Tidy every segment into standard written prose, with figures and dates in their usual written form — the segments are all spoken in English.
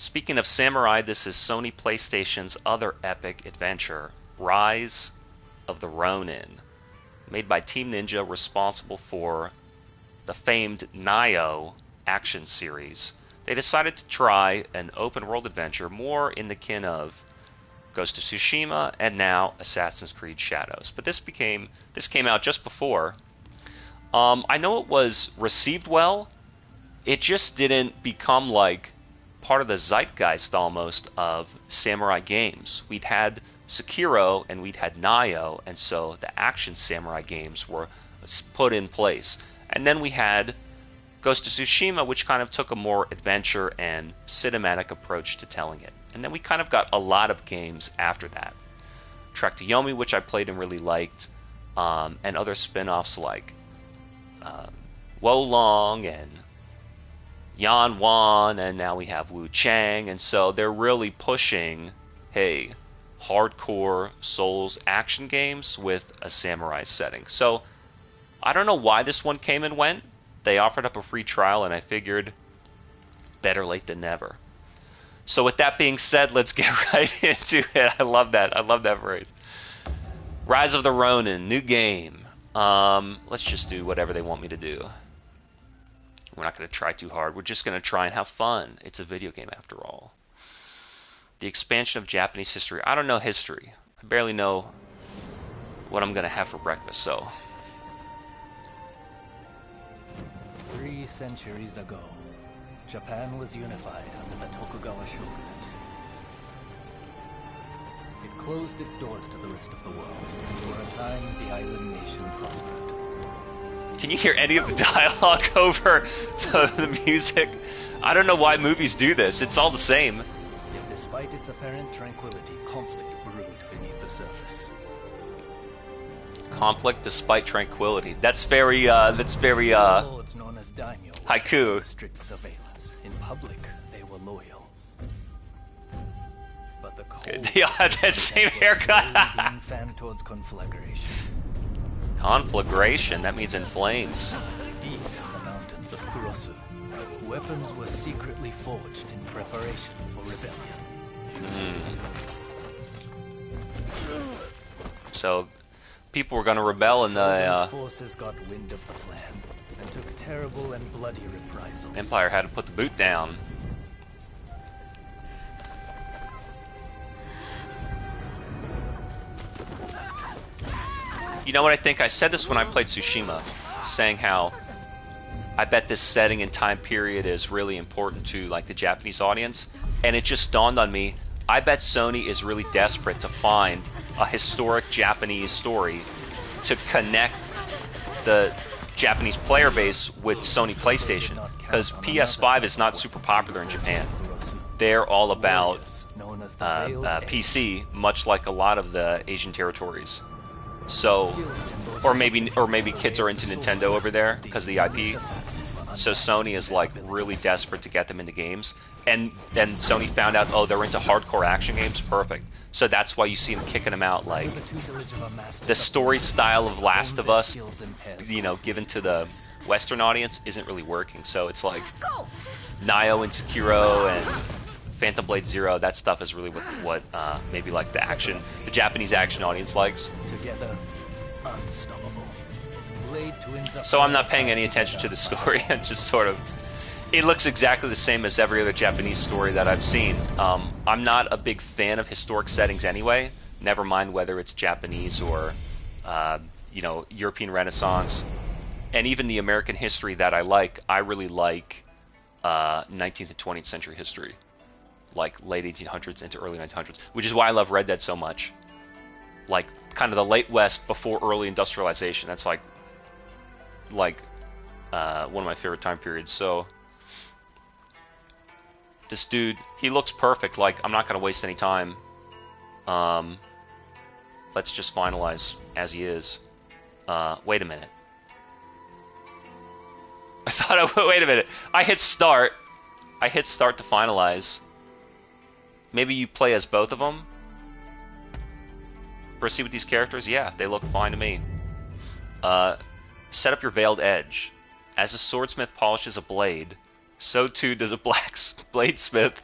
Speaking of samurai, this is Sony PlayStation's other epic adventure, Rise of the Ronin, made by Team Ninja, responsible for the famed Nioh action series. They decided to try an open-world adventure more in the kin of Ghost of Tsushima and now Assassin's Creed Shadows. But this came out just before. I know it was received well. It just didn't become like part of the zeitgeist almost of samurai games. We'd had Sekiro and we'd had Nioh, and so the action samurai games were put in place. And then we had Ghost of Tsushima, which kind of took a more adventure and cinematic approach to telling it. And then we kind of got a lot of games after that. Trek to Yomi, which I played and really liked, and other spin-offs like Wo Long and Yan Wan, and now we have Wu Chang. And so they're really pushing, hey, hardcore Souls action games with a samurai setting. So I don't know why this one came and went. They offered up a free trial, and I figured better late than never. So with that being said, let's get right into it. I love that. I love that phrase. Rise of the Ronin, new game. Let's just do whatever they want me to do. We're not going to try too hard. We're just going to try and have fun. It's a video game after all. The expansion of Japanese history. I don't know history. I barely know what I'm going to have for breakfast, so. 3 centuries ago, Japan was unified under the Tokugawa shogunate. It closed its doors to the rest of the world, and for a time the island nation prospered. Can you hear any of the dialogue over the music? I don't know why movies do this. It's all the same. Yet despite its apparent tranquility, conflict brewed beneath the surface. Conflict despite tranquility. That's very Lords known as daimyo haiku. Strict surveillance. In public, they were loyal. But the cold They all had that same haircut. being fanned towards conflagration. Conflagration, that means in flames. Deep in the mountains of Kurosu, weapons were secretly forged in preparation for rebellion. So, people were going to rebel in the forces got wind of the plan and took terrible and bloody reprisals. Empire had to put the boot down. You know what I think? I said this when I played Tsushima, saying how I bet this setting and time period is really important to like the Japanese audience, and it just dawned on me, I bet Sony is really desperate to find a historic Japanese story to connect the Japanese player base with Sony PlayStation, because PS5 is not super popular in Japan. They're all about PC, much like a lot of the Asian territories. So, or maybe kids are into Nintendo over there because of the IP. So Sony is like really desperate to get them into games, and then Sony found out, oh, they're into hardcore action games. Perfect. So that's why you see them kicking them out. Like the story style of Last of Us, you know, given to the Western audience, isn't really working. So it's like Nioh and Sekiro and Phantom Blade Zero. That stuff is really what maybe like the Japanese action audience likes. Together, unstoppable. So I'm not paying any attention to the story. And just sort of, it looks exactly the same as every other Japanese story that I've seen. I'm not a big fan of historic settings anyway. Never mind whether it's Japanese or you know, European Renaissance, and even the American history that I really like 19th and 20th century history, like late 1800s into early 1900s, which is why I love Red Dead so much. Like kind of the late West before early industrialization. That's like one of my favorite time periods. So this dude, he looks perfect. Like, I'm not gonna waste any time. Let's just finalize as he is. Wait a minute. Wait a minute. I hit start to finalize. Maybe you play as both of them? Proceed with these characters? Yeah, they look fine to me. Set up your veiled edge. As a swordsmith polishes a blade, so too does a bladesmith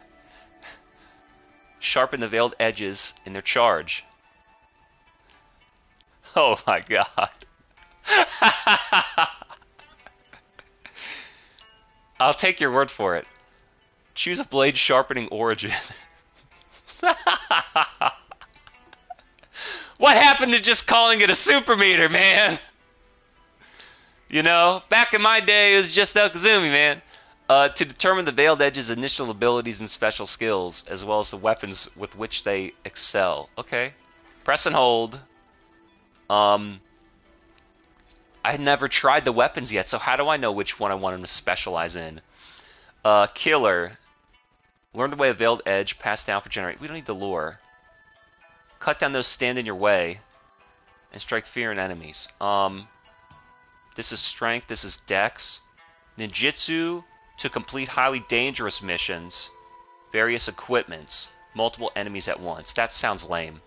Sharpen the veiled edges in their charge. Oh my god. I'll take your word for it. Choose a blade sharpening origin. What happened to just calling it a super meter, man? You know, back in my day, it was just Okazumi, man. To determine the Veiled Edge's initial abilities and special skills, as well as the weapons with which they excel. Okay. Press and hold. I had never tried the weapons yet, so how do I know which one I want him to specialize in? Killer. Learn the way of Veiled Edge, pass down for generate. We don't need the lure. Cut down those stand in your way, and strike fear in enemies. This is strength, this is dex. Ninjutsu to complete highly dangerous missions. Various equipments. Multiple enemies at once. That sounds lame.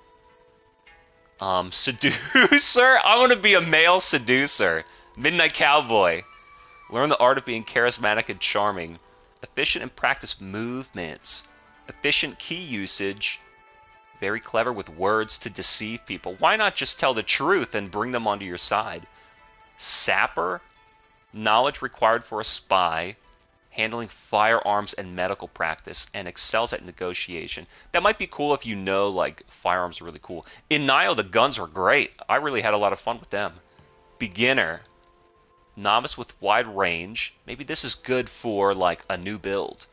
Seducer? I want to be a male seducer. Midnight Cowboy. Learn the art of being charismatic and charming. Efficient and practice movements. Efficient key usage. Very clever with words to deceive people. Why not just tell the truth and bring them onto your side? Sapper. Knowledge required for a spy. Handling firearms and medical practice, and excels at negotiation. That might be cool if you know, like, firearms are really cool. In Nio, the guns were great. I really had a lot of fun with them. Beginner. Novice with wide range. Maybe this is good for, like, a new build.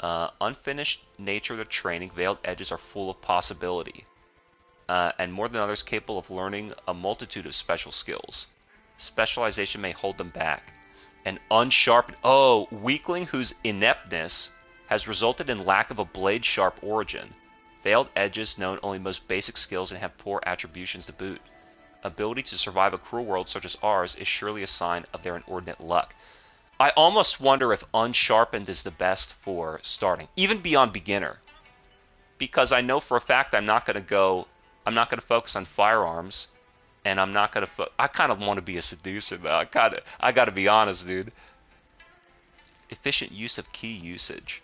Unfinished nature of the training. Veiled edges are full of possibility. And more than others capable of learning a multitude of special skills. Specialization may hold them back. An unsharpened... Oh, weakling whose ineptness has resulted in lack of a blade-sharp origin. Veiled edges know only most basic skills and have poor attributions to boot. Ability to survive a cruel world such as ours is surely a sign of their inordinate luck. I almost wonder if unsharpened is the best for starting, even beyond beginner. Because I know for a fact I'm not going to focus on firearms. And I'm not gonna. I kind of want to be a seducer, though. I gotta be honest, dude. Efficient use of key usage.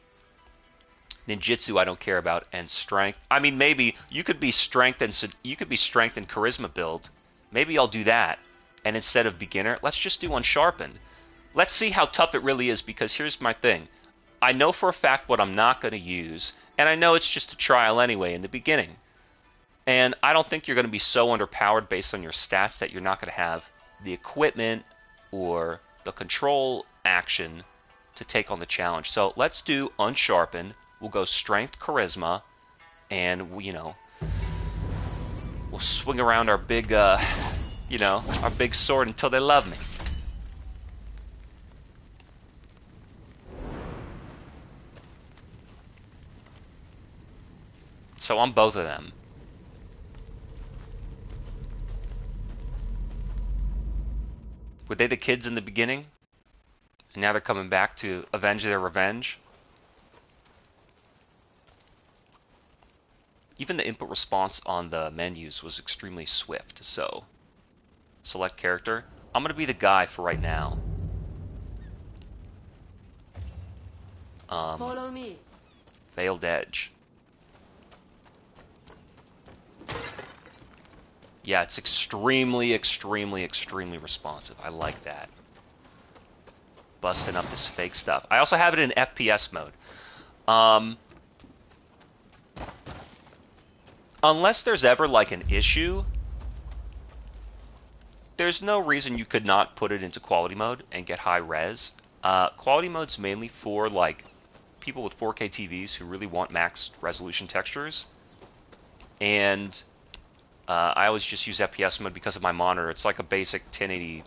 Ninjutsu, I don't care about, and strength. I mean, maybe you could be strength and charisma build. Maybe I'll do that. And instead of beginner, let's just do unsharpened. Let's see how tough it really is. Because here's my thing. I know for a fact what I'm not gonna use, and I know it's just a trial anyway in the beginning. And I don't think you're going to be so underpowered based on your stats that you're not going to have the equipment or the control action to take on the challenge. So let's do unsharpened. We'll go strength, charisma, and we'll swing around our big, our big sword until they love me. So I'm both of them. Were they the kids in the beginning? And now they're coming back to avenge their revenge? Even the input response on the menus was extremely swift, so... Select character. I'm going to be the guy for right now. Follow me. Veiled Edge. Yeah, it's extremely, extremely, extremely responsive. I like that. Busting up this fake stuff. I also have it in FPS mode. Unless there's ever, like, an issue, there's no reason you could not put it into quality mode and get high res. Quality mode's mainly for, like, people with 4K TVs who really want max resolution textures. And... I always just use FPS mode because of my monitor. It's like a basic 1080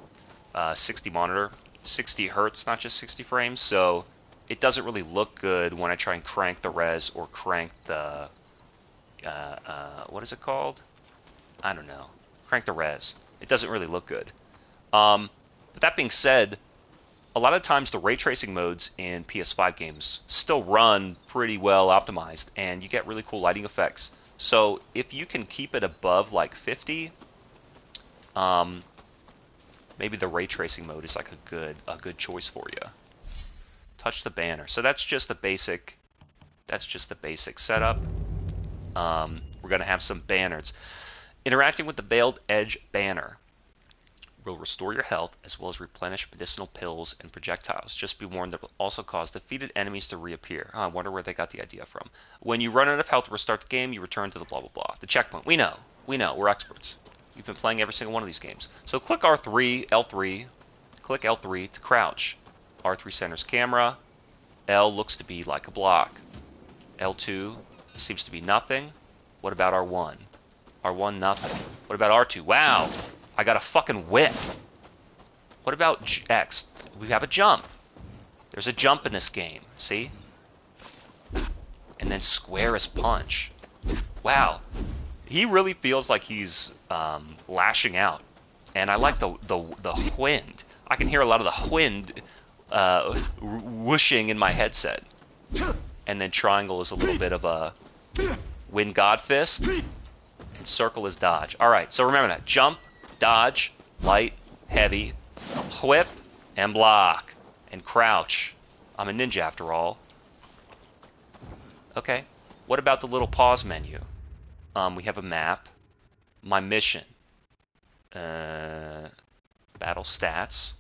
60 monitor, 60 hertz, not just 60 frames, so it doesn't really look good when I try and crank the res or crank the, what is it called? I don't know. Crank the res. It doesn't really look good. But that being said, a lot of times the ray tracing modes in PS5 games still run pretty well optimized, and you get really cool lighting effects. So if you can keep it above like 50, maybe the ray tracing mode is like a good choice for you. Touch the banner. So that's just the basic setup. We're going to have some banners. Interacting with the Veiled Edge banner will restore your health as well as replenish medicinal pills and projectiles. Just be warned that will also cause defeated enemies to reappear. Oh, I wonder where they got the idea from. When you run out of health to restart the game, you return to the blah blah blah. The checkpoint. We know. We're experts. We've been playing every single one of these games. So click R3, L3, click L3 to crouch. R3 centers camera. L looks to be like a block. L2 seems to be nothing. What about R1? R1, nothing. What about R2? Wow! I got a fucking whip. What about X? We have a jump. There's a jump in this game. See? And then square is punch. Wow. He really feels like he's lashing out. And I like the wind. I can hear a lot of the wind whooshing in my headset. And then triangle is a little bit of a wind god fist. And circle is dodge. Alright, so remember that. Jump, dodge, light, heavy, whip, and block. And crouch. I'm a ninja after all. Okay. What about the little pause menu? We have a map. My mission. Battle stats.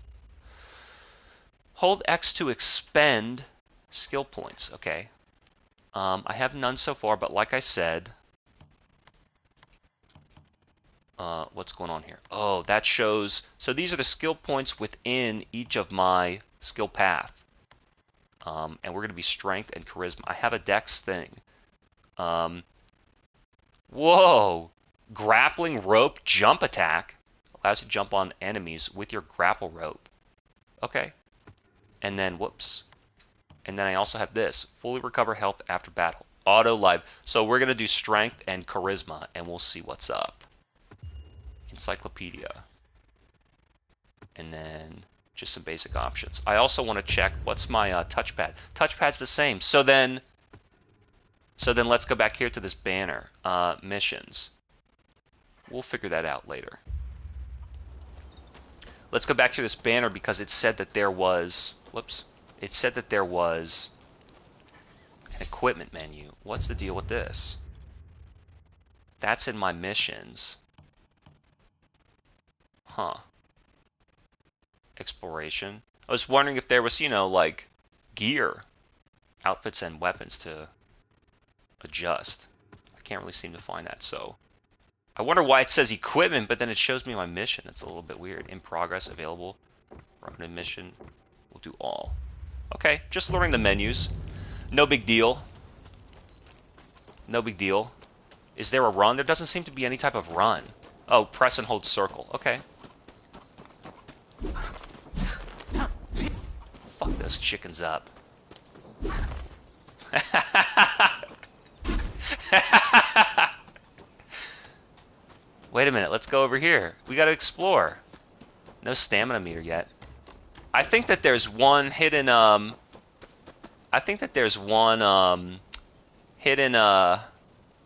Hold X to expend skill points. Okay. I have none so far, but like I said... what's going on here? Oh, that shows... So these are the skill points within each of my skill path. And we're going to be strength and charisma. I have a dex thing. Whoa! Grappling rope jump attack. Allows you to jump on enemies with your grapple rope. Okay. And then, whoops. And then I also have this. Fully recover health after battle. Auto live. So we're going to do strength and charisma, and we'll see what's up. Encyclopedia. And then just some basic options. I also want to check what's my touchpad. Touchpad's the same. So then let's go back here to this banner. Missions. We'll figure that out later. Let's go back to this banner because it said that there was... Whoops. It said that there was an equipment menu. What's the deal with this? That's in my missions. Huh. Exploration. I was wondering if there was, like gear, outfits, and weapons to adjust. I can't really seem to find that, so I wonder why it says equipment, but then it shows me my mission. It's a little bit weird. In progress, available. Run mission. We'll do all. Okay, just learning the menus. No big deal. No big deal. Is there a run? There doesn't seem to be any type of run. Oh, press and hold circle. Okay. Fuck those chickens up. Wait a minute, let's go over here. We gotta explore. No stamina meter yet. I think that there's one hidden,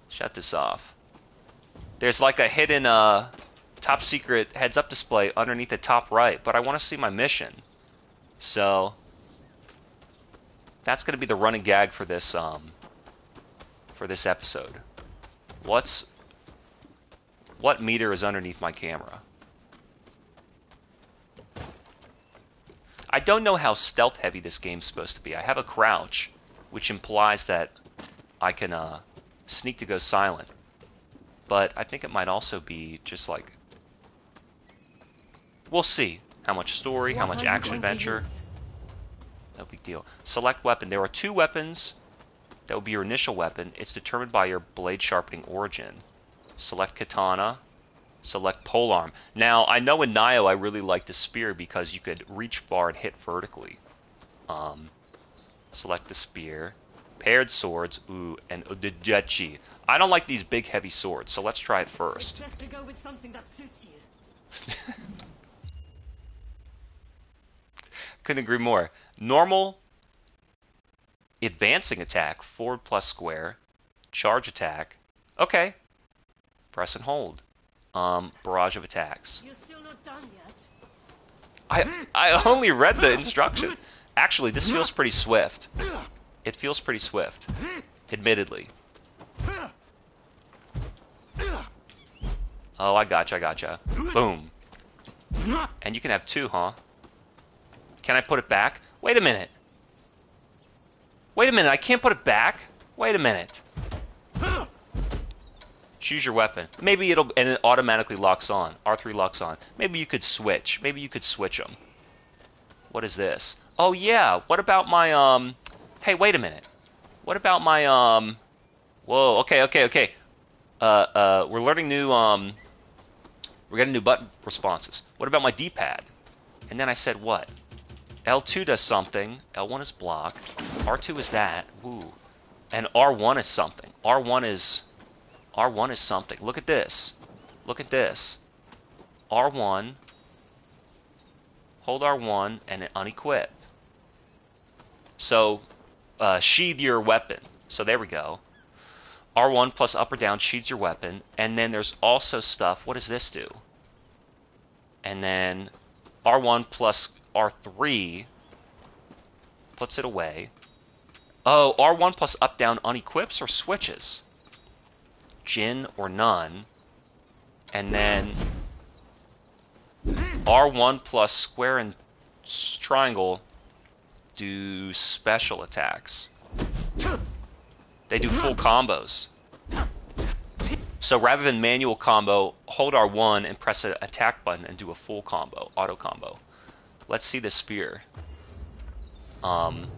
shut this off. There's like a hidden, top secret heads-up display underneath the top right, but I want to see my mission. So, that's gonna be the running gag for this episode. What meter is underneath my camera? I don't know how stealth heavy this game's supposed to be. I have a crouch, which implies that I can sneak to go silent. But I think it might also be just like... We'll see. How much story, how much action adventure. No big deal. Select weapon. There are two weapons that will be your initial weapon. It's determined by your blade sharpening origin. Select katana. Select polearm. Now, I know in Nioh I really like the spear because you could reach far and hit vertically. Select the spear. Paired swords. Ooh, and udejechi. I don't like these big heavy swords, so let's try it first. It's best to go with something that suits you. Couldn't agree more. Normal advancing attack, forward plus square, charge attack. Okay. Press and hold. Barrage of attacks. You're still not done yet. I only read the instruction. Actually, this feels pretty swift. It feels pretty swift, admittedly. Oh, I gotcha. Boom. And you can have 2, huh? Can I put it back? Wait a minute. I can't put it back? Wait a minute. Choose your weapon. Maybe and it automatically locks on. R3 locks on. Maybe you could switch. Them. What is this? Oh yeah, what about my, hey, wait a minute. What about my, whoa, okay. We're learning new, we're getting new button responses. What about my D-pad? And then I said what? L2 does something. L1 is block. R2 is that. Woo. And R1 is something. R1 is something. Look at this. R1. Hold R1 and unequip. So, sheathe your weapon. So there we go. R1 plus up or down sheathes your weapon. And then there's also stuff. What does this do? And then R1 plus R3 puts it away. Oh, R1 plus up down unequips or switches? Jin or none. And then R1 plus square and triangle do special attacks. They do full combos. So rather than manual combo, hold R1 and press an attack button and do a full combo, auto combo. Let's see the spear. That one,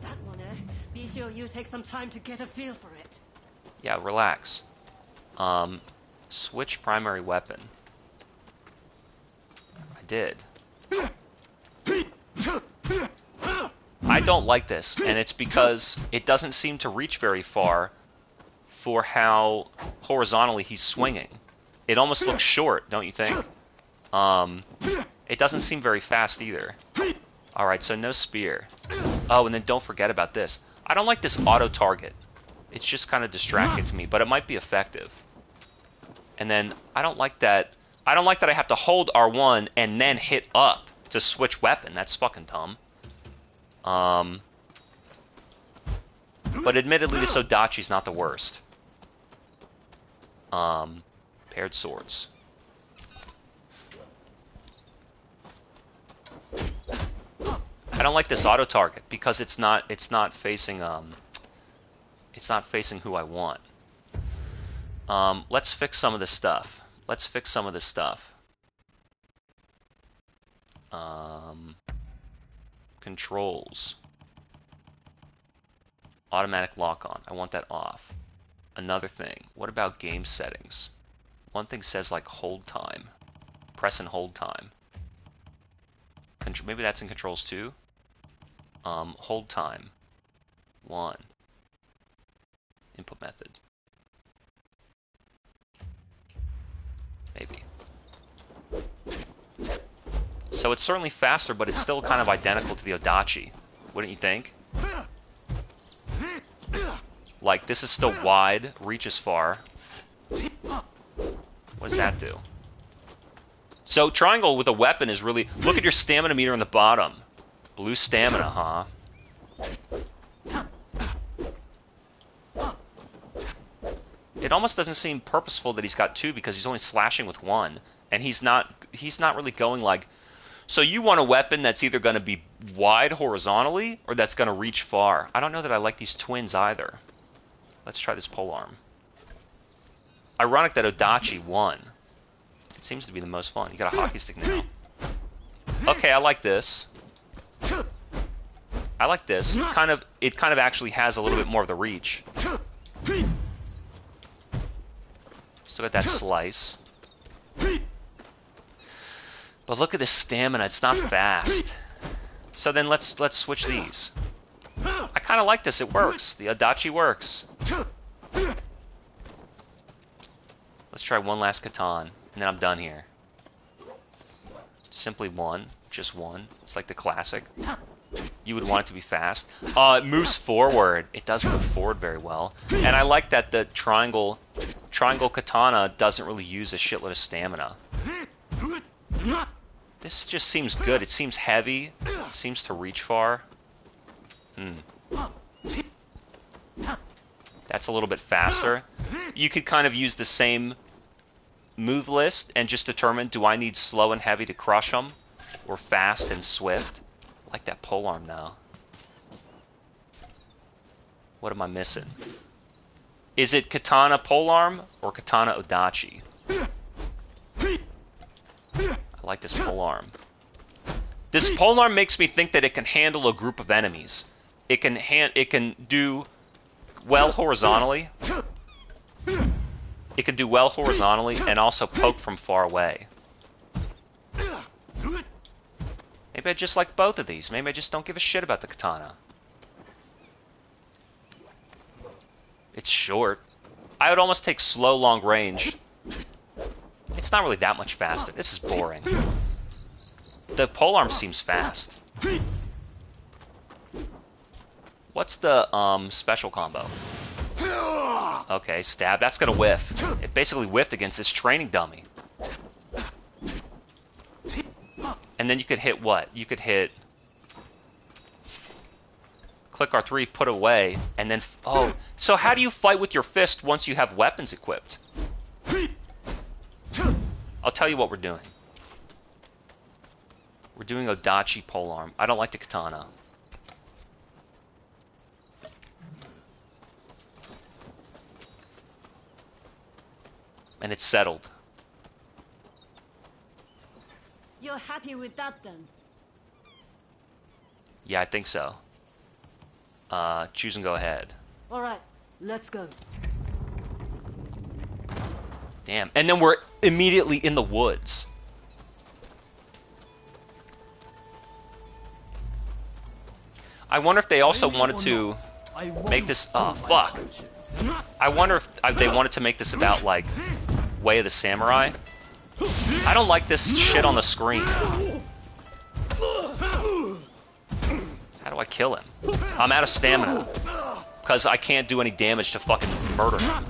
Be sure you take some time to get a feel for it. Yeah, relax. Switch primary weapon. I did. I don't like this, and it's because it doesn't seem to reach very far for how horizontally he's swinging. It almost looks short, don't you think? It doesn't seem very fast either. Alright, so no spear. Oh, and then don't forget about this. I don't like this auto target. It's just kind of distracting to me, but it might be effective. And then I don't like that. I don't like that I have to hold R1 and then hit up to switch weapon. That's fucking dumb. But admittedly, this Odachi's not the worst. Paired swords. I don't like this auto target because it's not facing who I want. Let's fix some of this stuff. Controls. Automatic lock on. I want that off. Another thing. What about game settings? One thing says like hold time. Press and hold time. Maybe that's in controls too. Hold time. 1. Input method. Maybe. So it's certainly faster, but it's still kind of identical to the Odachi. Wouldn't you think? Like, this is still wide, reaches far. What does that do? So triangle with a weapon is really... Look at your stamina meter on the bottom. Blue stamina, huh? It almost doesn't seem purposeful that he's got 2 because he's only slashing with 1. And he's not really going like... So you want a weapon that's either going to be wide horizontally or that's going to reach far. I don't know that I like these twins either. Let's try this polearm. Ironic that Odachi won. It seems to be the most fun. You got a hockey stick now. Okay, I like this. It kind of actually has a little bit more of the reach. Still got that slice. But look at this stamina, it's not fast. So then let's switch these. I kind of like this, it works. The Odachi works. Let's try one last Katan, and then I'm done here. Simply 1, just 1. It's like the classic. You would want it to be fast. It moves forward. It does move forward very well. And I like that the triangle katana doesn't really use a shitload of stamina. This just seems good. It seems heavy. It seems to reach far. That's a little bit faster. You could kind of use the same move list and just determine, do I need slow and heavy to crush them, or fast and swift? I like that polearm now. What am I missing? Is it katana polearm or katana odachi? I like this polearm. This polearm makes me think that it can handle a group of enemies. It can do well horizontally. It can do well horizontally and also poke from far away. Maybe I just like both of these. Maybe I just don't give a shit about the katana. It's short. I would almost take slow long range. It's not really that much faster. This is boring. The polearm seems fast. What's the special combo? Okay, stab. That's gonna whiff. It basically whiffed against this training dummy. And then you could hit what? You could hit... Click R3, put away, and then... Oh, so how do you fight with your fist once you have weapons equipped? I'll tell you what we're doing. We're doing Odachi polearm. I don't like the katana. And it's settled. You're happy with that then? Yeah, I think so. Choose and go ahead. Alright, let's go. Damn. And then we're immediately in the woods. I wonder if they also wanted to make this... Oh, fuck. I wonder if they wanted to make this about, like, Way of the Samurai. I don't like this shit on the screen. How do I kill him? I'm out of stamina. Because I can't do any damage to fucking murder him.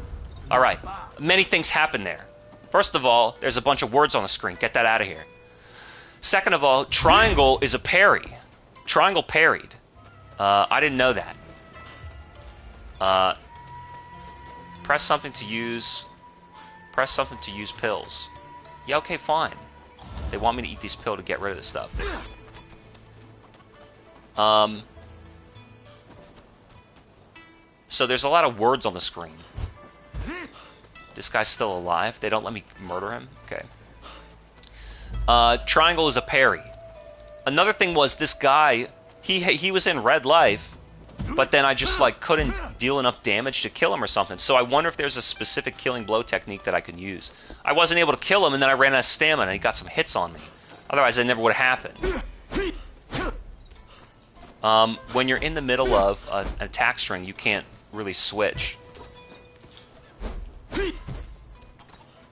Alright. Many things happen there. First of all, there's a bunch of words on the screen. Get that out of here. Second of all, triangle is a parry. Triangle parried. I didn't know that. Press something to use... Press something to use pills. Yeah, okay, fine. They want me to eat these pills to get rid of this stuff. So there's a lot of words on the screen. This guy's still alive. They don't let me murder him? Okay. Triangle is a parry. Another thing was this guy, he was in red life, but then I just like couldn't deal enough damage to kill him or something. So I wonder if there's a specific killing blow technique that I can use. I wasn't able to kill him, and then I ran out of stamina and he got some hits on me. Otherwise, it never would have happened. When you're in the middle of an attack string, you can't really switch.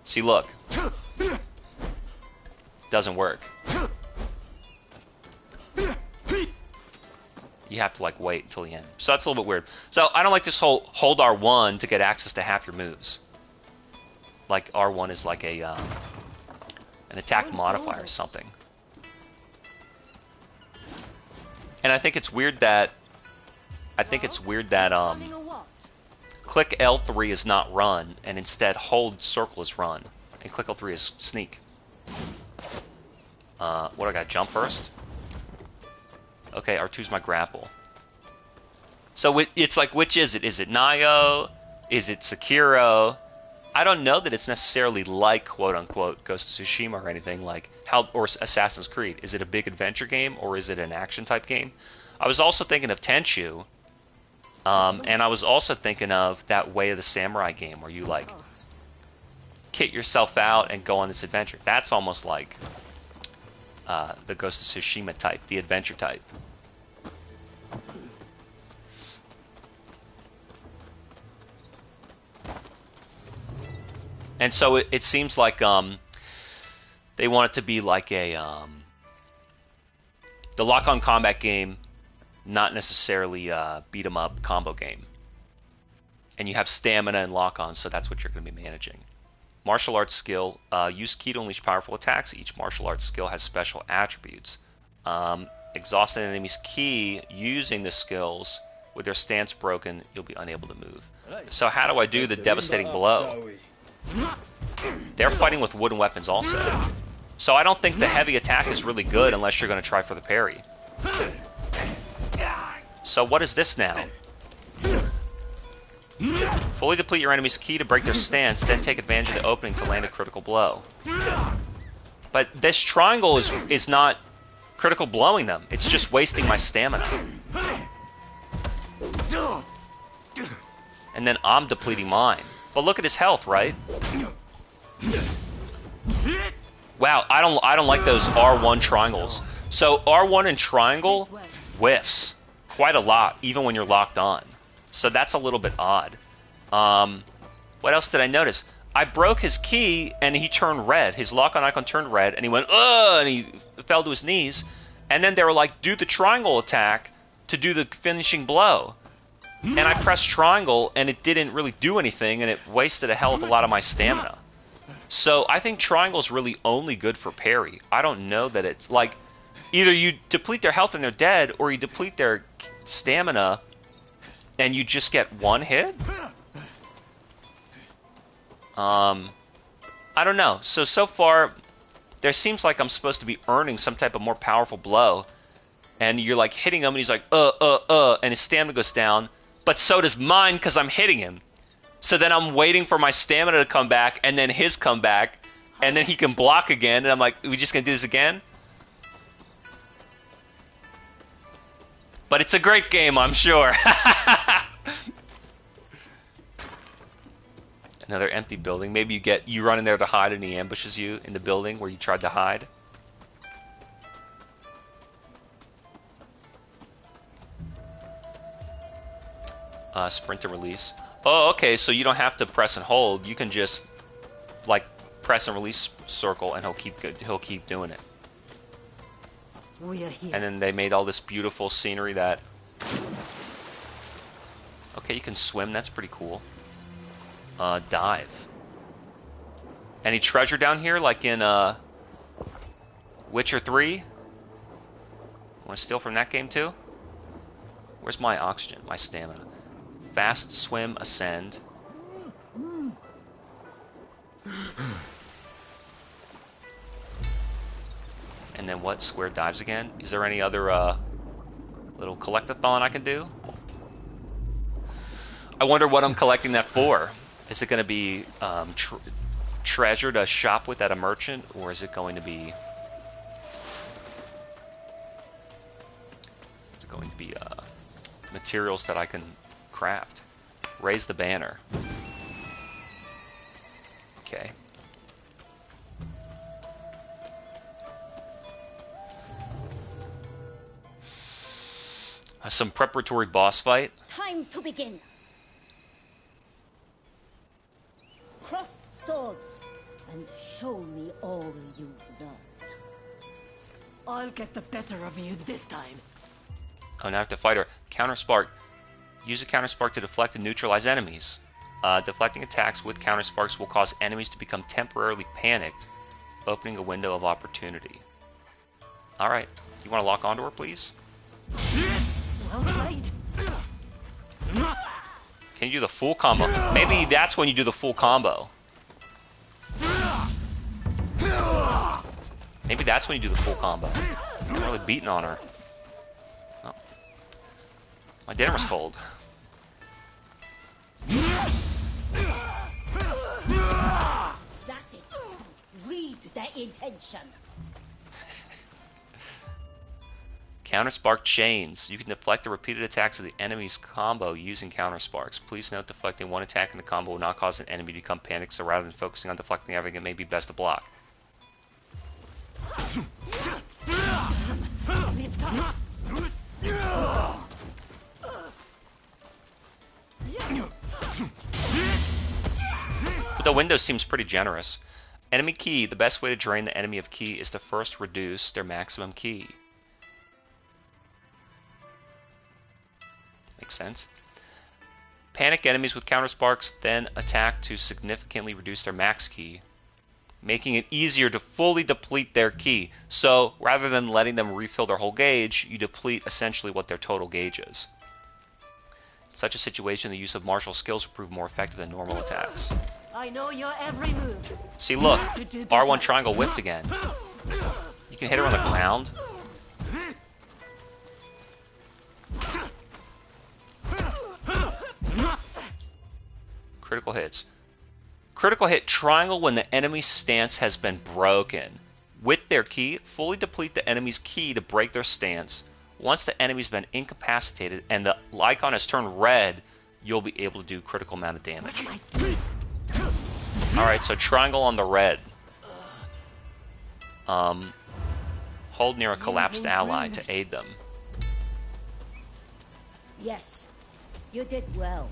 See, look. Doesn't work. You have to, like, wait until the end. So that's a little bit weird. So I don't like this whole hold R1 to get access to half your moves. Like, R1 is like a, an attack modifier or something. And I think it's weird that... click L3 is not run, and instead hold circle is run. And click L3 is sneak. What do I got? Jump first? Okay, R2's my grapple. So it's like, which is it? Is it Nioh? Is it Sekiro? I don't know that it's necessarily like, quote-unquote, Ghost of Tsushima or anything like, or Assassin's Creed. Is it a big adventure game, or is it an action-type game? I was also thinking of Tenchu, and I was also thinking of that Way of the Samurai game, where you, like, kit yourself out and go on this adventure. That's almost like the Ghost of Tsushima type, the adventure type. And so it seems like they want it to be like a the lock-on combat game, not necessarily a beat-em-up combo game. And you have stamina and lock-on, so that's what you're going to be managing. Martial arts skill, use ki to unleash powerful attacks. Each martial arts skill has special attributes. Exhaust an enemy's ki using the skills. With their stance broken, you'll be unable to move. So how do I do the devastating blow? they're fighting with wooden weapons also. So I don't think the heavy attack is really good unless you're going to try for the parry. So what is this now? Fully deplete your enemy's ki to break their stance, then take advantage of the opening to land a critical blow. But this triangle is not critical blowing them. It's just wasting my stamina. And then I'm depleting mine. But look at his health, right? Wow, I don't like those R1 triangles. So R1 and triangle whiffs quite a lot, even when you're locked on. So that's a little bit odd. What else did I notice? I broke his ki, and he turned red. His lock-on icon turned red, and he went, ugh, and he fell to his knees. And then they were like, do the triangle attack to do the finishing blow. And I pressed triangle, and it didn't really do anything, and it wasted a hell of a lot of my stamina. So I think triangle's really only good for parry. I don't know that it's like, either you deplete their health and they're dead, or you deplete their stamina, and you just get one hit? I don't know. So far, there seems like I'm supposed to be earning some type of more powerful blow. And you're like hitting him, and he's like, and his stamina goes down. But so does mine, because I'm hitting him. So then I'm waiting for my stamina to come back, and then his come back. And then he can block again, and I'm like, we just gonna do this again? But it's a great game, I'm sure. Another empty building. Maybe you run in there to hide and he ambushes you in the building where you tried to hide. Sprint and release. Oh, okay, so you don't have to press and hold. You can just like press and release circle and he'll keep doing it. We are here. And then they made all this beautiful scenery that... Okay, you can swim, that's pretty cool. Dive. Any treasure down here, like in Witcher 3? Want to steal from that game too? Where's my oxygen, my stamina? Fast swim, ascend. And then what? Square dives again? Is there any other little collectathon I can do? I wonder what I'm collecting that for. Is it going to be treasure to shop with at a merchant, or is it going to be... materials that I can craft? Raise the banner. Okay. Some preparatory boss fight. Time to begin. Cross swords and show me all you've learned. I'll get the better of you this time. Oh, now I have to fight her. Counter Spark. Use a Counter Spark to deflect and neutralize enemies. Deflecting attacks with Counter Sparks will cause enemies to become temporarily panicked, opening a window of opportunity. Alright. You want to lock onto her, please? Well played. Can you do the full combo? Maybe that's when you do the full combo. Maybe that's when you do the full combo. I'm really beating on her. Oh. My dinner was cold. That's it. Read their intention. Counter Spark Chains. You can deflect the repeated attacks of the enemy's combo using Counter Sparks. Please note deflecting one attack in the combo will not cause an enemy to become panicked, so rather than focusing on deflecting everything, it may be best to block. But the window seems pretty generous. Enemy ki. The best way to drain the enemy of ki is to first reduce their maximum ki. Makes sense. Panic enemies with counter sparks, then attack to significantly reduce their max ki, making it easier to fully deplete their ki. So rather than letting them refill their whole gauge, you deplete essentially what their total gauge is. In such a situation, the use of martial skills will prove more effective than normal attacks. I know your every move. See, look, To do R1 better. triangle whipped again. You can hit her on the ground. Critical hits. Critical hit triangle when the enemy's stance has been broken. With their key, fully deplete the enemy's key to break their stance. Once the enemy's been incapacitated and the icon has turned red, you'll be able to do critical amount of damage. Alright, so triangle on the red. Hold near a collapsed ally to aid them. Yes, you did well.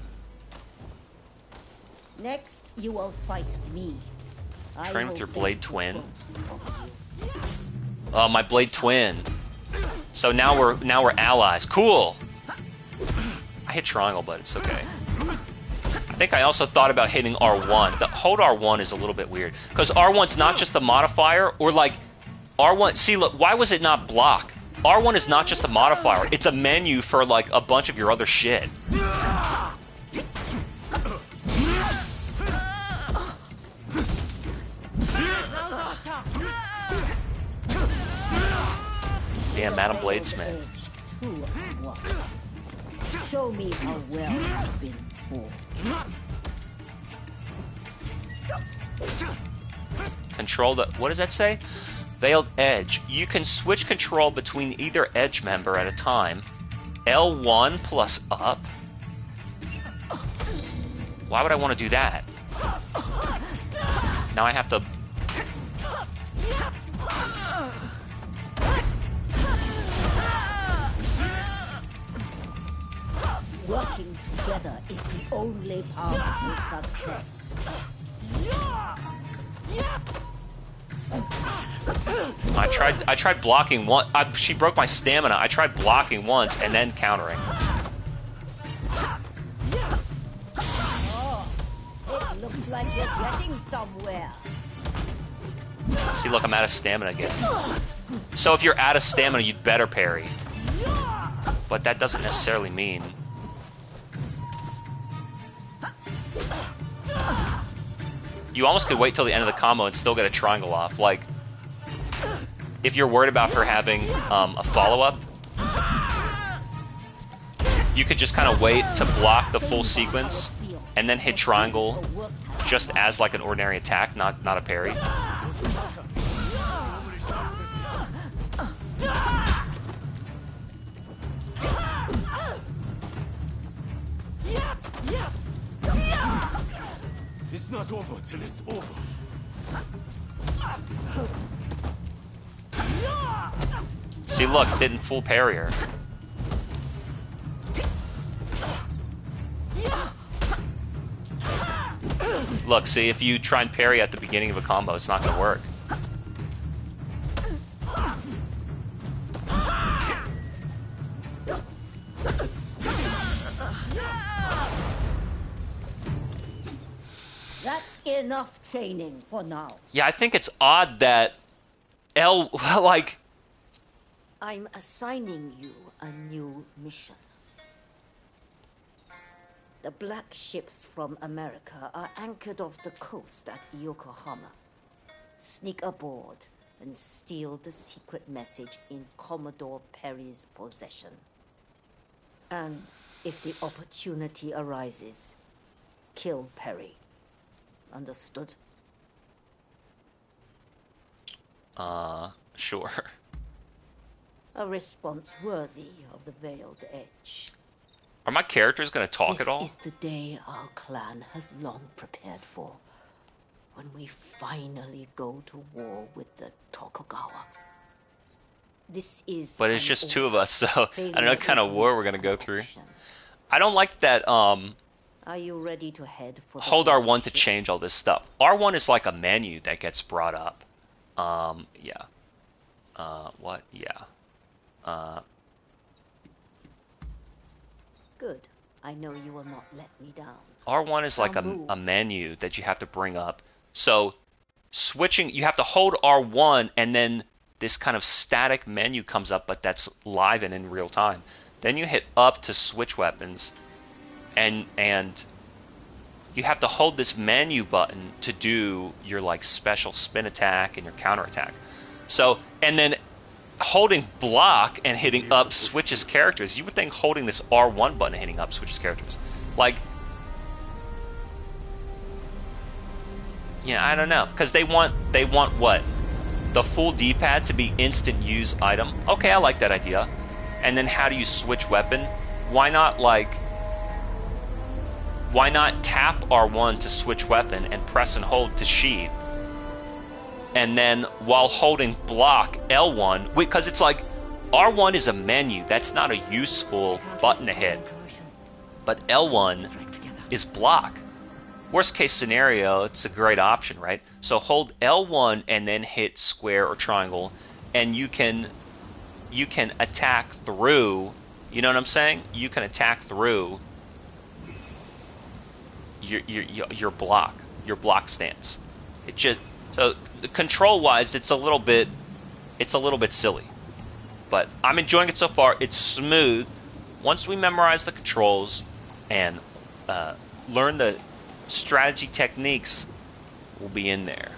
Next, you will fight me. I Train with will your blade best twin. of you. Oh, my blade twin. So now we're allies. Cool. I hit triangle, but it's okay. I think I also thought about hitting R1. The hold R1 is a little bit weird because R1's not just a modifier, or like R1. See, look, why was it not block? R1 is not just a modifier. It's a menu for like a bunch of your other shit. Damn, Madam Bladesmith. Show me how well you've been fought. Control the... What does that say? Veiled Edge. You can switch control between either edge member at a time. L1 plus up? Why would I want to do that? Now I have to... Working together is the only path to success. I tried blocking one. She broke my stamina. I tried blocking once and then countering. Oh, it looks like you're getting somewhere. See, look, I'm out of stamina again. So if you're out of stamina, you'd better parry. But that doesn't necessarily mean... You almost could wait till the end of the combo and still get a triangle off. Like, if you're worried about her having a follow-up, you could just kind of wait to block the full sequence and then hit triangle just as like an ordinary attack, not a parry. It's not over till it's over. See, look, didn't full parry her. Look, see, if you try and parry at the beginning of a combo, it's not going to work. That's enough training for now. Yeah, I think it's odd that L, like... I'm assigning you a new mission. The black ships from America are anchored off the coast at Yokohama. Sneak aboard and steal the secret message in Commodore Perry's possession. And if the opportunity arises, kill Perry. Understood? Sure. A response worthy of the Veiled Edge. Are my characters going to talk at all? This is the day our clan has long prepared for. When we finally go to war with the Tokugawa. This is... But it's just two of us, so I don't know what kind of Failure war is we're going to not go an through. option. I don't like that, Are you ready to head for the hold black R1 to ships? change all this stuff. R1 is like a menu that gets brought up. Yeah. What? Yeah. Good. I know you will not let me down. R1 is like Now a move. menu that you have to bring up. So switching, you have to hold R1 and then this kind of static menu comes up, but that's live and in real time. Then you hit up to switch weapons, and you have to hold this menu button to do your like special spin attack and your counter attack. So, and then holding block and hitting up switches characters. You would think holding this R1 button and hitting up switches characters. Like, yeah, I don't know, because they want what? The full D-pad to be instant use item. Okay, I like that idea. And then how do you switch weapon? Why not tap R1 to switch weapon and press and hold to sheath? And then while holding block L1, because it's like R1 is a menu, that's not a useful button to hit. But L1 is block. Worst case scenario, it's a great option, right? So hold L1 and then hit square or triangle, and you can attack through. You know what I'm saying? You can attack through your block stance. It just, so control wise, it's a little bit silly, but I'm enjoying it so far. It's smooth. Once we memorize the controls and learn the strategy techniques, we'll be in there.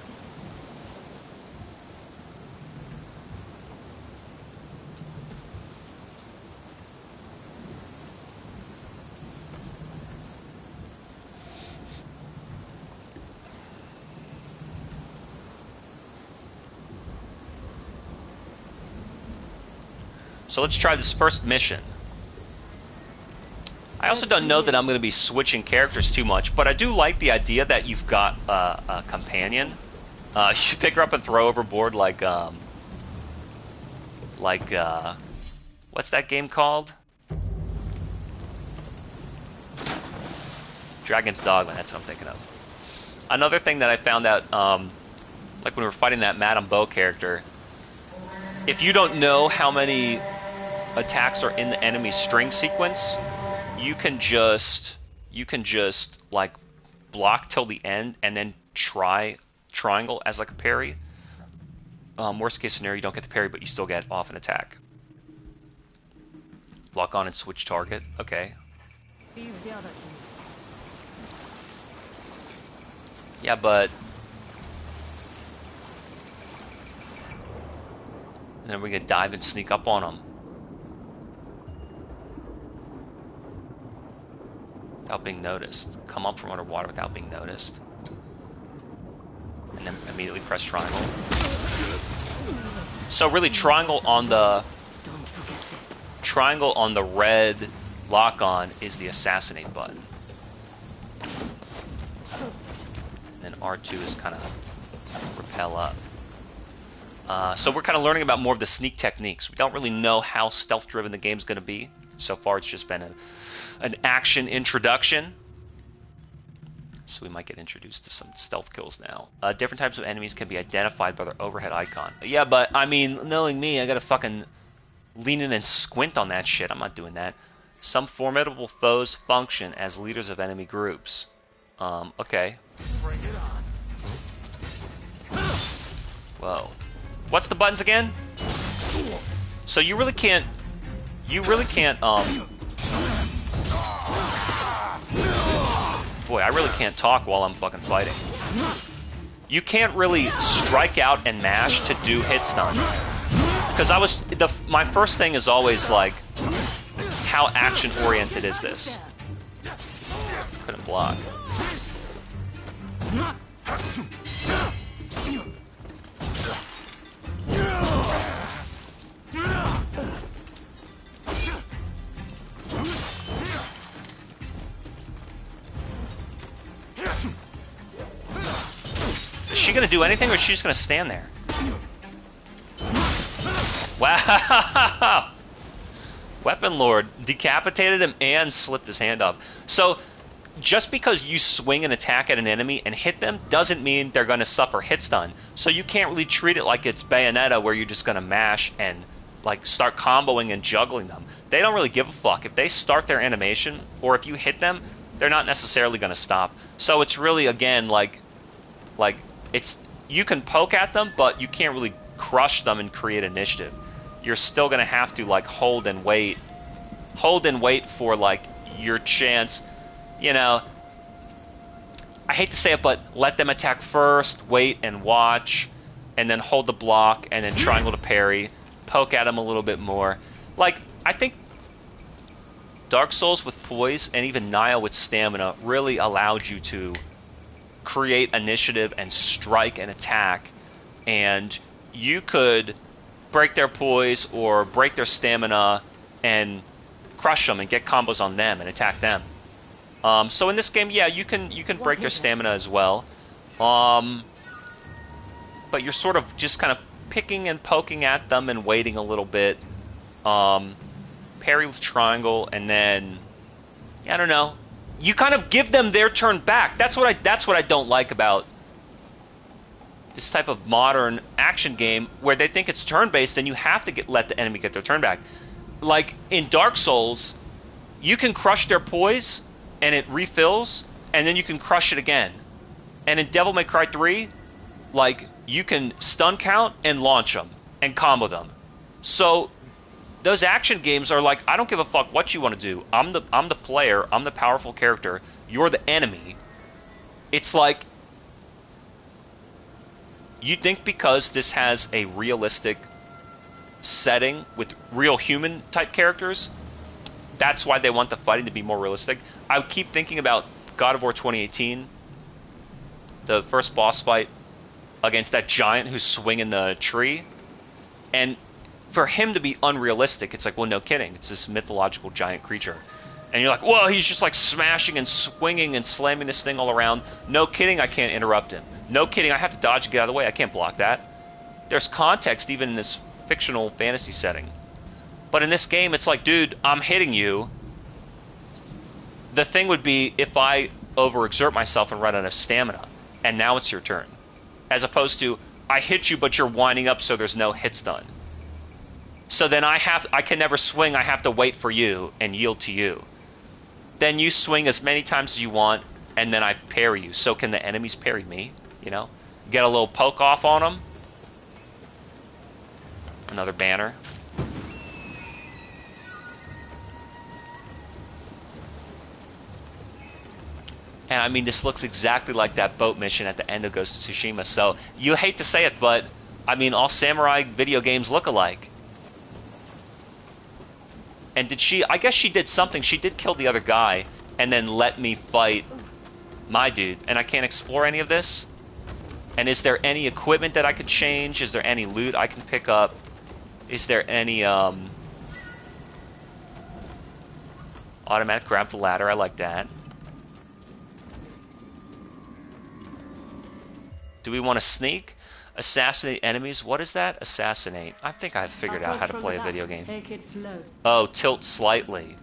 So let's try this first mission. I also don't know that I'm going to be switching characters too much, but I do like the idea that you've got a companion. You pick her up and throw overboard like what's that game called? Dragon's Dogma, that's what I'm thinking of. Another thing that I found out, like when we were fighting that Madame Bo character, if you don't know how many attacks are in the enemy string sequence, you can just like block till the end and then try triangle as like a parry. Worst case scenario, you don't get the parry, but you still get off an attack. Lock on and switch target. Okay. Yeah, but and then we're gonna dive and sneak up on them without being noticed. Come up from underwater without being noticed. And then immediately press triangle. So really triangle on the red lock on is the assassinate button. And then R2 is kind of repel up. So we're kind of learning about more of the sneak techniques. We don't really know how stealth driven the game's going to be. So far it's just been an action introduction. So we might get introduced to some stealth kills now. Different types of enemies can be identified by their overhead icon. Yeah, but I mean, knowing me, I gotta fucking lean in and squint on that shit. I'm not doing that. Some formidable foes function as leaders of enemy groups. Okay. Bring it on. Whoa. What's the buttons again? So you really can't, boy, I really can't talk while I'm fucking fighting. You can't really strike out and mash to do hit stun. Because my first thing is always like, how action oriented is this? Couldn't block. Is she gonna do anything, or is she just gonna stand there? Wow! Weapon Lord decapitated him and slipped his hand off. So, just because you swing an attack at an enemy and hit them doesn't mean they're gonna suffer hit stun. So you can't really treat it like it's Bayonetta, where you're just gonna mash and like start comboing and juggling them. They don't really give a fuck. If they start their animation, or if you hit them, they're not necessarily gonna stop. So it's really, again, like it's, you can poke at them, but you can't really crush them and create initiative. You're still gonna have to like hold and wait for like your chance. You know, I hate to say it, but let them attack first, wait and watch, and then hold the block, and then triangle to parry, poke at them a little bit more. Like, I think Dark Souls with poise, and even Nile with stamina, really allowed you to create initiative and strike and attack, and you could break their poise or break their stamina and crush them and get combos on them and attack them. So in this game, yeah, you can break their stamina as well, but you're sort of just kind of picking and poking at them and waiting a little bit. Parry with triangle, and then I don't know. You kind of give them their turn back. That's what I don't like about this type of modern action game, where they think it's turn-based and you have to let the enemy get their turn back. Like in Dark Souls, you can crush their poise and it refills, and then you can crush it again. And in Devil May Cry 3, like, you can stun count and launch them and combo them. So those action games are like, I don't give a fuck what you want to do. I'm the player. I'm the powerful character. You're the enemy. It's like, you think because this has a realistic setting with real human type characters, that's why they want the fighting to be more realistic. I keep thinking about God of War 2018, the first boss fight against that giant who's swinging the tree, and for him to be unrealistic, it's like, well, no kidding, it's this mythological giant creature. And you're like, whoa, he's just like smashing and swinging and slamming this thing all around. No kidding, I can't interrupt him. No kidding, I have to dodge and get out of the way. I can't block that. There's context even in this fictional fantasy setting. But in this game, it's like, dude, I'm hitting you. The thing would be if I overexert myself and run out of stamina, and now it's your turn. As opposed to, I hit you, but you're winding up so there's no hits done. So then I can never swing, I have to wait for you and yield to you. Then you swing as many times as you want, and then I parry you. So can the enemies parry me, you know? Get a little poke off on them. Another banner. And I mean, this looks exactly like that boat mission at the end of Ghost of Tsushima. So you hate to say it, but I mean, all samurai video games look alike. And did she... I guess she did something. She did kill the other guy and then let me fight my dude. And I can't explore any of this? And is there any equipment that I could change? Is there any loot I can pick up? Is there any, automatic grab the ladder? I like that. Do we want to sneak? Assassinate enemies? What is that? Assassinate. I think I've figured out how to play a video game. Take it slow. Oh, tilt slightly.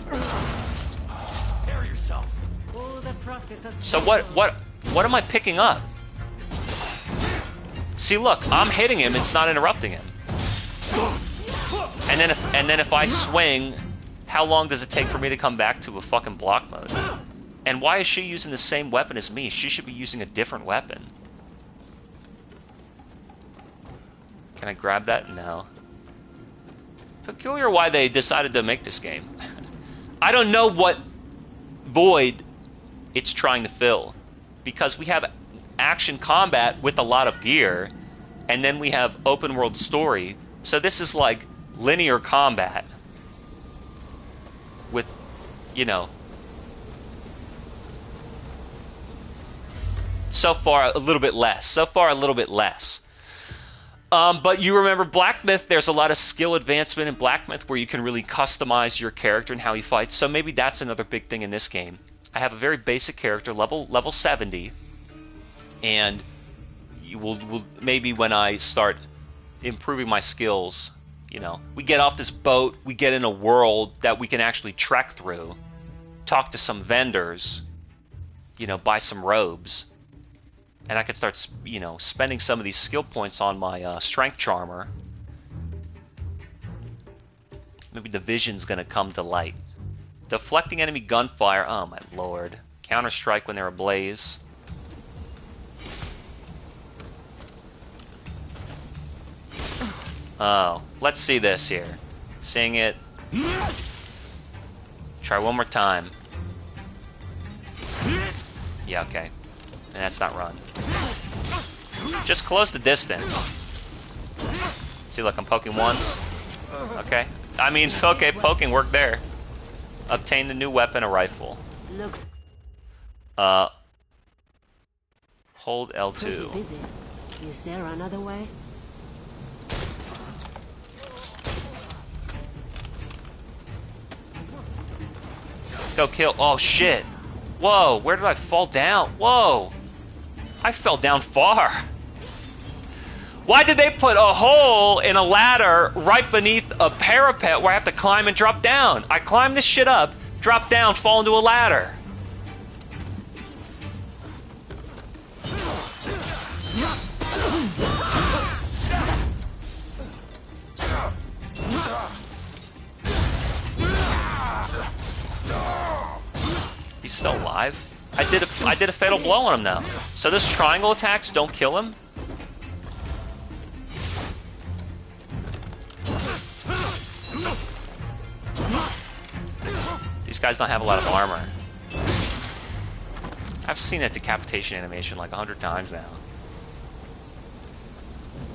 Prepare yourself. All the practice has So what am I picking up? See, look, I'm hitting him, it's not interrupting him. And then if I swing, how long does it take for me to come back to a fucking block mode? And why is she using the same weapon as me? She should be using a different weapon. Can I grab that? No. Peculiar why they decided to make this game. I don't know what void it's trying to fill. Because we have action combat with a lot of gear, and then we have open world story. So this is like linear combat with, you know, so far a little bit less. But you remember Black Myth, there's a lot of skill advancement in Black Myth where you can really customize your character and how he fights. So maybe that's another big thing in this game. I have a very basic character, level 70, and you will maybe when I start improving my skills, you know, we get off this boat, we get in a world that we can actually trek through, talk to some vendors, you know, buy some robes. And I could start, you know, spending some of these skill points on my strength charmer. Maybe the vision's gonna come to light. Deflecting enemy gunfire. Oh my lord. Counter-strike when they're ablaze. Oh, let's see this here. Seeing it. Try one more time. Yeah, okay. And that's not run. Just close the distance. See, look, I'm poking once. Okay. I mean, okay, poking worked there. Obtain the new weapon, a rifle. Looks Hold pretty L2. busy. Is there another way? Let's go kill. Oh, shit. Whoa, where did I fall down? Whoa. I fell down far. Why did they put a hole in a ladder right beneath a parapet where I have to climb and drop down? I climb this shit up, drop down, fall into a ladder. He's still alive. I did a fatal blow on him now. So those triangle attacks don't kill him? These guys don't have a lot of armor. I've seen that decapitation animation like 100 times now.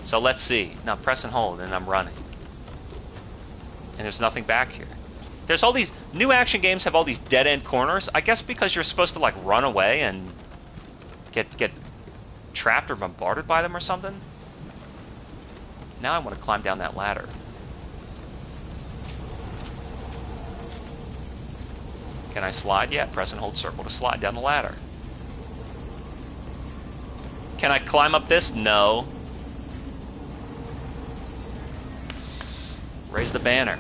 So let's see. Now press and hold, and I'm running. And there's nothing back here. There's all these new action games have all these dead end corners. I guess because you're supposed to like run away and get trapped or bombarded by them or something. Now I want to climb down that ladder. Can I slide? Yeah, press and hold circle to slide down the ladder. Can I climb up this? No. Raise the banner.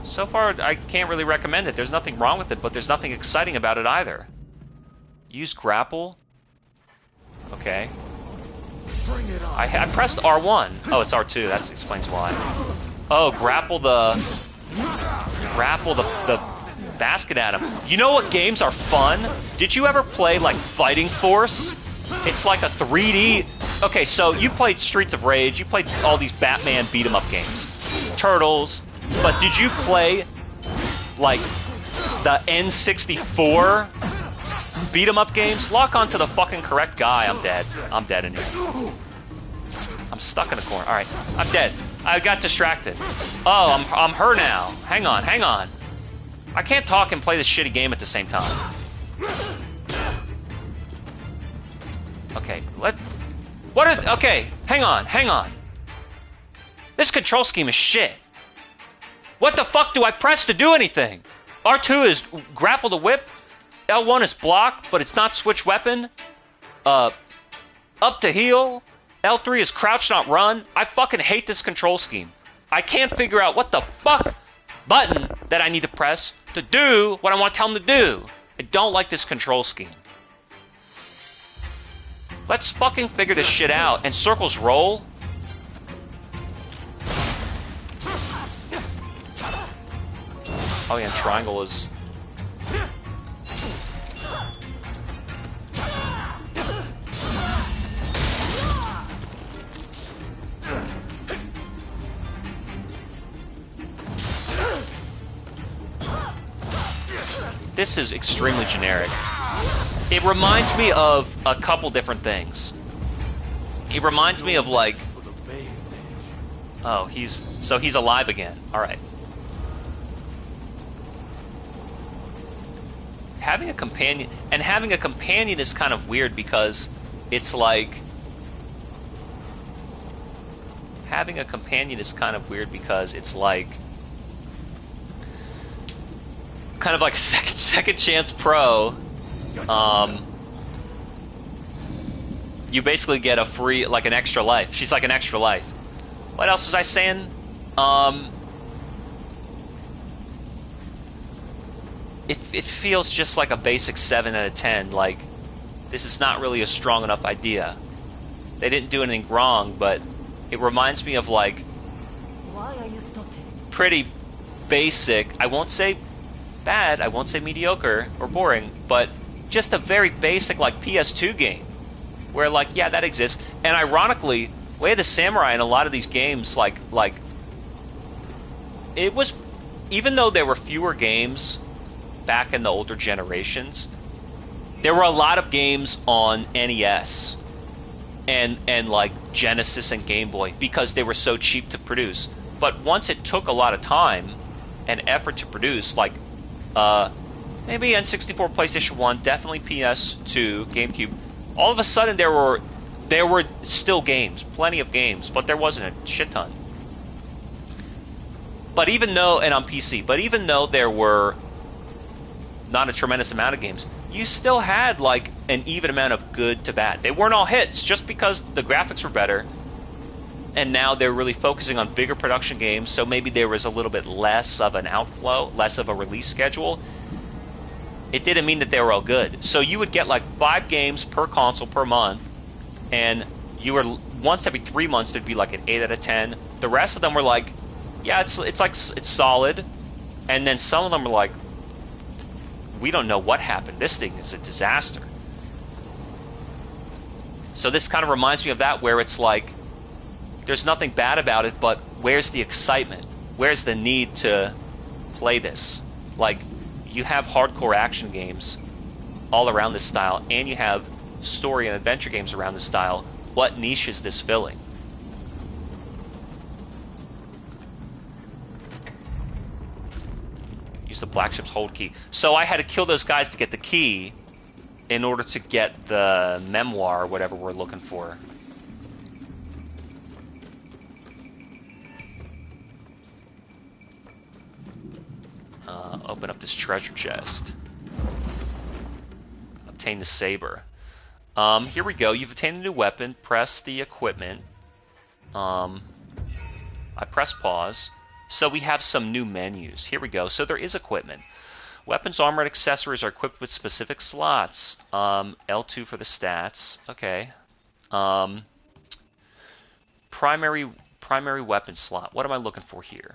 So far, I can't really recommend it. There's nothing wrong with it, but there's nothing exciting about it either. Use grapple. Okay. I pressed R1. Oh, it's R2. That explains why. Oh, grapple the basket at him. You know what games are fun? Did you ever play like Fighting Force? It's like a 3D. Okay, so you played Streets of Rage. You played all these Batman beat 'em up games, Turtles. But did you play like the N64 beat 'em up games? Lock onto the fucking correct guy. I'm dead. I'm dead in here. I'm stuck in a corner. All right, I'm dead. I got distracted. Oh, I'm her now. Hang on, hang on. I can't talk and play this shitty game at the same time. Okay, okay, hang on, hang on. This control scheme is shit. What the fuck do I press to do anything? R2 is grapple to whip. L1 is block, but it's not switch weapon. Up to heal. L3 is crouch, not run. I fucking hate this control scheme. I can't figure out what the fuck button that I need to press to do what I want to tell him to do. I don't like this control scheme. Let's fucking figure this shit out. And circles roll. Oh yeah, and triangle is... This is extremely generic. It reminds me of a couple different things. It reminds me of like... Oh, he's alive again. Alright. Having a companion is kind of weird because it's like... Having a companion is kind of weird because it's like... Kind of like a second chance pro. You basically get a free, like an extra life. She's like an extra life. What else was I saying? It feels just like a basic 7 out of 10. Like, this is not really a strong enough idea. They didn't do anything wrong, but it reminds me of like Why are you stopping? pretty basic. I won't say bad, I won't say mediocre or boring, but just a very basic like PS2 game. where like, yeah, that exists. And ironically, Way of the Samurai in a lot of these games, like it was, even though there were fewer games back in the older generations, there were a lot of games on NES and like Genesis and Game Boy because they were so cheap to produce. But once it took a lot of time and effort to produce, like maybe N64, PlayStation 1, definitely PS2, GameCube, all of a sudden there were still games, plenty of games, but there wasn't a shit ton. But even though, and on PC, but even though there were not a tremendous amount of games, you still had like an even amount of good to bad. They weren't all hits just because the graphics were better, and now they're really focusing on bigger production games, so maybe there was a little bit less of an outflow, less of a release schedule. It didn't mean that they were all good. So you would get like 5 games per console per month, and you were, once every 3 months there'd be like an 8 out of 10. The rest of them were like, yeah, it's solid, and then some of them were like, we don't know what happened. This thing is a disaster. So this kind of reminds me of that, where it's like, there's nothing bad about it, but where's the excitement? Where's the need to play this? Like, you have hardcore action games all around this style, and you have story and adventure games around this style. What niche is this filling? Use the black ship's hold key. So I had to kill those guys to get the key in order to get the memoir or whatever we're looking for. Open up this treasure chest. Obtain the saber. Here we go. You've obtained a new weapon. Press the equipment. I press pause. So we have some new menus. Here we go. So there is equipment. Weapons, armor, and accessories are equipped with specific slots. L2 for the stats. Okay. Primary weapon slot. What am I looking for here?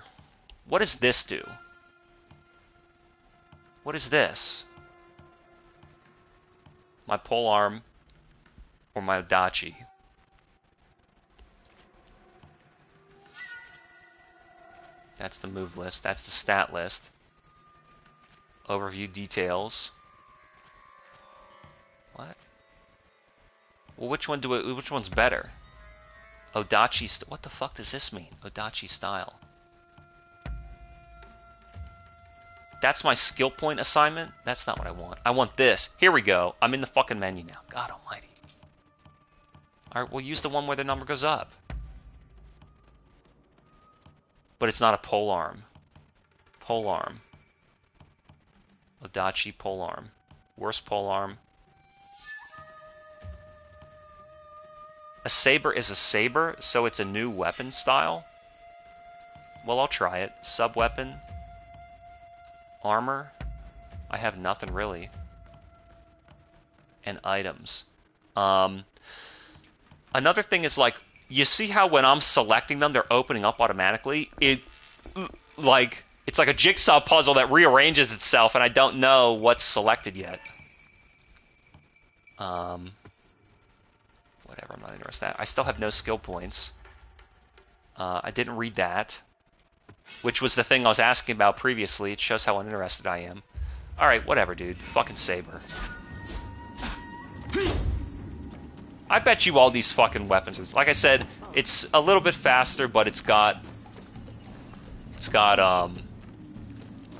What does this do? What is this? My polearm or my Odachi? That's the move list. That's the stat list. Overview details. What? Well, which one's better? Odachi. What the fuck does this mean? Odachi style. That's my skill point assignment? That's not what I want. I want this. Here we go. I'm in the fucking menu now. God almighty. Alright, we'll use the one where the number goes up. But it's not a polearm. Polearm. Odachi polearm. Worst polearm. A saber is a saber, so it's a new weapon style? Well, I'll try it. Sub-weapon. Armor. I have nothing really. And items. Another thing is, like, you see how when I'm selecting them, they're opening up automatically? It's like a jigsaw puzzle that rearranges itself, and I don't know what's selected yet. Whatever, I'm not interested in that. I still have no skill points. I didn't read that, which was the thing I was asking about previously. It shows how uninterested I am. Alright, whatever, dude. Fucking saber. I bet you all these fucking weapons, like I said, it's a little bit faster, but it's got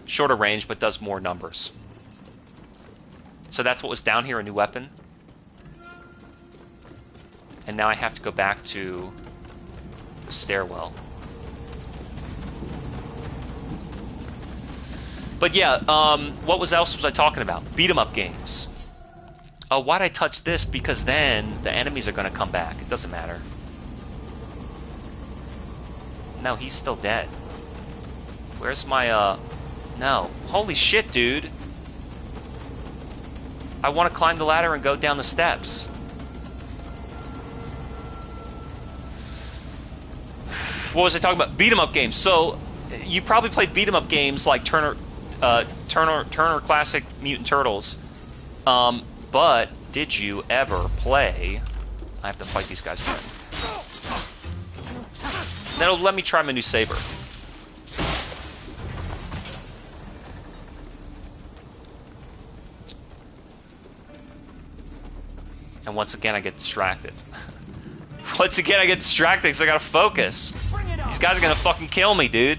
shorter range, but does more numbers. So that's what was down here, a new weapon. And now I have to go back to the stairwell. But yeah, what else was I talking about? Beat 'em up games. Oh, why'd I touch this? Because then the enemies are gonna come back. It doesn't matter. No, he's still dead. Where's my, no. Holy shit, dude. I want to climb the ladder and go down the steps. What was I talking about? Beat 'em up games. So, you probably played beat 'em up games like Turner Classic Mutant Turtles. But did you ever play I have to fight these guys again. That'll let me try my new saber. And once again, I get distracted. Once again, I get distracted because I gotta focus. These guys are gonna fucking kill me, dude.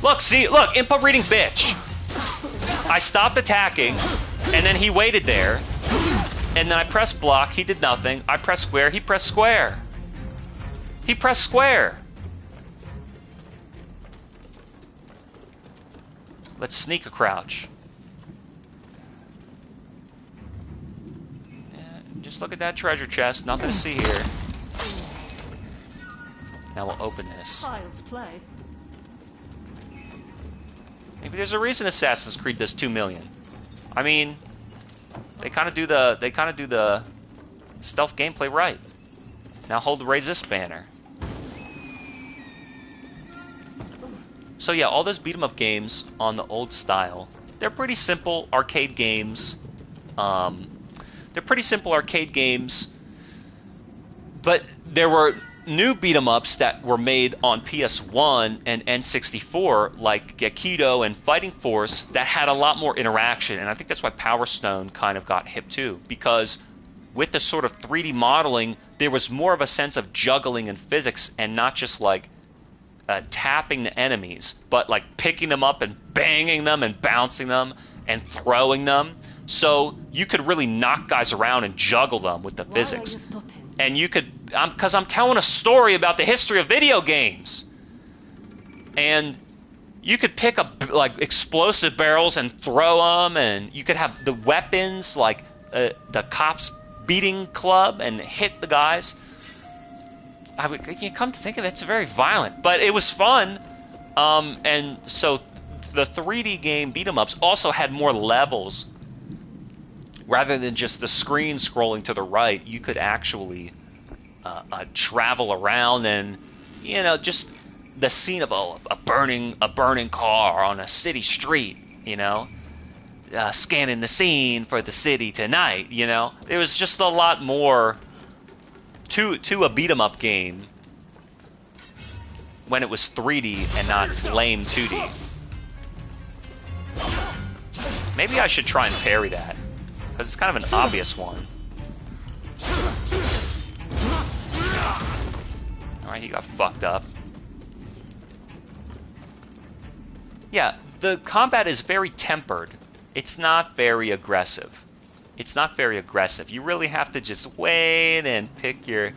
Look, see, look, input reading bitch. I stopped attacking, and then he waited there, and then I pressed block, he did nothing. I pressed square, he pressed square. He pressed square. Let's sneak a crouch. Just look at that treasure chest. Nothing to see here. Now we'll open this. Child's play. Maybe there's a reason Assassin's Creed does 2 million. I mean, they kind of do the stealth gameplay right. Now raise this banner. So yeah, all those beat 'em up games on the old style, they're pretty simple arcade games. They're pretty simple arcade games, but there were new beat-em-ups that were made on PS1 and N64, like Gekido and Fighting Force, that had a lot more interaction, and I think that's why Power Stone kind of got hip too, because with the sort of 3D modeling, there was more of a sense of juggling and physics, and not just like tapping the enemies, but like picking them up and banging them and bouncing them and throwing them. So you could really knock guys around and juggle them with the physics. And you could, because I'm telling a story about the history of video games. And you could pick up like explosive barrels and throw them, and you could have the weapons like the cops beating club and hit the guys. You come to think of it, it's very violent, but it was fun. And so the 3D game beat 'em ups also had more levels. Rather than just the screen scrolling to the right, you could actually travel around, and just the scene of a burning car on a city street, scanning the scene for the city tonight. There was just a lot more to a beat 'em up game when it was 3D and not lame 2D. Maybe I should try and parry that, because it's kind of an obvious one. Alright, he got fucked up. Yeah, the combat is very tempered. It's not very aggressive. You really have to just wait and pick your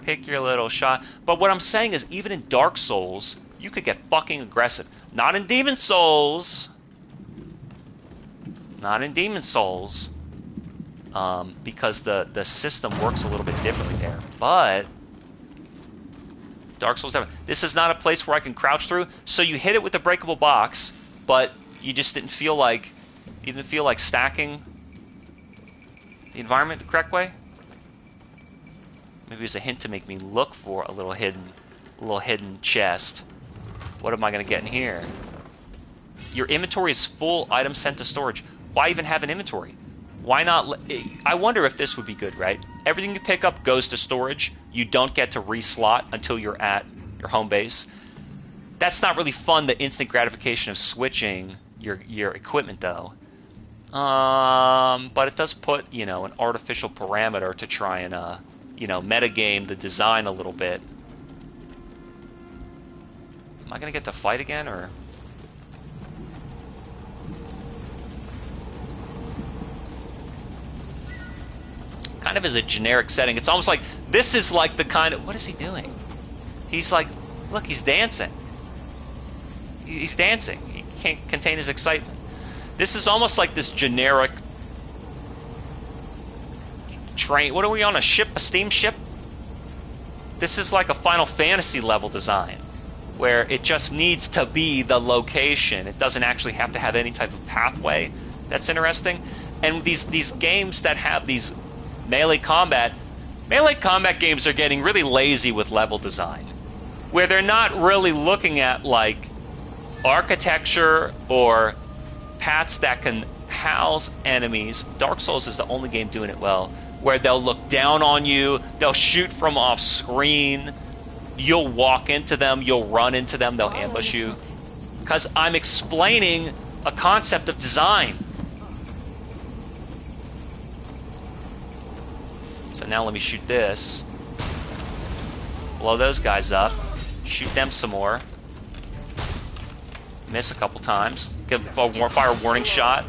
little shot. But what I'm saying is, even in Dark Souls, you could get fucking aggressive. Not in Demon Souls. Because the system works a little bit differently there. But Dark Souls, this is not a place where I can crouch through. So you hit it with a breakable box, but you just didn't feel like stacking the environment the correct way. Maybe it was a hint to make me look for a little hidden chest. What am I gonna get in here? Your inventory is full. Items sent to storage. Why even have an inventory? Why not? I wonder if this would be good, right? Everything you pick up goes to storage. You don't get to reslot until you're at your home base. That's not really fun, the instant gratification of switching your equipment, though. But it does put, an artificial parameter to try and, metagame the design a little bit. Am I going to get to fight again, or...? Kind of as a generic setting. It's almost like this is like the kind of... What is he doing? He's like... Look, he's dancing. He's dancing. He can't contain his excitement. This is almost like this generic train. What are we on? A ship? A steamship? This is like a Final Fantasy level design, where it just needs to be the location. It doesn't actually have to have any type of pathway. That's interesting. And these games that have these melee combat games are getting really lazy with level design, where they're not really looking at like architecture or paths that can house enemies. Dark Souls is the only game doing it well, where they'll look down on you, they'll shoot from off screen, you'll walk into them, you'll run into them, they'll ambush you. Because I'm explaining a concept of design. So now let me shoot this. Blow those guys up. Shoot them some more. Miss a couple times. Give a fire warning shot.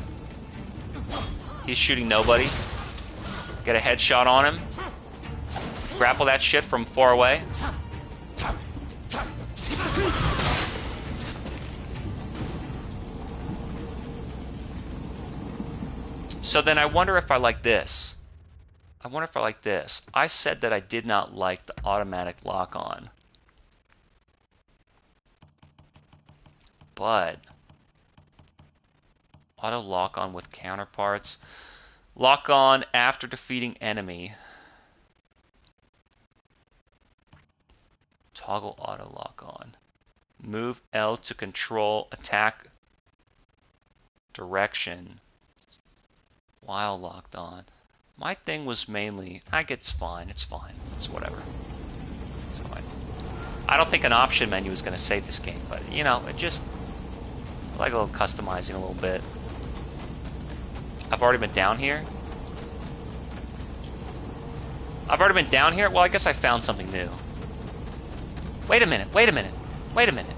He's shooting nobody. Get a headshot on him. Grapple that shit from far away. So then I wonder if I like this. I wonder if I like this. I said that I did not like the automatic lock-on. But auto lock-on with counterparts. Lock-on after defeating enemy. Toggle auto lock-on. Move L to control attack direction while locked on. My thing was mainly, it's fine, it's fine, it's whatever. It's fine. I don't think an option menu is going to save this game, but you know, it just, I like a little customizing a little bit. I've already been down here. I've already been down here? Well, I guess I found something new. Wait a minute, wait a minute, wait a minute.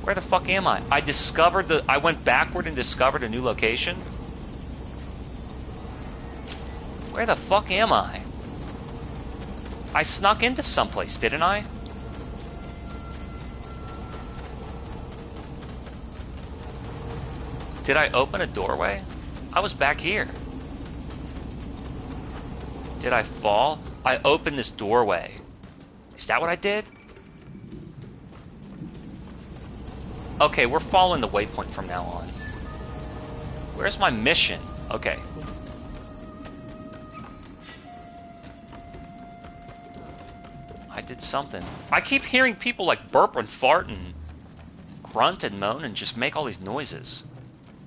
Where the fuck am I? I went backward and discovered a new location? Where the fuck am I? I snuck into someplace, didn't I? Did I open a doorway? I was back here. Did I fall? I opened this doorway. Is that what I did? Okay, we're following the waypoint from now on. Where's my mission? Okay. I did something. I keep hearing people like burp and fart and grunt and moan and just make all these noises.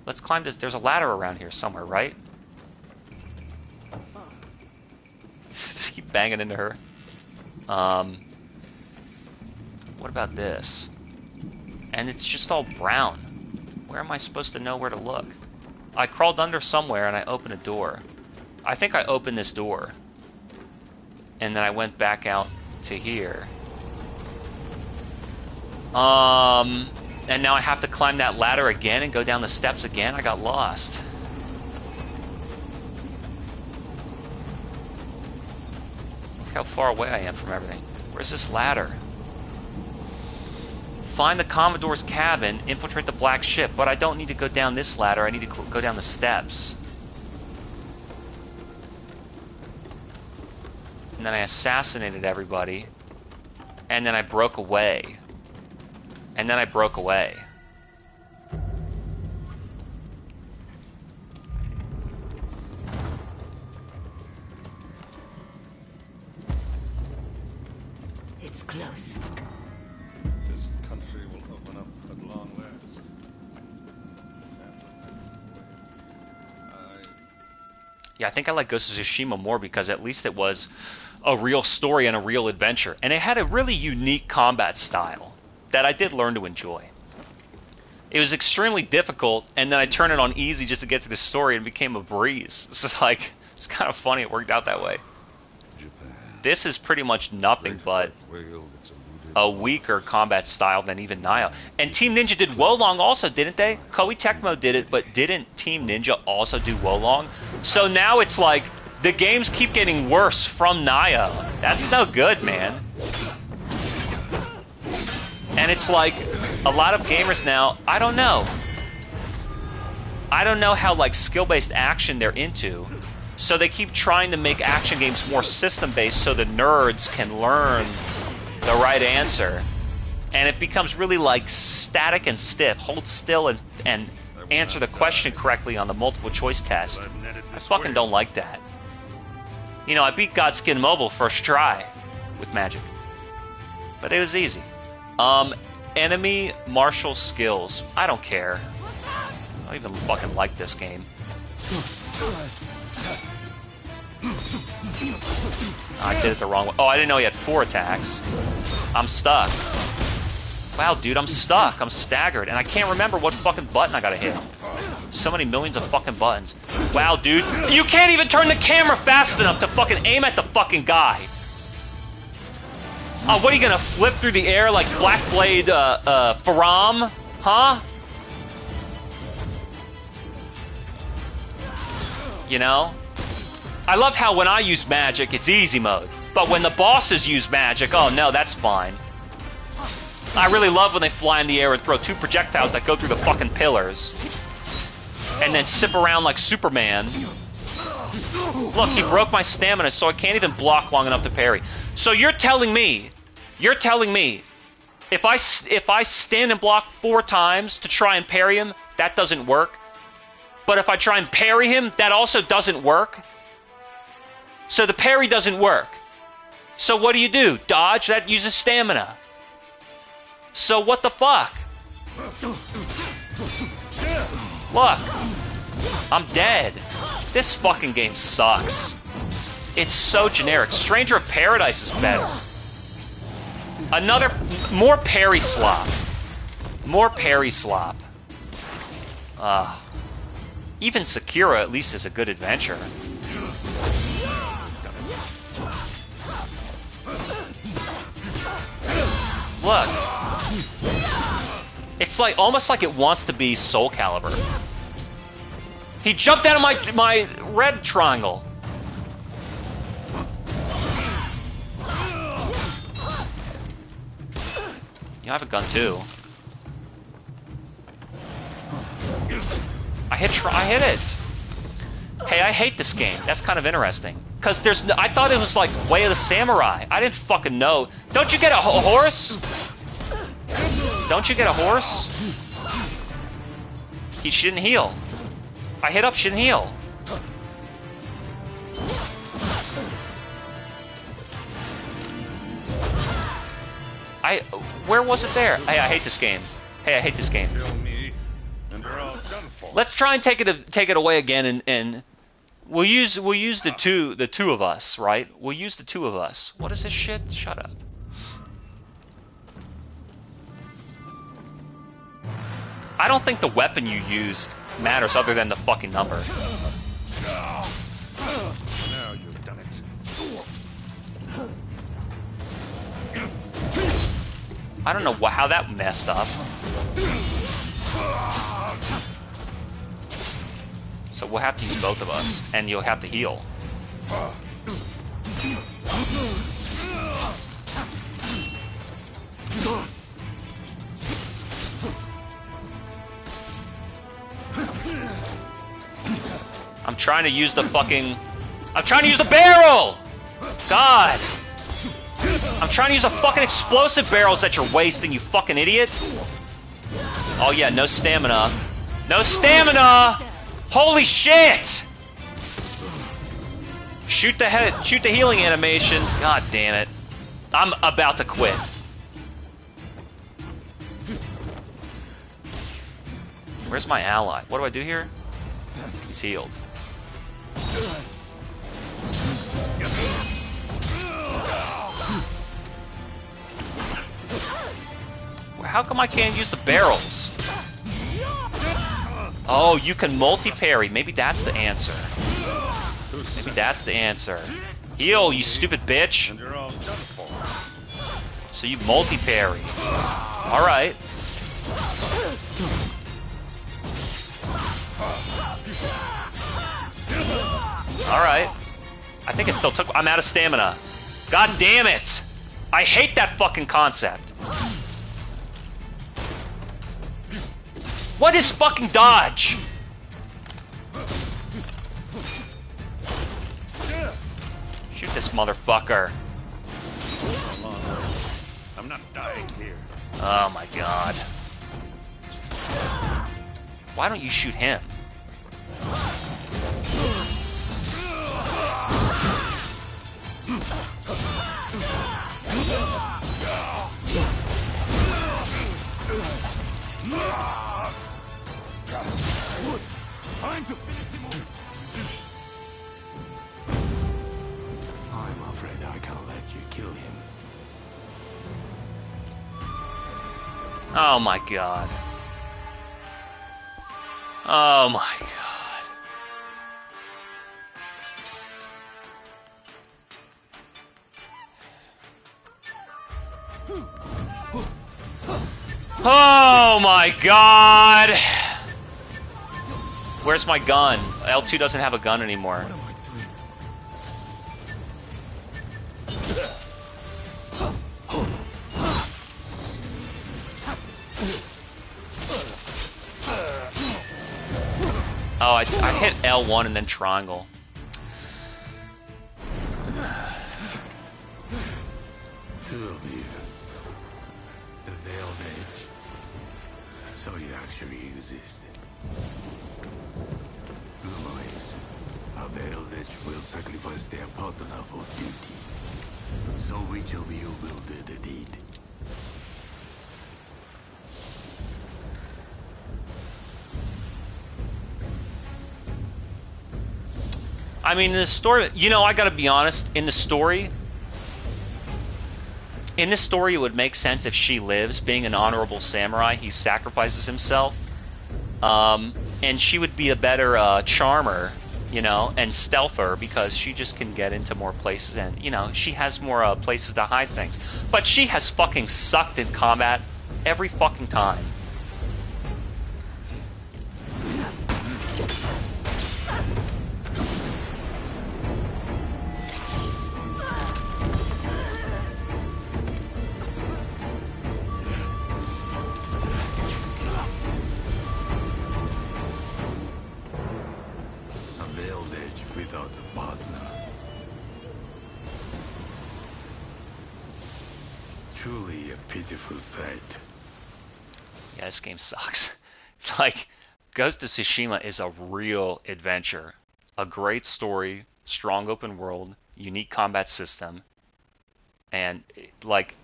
Let's climb this. There's a ladder around here somewhere, right? Keep banging into her. What about this? And it's just all brown. Where am I supposed to know where to look? I crawled under somewhere and I opened a door. I think I opened this door. And then I went back out to here. And now I have to climb that ladder again and go down the steps again? I got lost. Look how far away I am from everything. Where's this ladder? Find the Commodore's cabin, infiltrate the black ship, but I don't need to go down this ladder, I need to go down the steps. And then I assassinated everybody, and then I broke away. And then I broke away. It's close. This country will open up at long last. Yeah, I think I like Ghost of Tsushima more because at least it was a real story and a real adventure. And it had a really unique combat style that I did learn to enjoy. It was extremely difficult, and then I turned it on easy just to get to the story and it became a breeze. It's like, it's kind of funny it worked out that way. Japan. This is pretty much nothing but a weaker combat style than even Nioh. And Team Ninja did Wolong also, didn't they? Koei Tecmo did it, but didn't Team Ninja also do Wolong? So now it's like, the games keep getting worse from Nioh. That's no good, man. And it's like, a lot of gamers now, I don't know. I don't know how like skill-based action they're into. So they keep trying to make action games more system-based so the nerds can learn the right answer. And it becomes really like static and stiff. Hold still and answer the question correctly on the multiple choice test. I fucking don't like that. You know, I beat Godskin Mobile first try with magic. But it was easy. Enemy martial skills. I don't care. don't even fucking like this game. I did it the wrong way. Oh, I didn't know he had 4 attacks. I'm stuck. Wow, dude, I'm stuck. I'm staggered, and I can't remember what fucking button I gotta hit. So many millions of fucking buttons. Wow, dude, you can't even turn the camera fast enough to fucking aim at the fucking guy. Oh, what are you gonna flip through the air like Black Blade, Faram? Huh? You know? I love how when I use magic, it's easy mode. But when the bosses use magic, oh no, that's fine. I really love when they fly in the air and throw 2 projectiles that go through the fucking pillars. And then sip around like Superman. Look, he broke my stamina, so I can't even block long enough to parry. So you're telling me, if I stand and block 4 times to try and parry him, that doesn't work? But if I try and parry him, that also doesn't work? So the parry doesn't work. So what do? Dodge? That uses stamina. So what the fuck? Look. I'm dead. This fucking game sucks. It's so generic. Stranger of Paradise is better. More parry slop. More parry slop. Even Sakura at least is a good adventure. Look. It's like almost like it wants to be Soul Calibur. He jumped out of my red triangle. You have a gun too. I hit it. Hey, I hate this game. That's kind of interesting. Cause I thought it was like Way of the Samurai. I didn't fucking know. Don't you get a horse? Don't you get a horse? He shouldn't heal. I hit up, shouldn't heal. Where was it there? Hey, I hate this game. Hey, I hate this game. Let's try and take it away again, and we'll use the two of us, right? We'll use the 2 of us. What is this shit? Shut up. I don't think the weapon you use matters other than the fucking number. Now you've done it. I don't know how that messed up. So we'll have to use both of us, and you'll have to heal. I'm trying to use the fucking... I'm trying to use the barrel! God! I'm trying to use the fucking explosive barrels that you're wasting, you fucking idiot! Oh yeah, no stamina. No stamina! Holy shit! Shoot the healing animation. God damn it. I'm about to quit. Where's my ally? What do I do here? He's healed. How come I can't use the barrels? Oh, you can multi-parry. Maybe that's the answer. Maybe that's the answer. Heal, you stupid bitch. So you multi-parry. Alright. Alright. I think it still took... I'm out of stamina. God damn it! I hate that fucking concept. What is fucking dodge? Shoot this motherfucker. I'm not dying here. Oh my god. Why don't you shoot him? I'm afraid I can't let you kill him. Oh my god. Oh my god. Oh my god! Where's my gun? L2 doesn't have a gun anymore. Oh, I hit L1 and then triangle. Two of you. The Veiled Edge. So you actually exist. Rumor is, a Veiled Edge will sacrifice their partner for duty. So which of you will do the deed? I mean, the story, you know, I gotta be honest, in this story, it would make sense if she lives. Being an honorable samurai, he sacrifices himself. And she would be a better charmer, you know, and stealther, because she just can get into more places and, you know, she has more places to hide things. But she has fucking sucked in combat every fucking time. Without a partner. Truly a pitiful sight. Yeah, this game sucks. Like, Ghost of Tsushima is a real adventure. A great story, strong open world, unique combat system, and, like,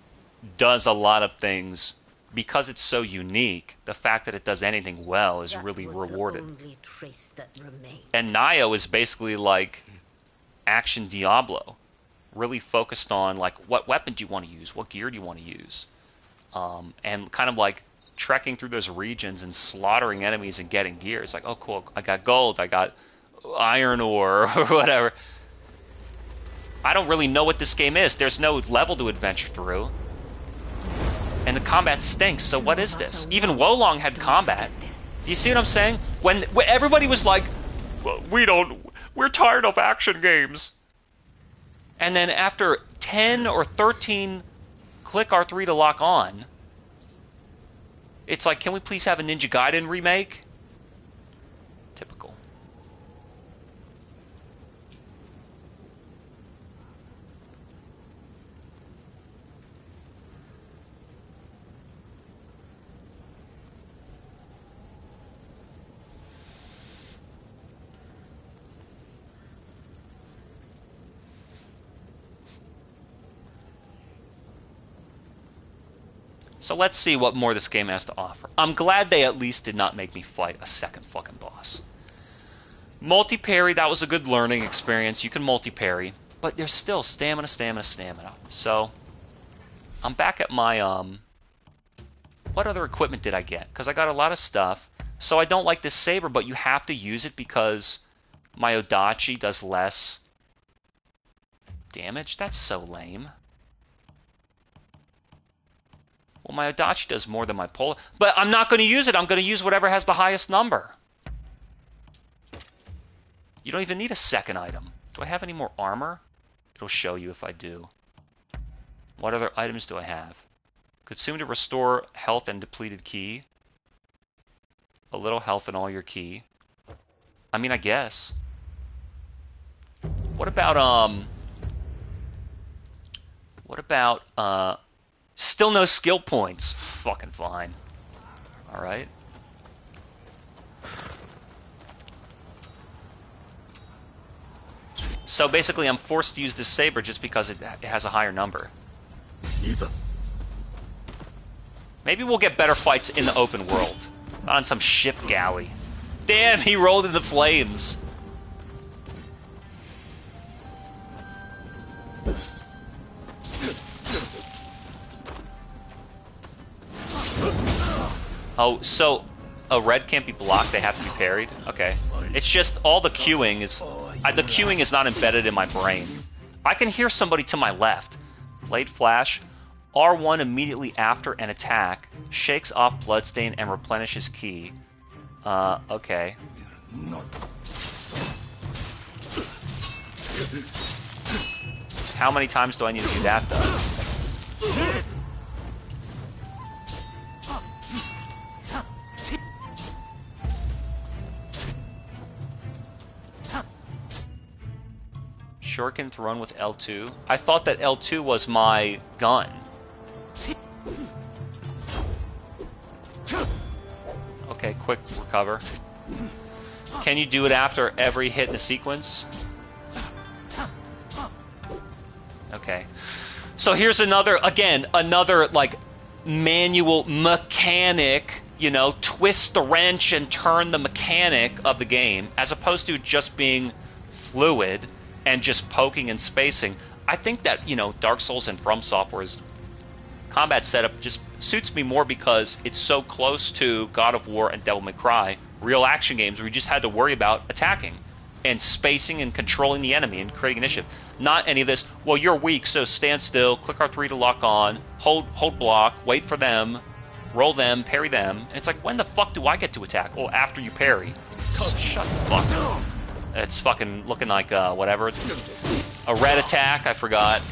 does a lot of things. Because it's so unique, the fact that it does anything well is really rewarded. Only trace that remained. And Nio is basically like action Diablo, really focused on like what weapon do you want to use, what gear do you want to use, and kind of like trekking through those regions and slaughtering enemies and getting gear. It's like, oh cool, I got gold, I got iron ore or whatever. I don't really know what this game is. There's no level to adventure through. And the combat stinks, so what is this? Even Wolong had combat. Do you see what I'm saying? When everybody was like, well, we're tired of action games. And then after 10 or 13 click R3 to lock on, it's like, can we please have a Ninja Gaiden remake? Typical. So let's see what more this game has to offer. I'm glad they at least did not make me fight a second fucking boss. Multi-parry, that was a good learning experience. You can multi-parry, but there's still stamina, stamina, stamina. So, I'm back at my, what other equipment did I get? Because I got a lot of stuff. So I don't like this saber, but you have to use it because my Odachi does less damage. That's so lame. Well, my Odachi does more than my Pola. But I'm not going to use it. I'm going to use whatever has the highest number. You don't even need a second item. Do I have any more armor? It'll show you if I do. What other items do I have? Consume to restore health and depleted ki. A little health in all your ki. I mean, I guess. What about, still no skill points. Fucking fine. Alright. So basically I'm forced to use this saber just because it has a higher number. Maybe we'll get better fights in the open world. Not on some ship galley. Damn, he rolled in the flames. Oh, so a red can't be blocked, they have to be parried? Okay. It's just all the queuing is... the queuing is not embedded in my brain. I can hear somebody to my left. Blade Flash. R1 immediately after an attack. Shakes off Bloodstain and replenishes ki. Okay. How many times do I need to do that, though? Shuriken to run with L2. I thought that L2 was my gun. Okay, quick recover. Can you do it after every hit in the sequence? Okay. So here's another, again, another, like, manual mechanic, you know, twist the wrench and turn the mechanic of the game, as opposed to just being fluid and just poking and spacing. I think that, you know, Dark Souls and From Software's combat setup just suits me more because it's so close to God of War and Devil May Cry, real action games where you just had to worry about attacking and spacing and controlling the enemy and creating initiative. Not any of this, well, you're weak, so stand still, click R3 to lock on, hold block, wait for them, roll them, parry them. And it's like, when the fuck do I get to attack? Well, after you parry. Shut the fuck up. It's fucking looking like, whatever. A red attack, I forgot.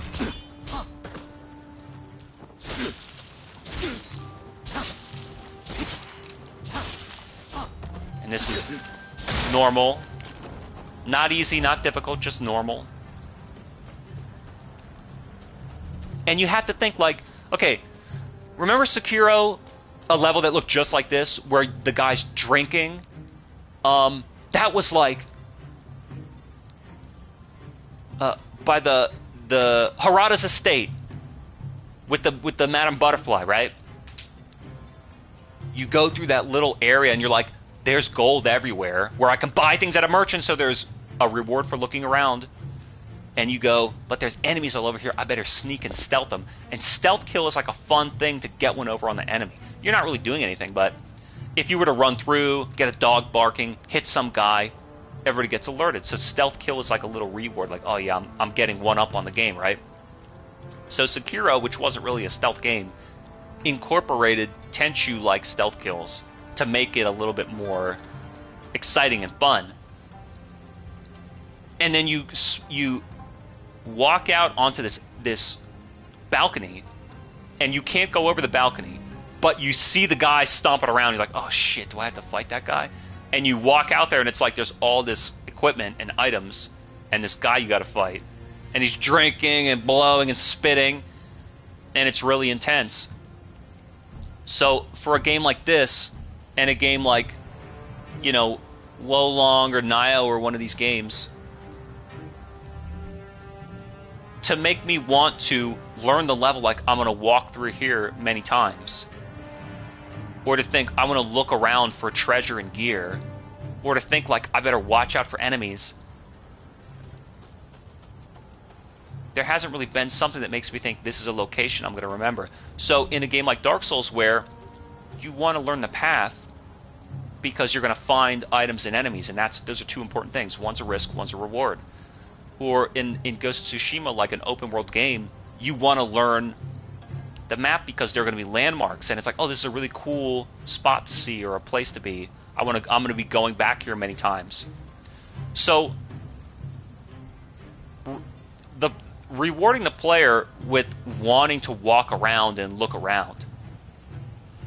And this is normal. Not easy, not difficult, just normal. And you have to think, like, okay, remember Sekiro, a level that looked just like this, where the guy's drinking? That was like... by the Harada's estate with the Madame Butterfly, right? You go through that little area and you're like, there's gold everywhere where I can buy things at a merchant, so there's a reward for looking around. And you go, but there's enemies all over here, I better sneak and stealth them. And stealth kill is like a fun thing to get one over on the enemy. You're not really doing anything, but if you were to run through, get a dog barking, hit some guy, everybody gets alerted. So stealth kill is like a little reward, like, oh yeah, I'm getting one up on the game, right? So Sekiro, which wasn't really a stealth game, incorporated Tenchu-like stealth kills to make it a little bit more exciting and fun. And then you walk out onto this balcony, and you can't go over the balcony, but you see the guy stomping around. You're like, oh shit, do I have to fight that guy? And you walk out there, and it's like there's all this equipment and items, and this guy you got to fight, and he's drinking and blowing and spitting, and it's really intense. So for a game like this, and a game like, you know, Wo Long or Nioh or one of these games, to make me want to learn the level, like I'm going to walk through here many times, or to think I want to look around for treasure and gear, or to think like I better watch out for enemies, there hasn't really been something that makes me think this is a location I'm going to remember. So in a game like Dark Souls, where you want to learn the path because you're going to find items and enemies, and those are two important things. One's a risk, one's a reward. Or in Ghost of Tsushima, like an open world game, you want to learn the map because there are going to be landmarks, and it's like, oh, this is a really cool spot to see or a place to be. I'm going to be going back here many times. So the rewarding the player with wanting to walk around and look around.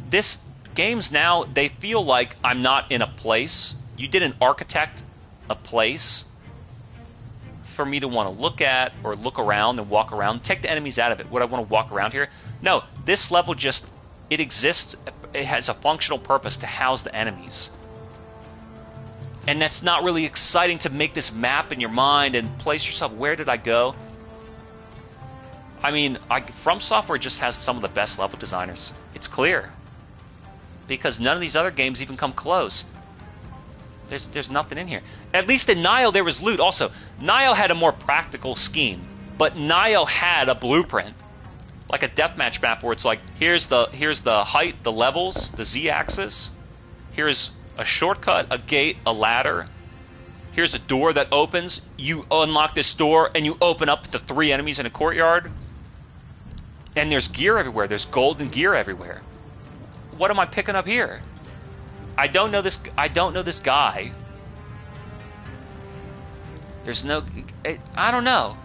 This games now, they feel like I'm not in a place. You didn't architect a place for me to want to look at or look around and walk around. Take the enemies out of it. Would I want to walk around here? No, this level just, it exists. It has a functional purpose to house the enemies. And that's not really exciting to make this map in your mind and place yourself, where did I go? I mean, From Software just has some of the best level designers. It's clear. Because none of these other games even come close. There's nothing in here. At least in Nio there was loot. Also, Nio had a more practical scheme, but Nio had a blueprint, like a deathmatch map where it's like here's the height, the levels, the z-axis. Here's a shortcut, a gate, a ladder. Here's a door that opens. You unlock this door and you open up to 3 enemies in a courtyard. And there's gear everywhere. There's golden gear everywhere. What am I picking up here? I don't know this guy. There's no... I don't know.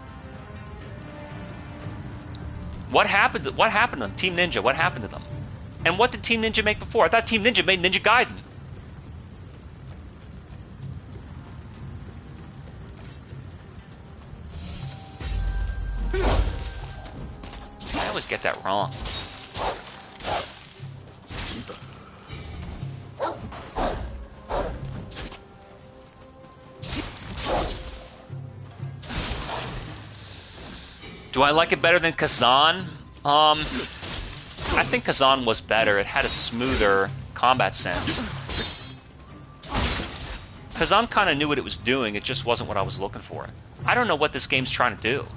What happened to them? Team Ninja, what happened to them? And what did Team Ninja make before? I thought Team Ninja made Ninja Gaiden. I always get that wrong. Do I like it better than Kazan? I think Kazan was better. It had a smoother combat sense. Kazan kind of knew what it was doing, it just wasn't what I was looking for. I don't know what this game's trying to do.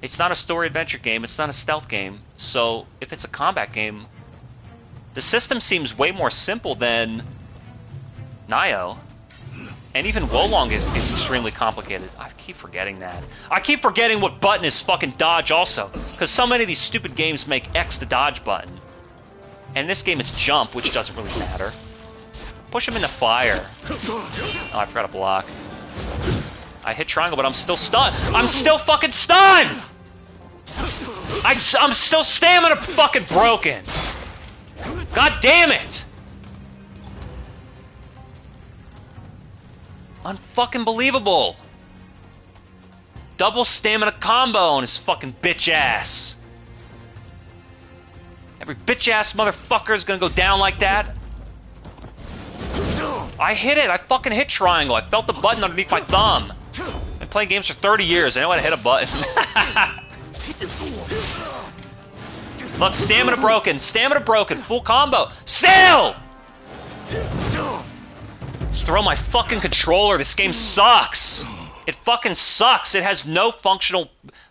It's not a story adventure game, it's not a stealth game, so if it's a combat game, the system seems way more simple than Nio. And even Wolong is extremely complicated. I keep forgetting that. I keep forgetting what button is fucking dodge also, because so many of these stupid games make X the dodge button. And this game it's jump, which doesn't really matter. Push him in the fire. Oh, I forgot to block. I hit triangle, but I'm still stunned. I'm still fucking stunned! I'm still stamina fucking broken. God damn it! Unfucking believable. Double stamina combo on his fucking bitch ass. Every bitch ass motherfucker is gonna go down like that. I hit it. I fucking hit triangle. I felt the button underneath my thumb. I've been playing games for 30 years. I know how to hit a button. Look, stamina broken. Stamina broken. Full combo. Still! Throw my fucking controller. This game sucks. It fucking sucks. It has no functional,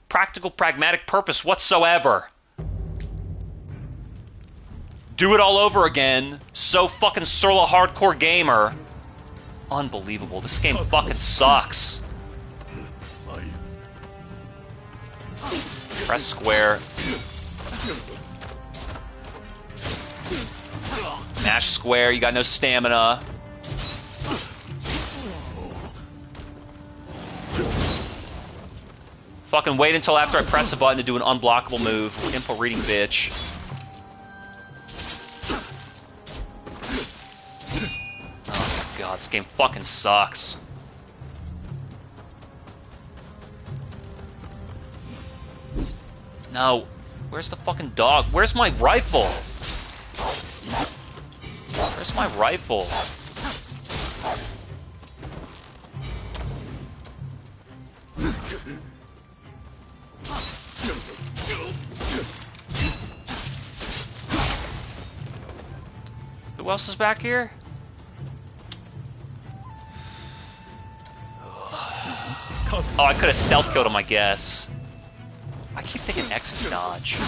practical, pragmatic purpose whatsoever. Do it all over again. So fucking Surla hardcore gamer. Unbelievable. This game fucking sucks. Press square. Mash square. You got no stamina. Fucking wait until after I press the button to do an unblockable move. Info reading bitch. Oh my god, this game fucking sucks. No. Where's the fucking dog? Where's my rifle? Where's my rifle? Who else is back here? Oh, I could have stealth killed him, I guess. I keep thinking X is dodge.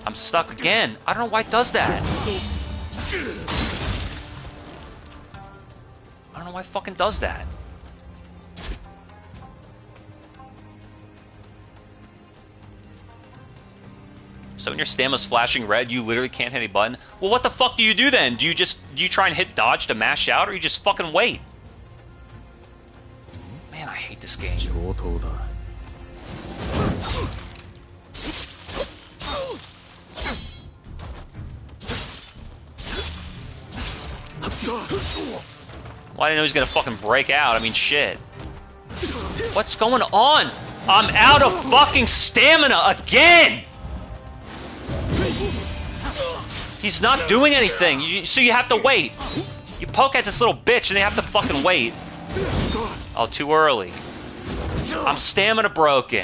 I'm stuck again. I don't know why it does that. I don't know why it fucking does that. So when your stamina's flashing red, you literally can't hit any button? Well, what the fuck do you do then? Do you try and hit dodge to mash out, or you just fucking wait? Man, I hate this game. Well, I didn't know he was gonna fucking break out. I mean, shit. What's going on? I'm out of fucking stamina again! He's not doing anything, so you have to wait. You poke at this little bitch and they have to fucking wait. Oh, too early. I'm stamina broken.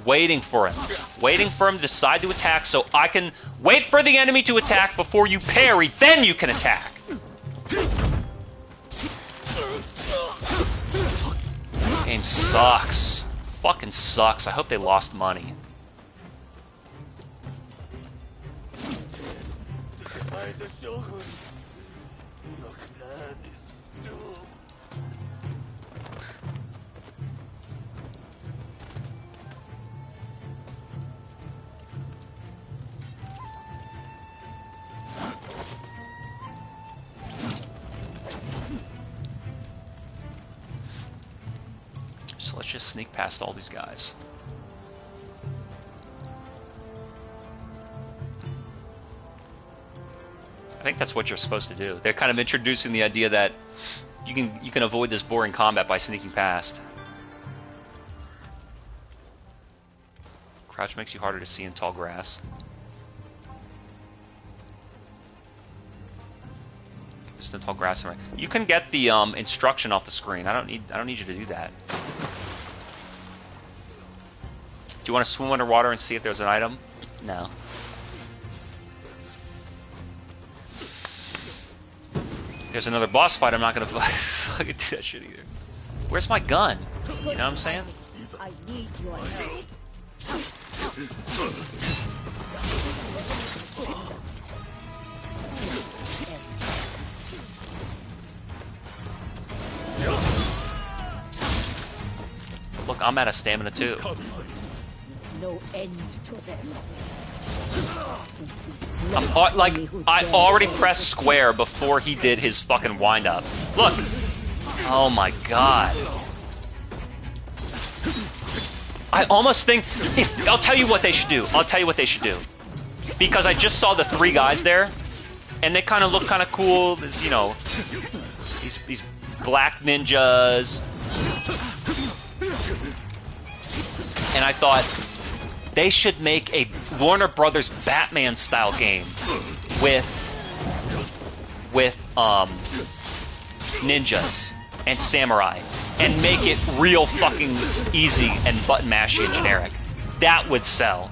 Waiting for him. Waiting for him to decide to attack so I can wait for the enemy to attack before you parry, then you can attack. This game sucks. Fucking sucks. I hope they lost money. So let's just sneak past all these guys. I think that's what you're supposed to do. They're kind of introducing the idea that you can avoid this boring combat by sneaking past. Crouch makes you harder to see in tall grass. There's no tall grass in right. You can get the instruction off the screen. I don't need you to do that. Do you want to swim underwater and see if there's an item? No. There's another boss fight. I'm not gonna fucking do that shit either. Where's my gun? You know what I'm saying? I need your help. Look, I'm out of stamina too. No end to them. I already pressed square before he did his fucking wind up. Look. Oh my god. I almost think I'll tell you what they should do. I'll tell you what they should do. Because I just saw the 3 guys there and they kind of look kind of cool. There's, you know, these black ninjas. And I thought they should make a Warner Brothers Batman style game with ninjas and samurai and make it real fucking easy and button mashy and generic. That would sell.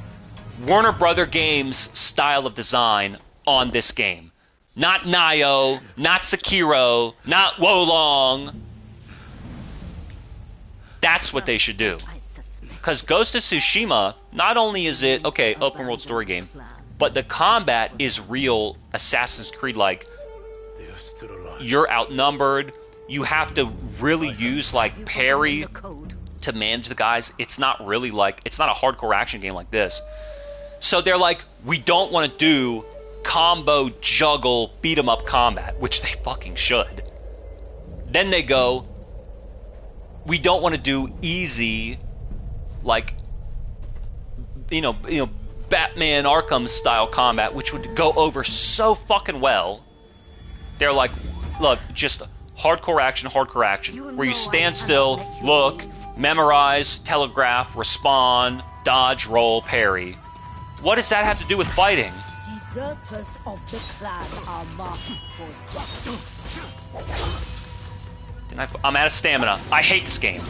Warner Brother Games style of design on this game. Not Nioh, not Sekiro, not Wolong. That's what they should do. Because Ghost of Tsushima, not only is it, okay, open world story game, but the combat is real Assassin's Creed like. You're outnumbered. You have to really use like parry to manage the guys. It's not really like, it's not a hardcore action game like this. So they're like, we don't want to do combo, juggle, beat 'em up combat, which they fucking should. Then they go, we don't want to do easy, like, you know, Batman Arkham style combat, which would go over so fucking well. They're like, look, just hardcore action, where you stand still, look, memorize, telegraph, respond, dodge, roll, parry. What does that have to do with fighting? Deserters of the clan are marked for justice. I'm out of stamina. I hate this game.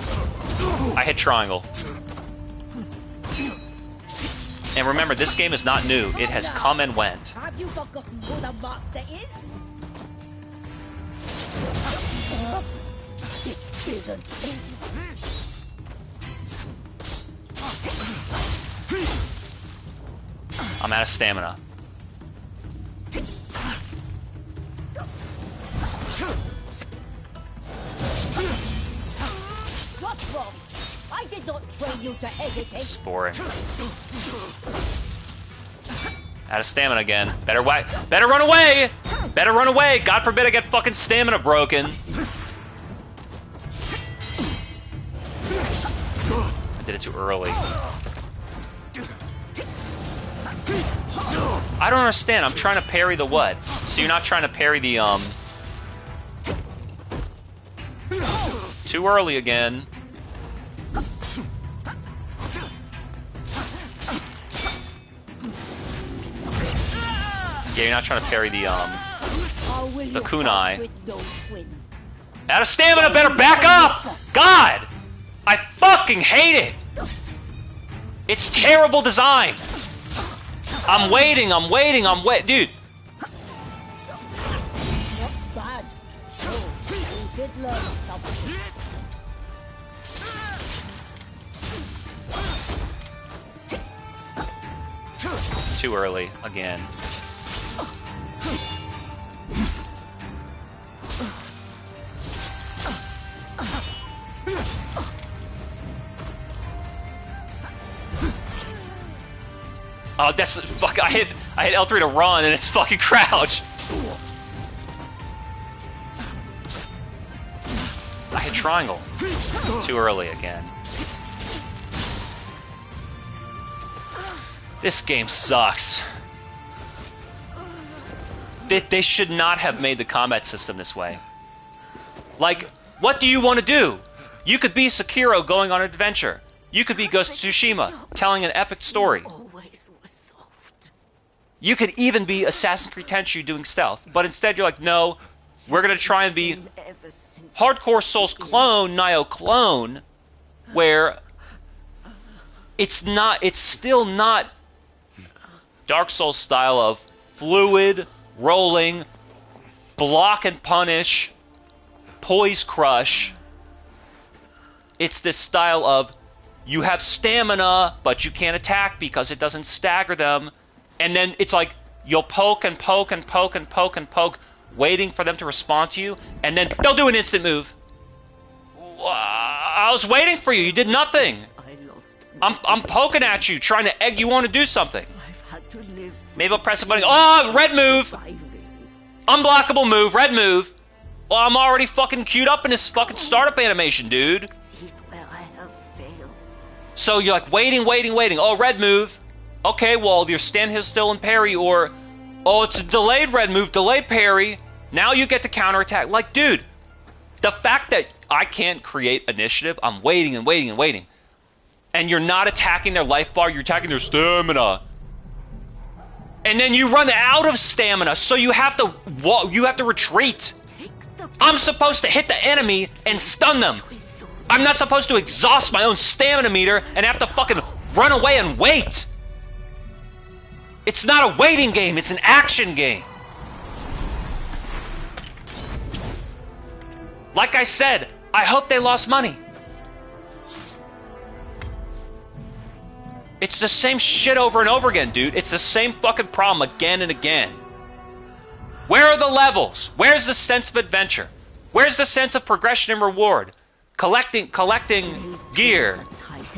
I hit triangle. And remember, this game is not new. It has come and went. Have you forgotten who the master is? This isn't it. I'm out of stamina. What's wrong? I did not train you to hesitate. This is boring. Out of stamina again. Better run away! Better run away! God forbid I get fucking stamina broken. I did it too early. I don't understand. I'm trying to parry the what? So you're not trying to parry the, Too early again. Yeah, you're not trying to parry the, the kunai. Out of stamina, better back up! God! I fucking hate it! It's terrible design! I'm waiting, dude! Not bad. Oh, you did learn something. Too early, again. Oh, that's fuck! I hit L3 to run, and it's fucking crouch. I hit triangle. Too early again. This game sucks. They should not have made the combat system this way. Like, what do you want to do? You could be Sekiro going on an adventure. You could be Ghost of Tsushima telling an epic story. You could even be Assassin's Creed Tenchu doing stealth. But instead you're like, no, we're going to try and be Hardcore Souls clone, Nioh clone, where it's still not Dark Souls style of fluid, rolling, block and punish, poise crush. It's this style of you have stamina, but you can't attack because it doesn't stagger them. And then it's like you'll poke and poke and poke and poke and poke, waiting for them to respond to you, and then they'll do an instant move. I was waiting for you. You did nothing. I'm poking at you, trying to egg you on to do something. Maybe I'll press a button. Oh, red move. Unblockable move, red move. Well, I'm already fucking queued up in this fucking startup animation, dude. So you're like waiting. Oh, red move. Okay, well, you're stand here still and parry, or oh, it's a delayed red move, delayed parry. Now you get to counterattack. Like, dude, the fact that I can't create initiative, I'm waiting. And you're not attacking their life bar, you're attacking their stamina. And then you run out of stamina, so you have to retreat. I'm supposed to hit the enemy and stun them. I'm not supposed to exhaust my own stamina meter and have to fucking run away and wait. It's not a waiting game, it's an action game. Like I said, I hope they lost money. It's the same shit over and over again, dude. It's the same fucking problem again and again. Where are the levels? Where's the sense of adventure? Where's the sense of progression and reward? Collecting gear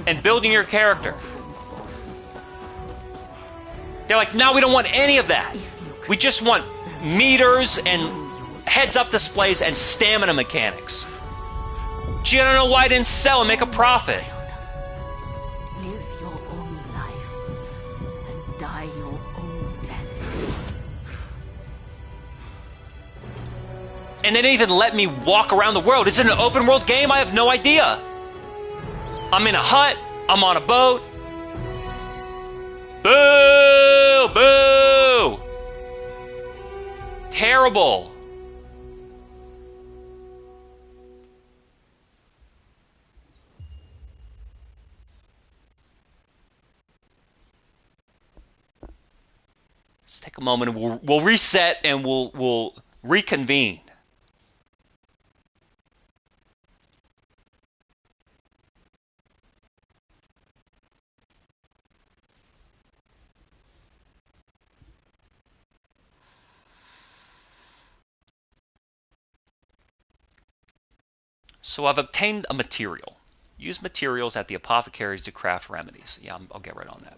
and building your character. They're like, no, we don't want any of that. We just want meters and heads-up displays and stamina mechanics. Gee, I don't know why I didn't sell and make a profit. Live your own life and die your own death. And they didn't even let me walk around the world. Is it an open world game? I have no idea. I'm in a hut. I'm on a boat. Boo! Boo! Terrible. Let's take a moment and we'll reset and we'll reconvene. So I've obtained a material. Use materials at the apothecaries to craft remedies. Yeah, I'll get right on that.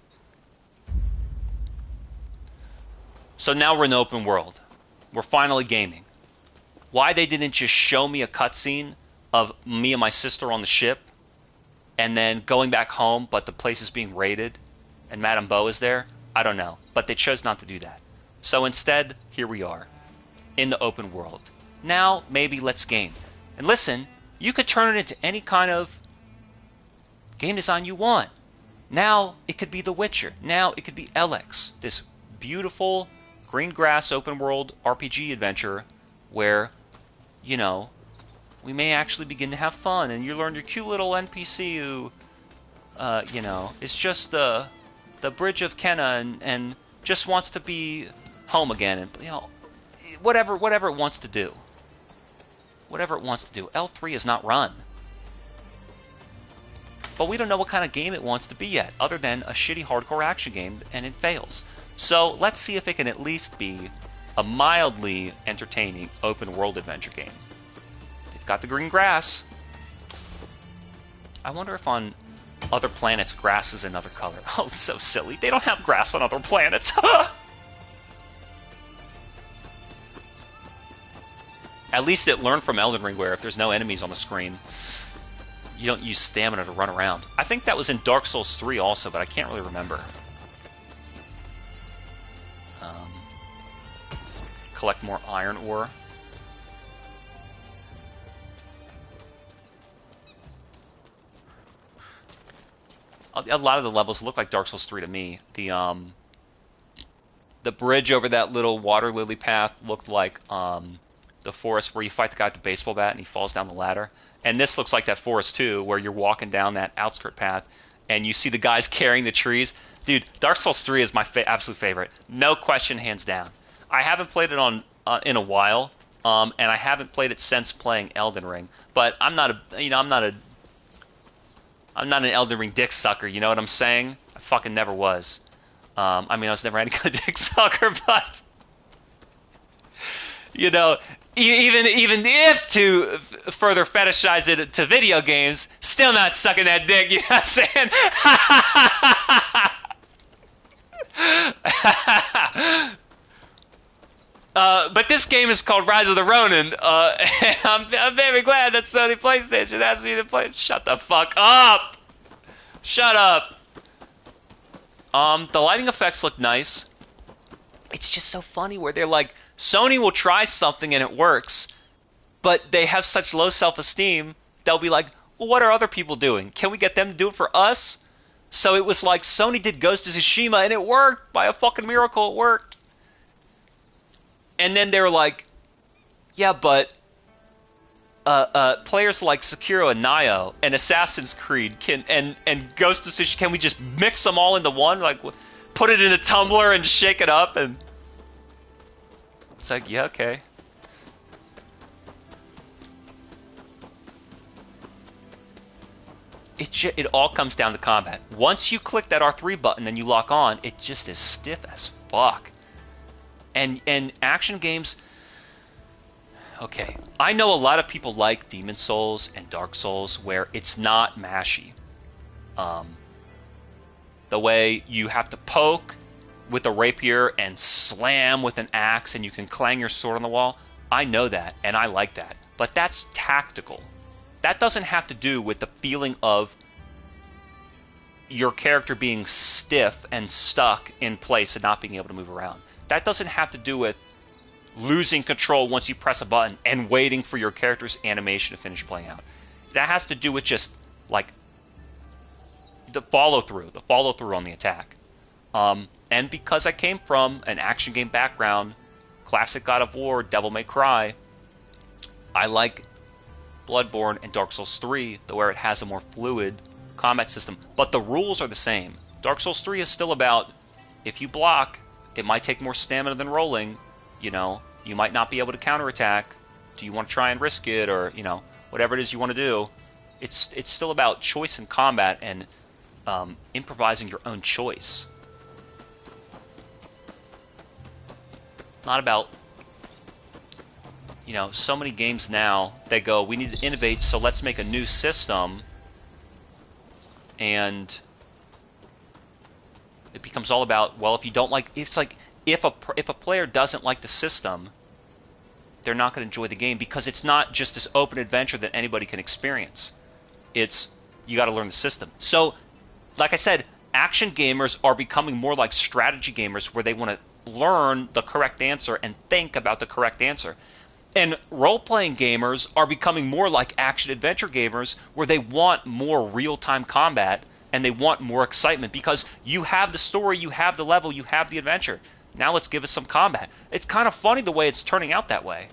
So now we're in the open world. We're finally gaming. Why they didn't just show me a cutscene of me and my sister on the ship and then going back home, but the place is being raided and Madame Bo is there, I don't know. But they chose not to do that. So instead, here we are in the open world. Now, maybe let's game. And listen, you could turn it into any kind of game design you want. Now, it could be The Witcher. Now, it could be Elex. This beautiful, green grass open world RPG adventure where, you know, we may actually begin to have fun, and you learn your cute little NPC who, you know, is just the bridge of Kenna and just wants to be home again, and, you know, whatever it wants to do. Whatever it wants to do. L3 is not run. But we don't know what kind of game it wants to be yet, other than a shitty hardcore action game, and it fails. So let's see if it can at least be a mildly entertaining open world adventure game. They've got the green grass. I wonder if on other planets grass is another color. Oh, it's so silly. They don't have grass on other planets. At least it learned from Elden Ring where if there's no enemies on the screen, you don't use stamina to run around. I think that was in Dark Souls 3 also, but I can't really remember. Collect more iron ore. A lot of the levels look like Dark Souls 3 to me. The bridge over that little water lily path looked like the forest where you fight the guy with the baseball bat and he falls down the ladder. And this looks like that forest too, where you're walking down that outskirt path and you see the guys carrying the trees. Dude, Dark Souls 3 is my absolute favorite. No question, hands down. I haven't played it on in a while, and I haven't played it since playing Elden Ring. But I'm not an Elden Ring dick sucker. You know what I'm saying? I fucking never was. I mean, I was never any kind of dick sucker, but you know, even if to further fetishize it to video games, still not sucking that dick. You know what I'm saying? But this game is called Rise of the Ronin, and I'm very glad that Sony PlayStation asked me to play. Shut the fuck up! Shut up! The lighting effects look nice. It's just so funny where they're like, Sony will try something and it works, but they have such low self-esteem, they'll be like, well, what are other people doing? Can we get them to do it for us? So it was like, Sony did Ghost of Tsushima and it worked! By a fucking miracle, it worked! And then they were like, yeah, but players like Sekiro and Nioh and Assassin's Creed and Ghost of Tsushima, can we just mix them all into one? Like, put it in a tumbler and shake it up? And it's like, yeah, okay. It all comes down to combat. Once you click that R3 button and you lock on, it just is stiff as fuck. And action games, okay, I know a lot of people like Demon Souls and Dark Souls where it's not mashy. The way you have to poke with a rapier and slam with an axe and you can clang your sword on the wall, I know that and I like that. But that's tactical. That doesn't have to do with the feeling of your character being stiff and stuck in place and not being able to move around. That doesn't have to do with losing control once you press a button and waiting for your character's animation to finish playing out. That has to do with just, like, the follow-through on the attack. And because I came from an action game background, classic God of War, Devil May Cry, I like Bloodborne and Dark Souls 3, where it has a more fluid combat system. But the rules are the same. Dark Souls 3 is still about, if you block, it might take more stamina than rolling, you know, you might not be able to counterattack. Do you want to try and risk it, or, you know, whatever it is you want to do? It's still about choice in combat and improvising your own choice. Not about, you know, so many games now, they go, we need to innovate, so let's make a new system, and it becomes all about, well, if you don't like, it's like, if a player doesn't like the system, they're not going to enjoy the game, because it's not just this open adventure that anybody can experience. It's, you got to learn the system. So, like I said, action gamers are becoming more like strategy gamers, where they want to learn the correct answer and think about the correct answer. And role-playing gamers are becoming more like action-adventure gamers, where they want more real-time combat and they want more excitement, because you have the story, you have the level, you have the adventure. Now let's give us some combat. It's kind of funny the way it's turning out that way.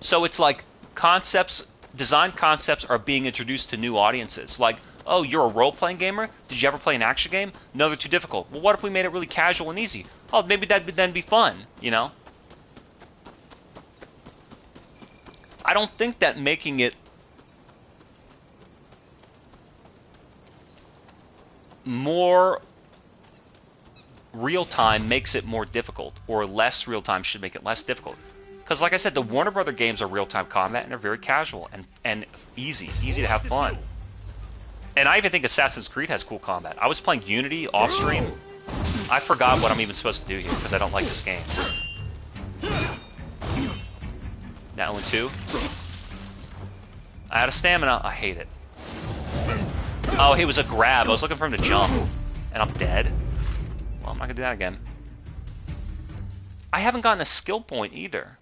So it's like design concepts are being introduced to new audiences. Like, oh, you're a role-playing gamer? Did you ever play an action game? No, they're too difficult. Well, what if we made it really casual and easy? Oh, maybe that would then be fun, you know? I don't think that making it more real-time makes it more difficult, or less real-time should make it less difficult. Because like I said, the Warner Brother games are real-time combat, and they're very casual and easy to have fun. And I even think Assassin's Creed has cool combat. I was playing Unity off-stream. I forgot what I'm even supposed to do here, because I don't like this game. Now only 2. I had a stamina. I hate it. Oh, he was a grab. I was looking for him to jump. And I'm dead. Well, I'm not going to do that again. I haven't gotten a skill point either.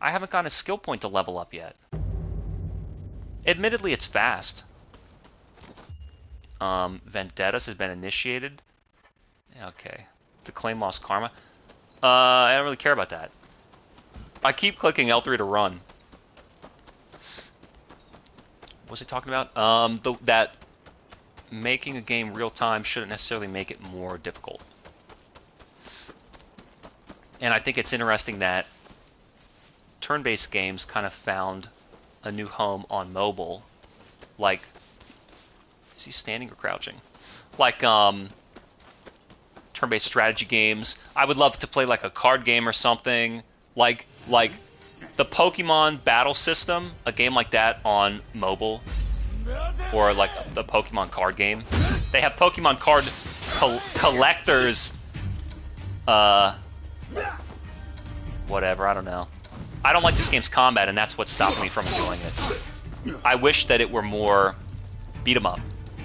I haven't gotten a skill point to level up yet. Admittedly, it's fast. Vendettas has been initiated. Okay. To claim lost karma. I don't really care about that. I keep clicking L3 to run. What was he talking about? That making a game real time shouldn't necessarily make it more difficult. And I think it's interesting that turn-based games kind of found a new home on mobile. Like, is he standing or crouching? Like, turn-based strategy games. I would love to play like a card game or something. Like the Pokemon battle system, a game like that on mobile. Or like the Pokemon card game. They have Pokemon card collectors. Whatever, I don't know. I don't like this game's combat, and that's what's stopping me from enjoying it. I wish that it were more beat 'em up.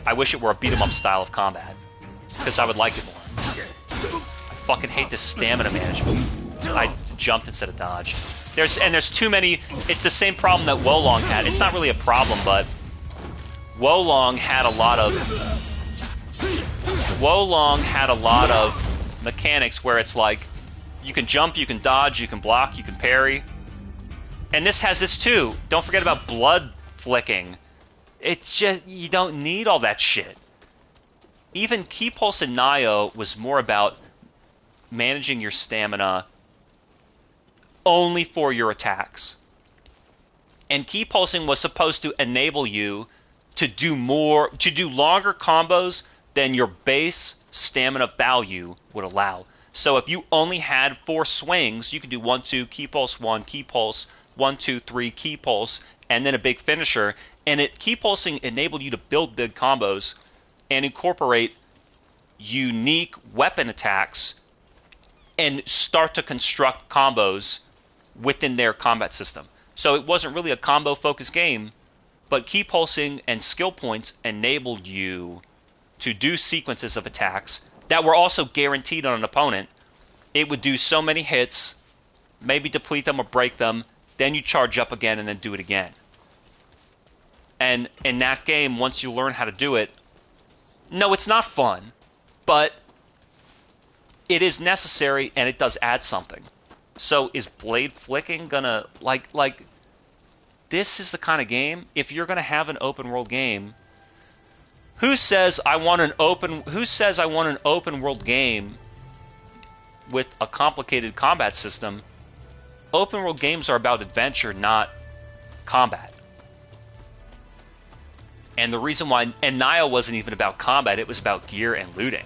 I wish it were a beat 'em up style of combat, because I would like it more. I fucking hate this stamina management. I jumped instead of dodged. There's too many. It's the same problem that Wolong had. It's not really a problem, but Wolong had a lot of mechanics where it's like you can jump, you can dodge, you can block, you can parry. And this has this too. Don't forget about blood flicking. It's just, you don't need all that shit. Even Key Pulse and Nio was more about managing your stamina only for your attacks. And Key Pulsing was supposed to enable you to do longer combos than your base stamina value would allow. So if you only had 4 swings, you could do 1-2, Key Pulse 1, Key Pulse 1-2-3, Key Pulse, and then a big finisher. And Key Pulsing enabled you to build big combos and incorporate unique weapon attacks and start to construct combos within their combat system. So it wasn't really a combo-focused game, but Key Pulsing and skill points enabled you to do sequences of attacks that were also guaranteed on an opponent. It would do so many hits, maybe deplete them or break them, then you charge up again and then do it again. And in that game, once you learn how to do it, no, it's not fun, but it is necessary and it does add something. So is blade flicking gonna, like this is the kind of game, if you're gonna have an open world game, who says I want an open world game with a complicated combat system? Open world games are about adventure, not combat. And the reason why, and Nio wasn't even about combat, it was about gear and looting.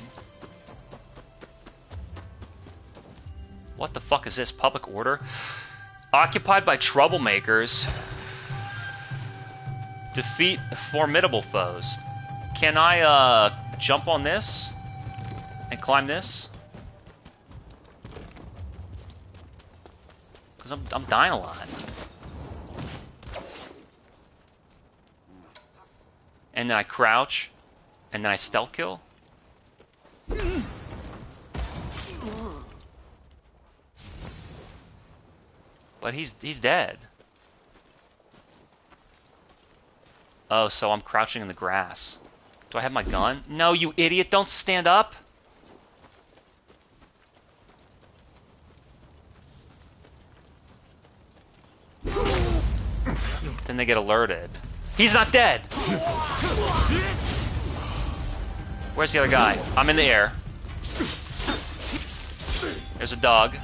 What the fuck is this? Public order? Occupied by troublemakers. Defeat formidable foes. Can I jump on this and climb this? Because I'm dying a lot. And then I crouch, and then I stealth kill. But he's dead. Oh, so I'm crouching in the grass. Do I have my gun? No, you idiot, don't stand up. Then they get alerted. He's not dead! Where's the other guy? I'm in the air. There's a dog.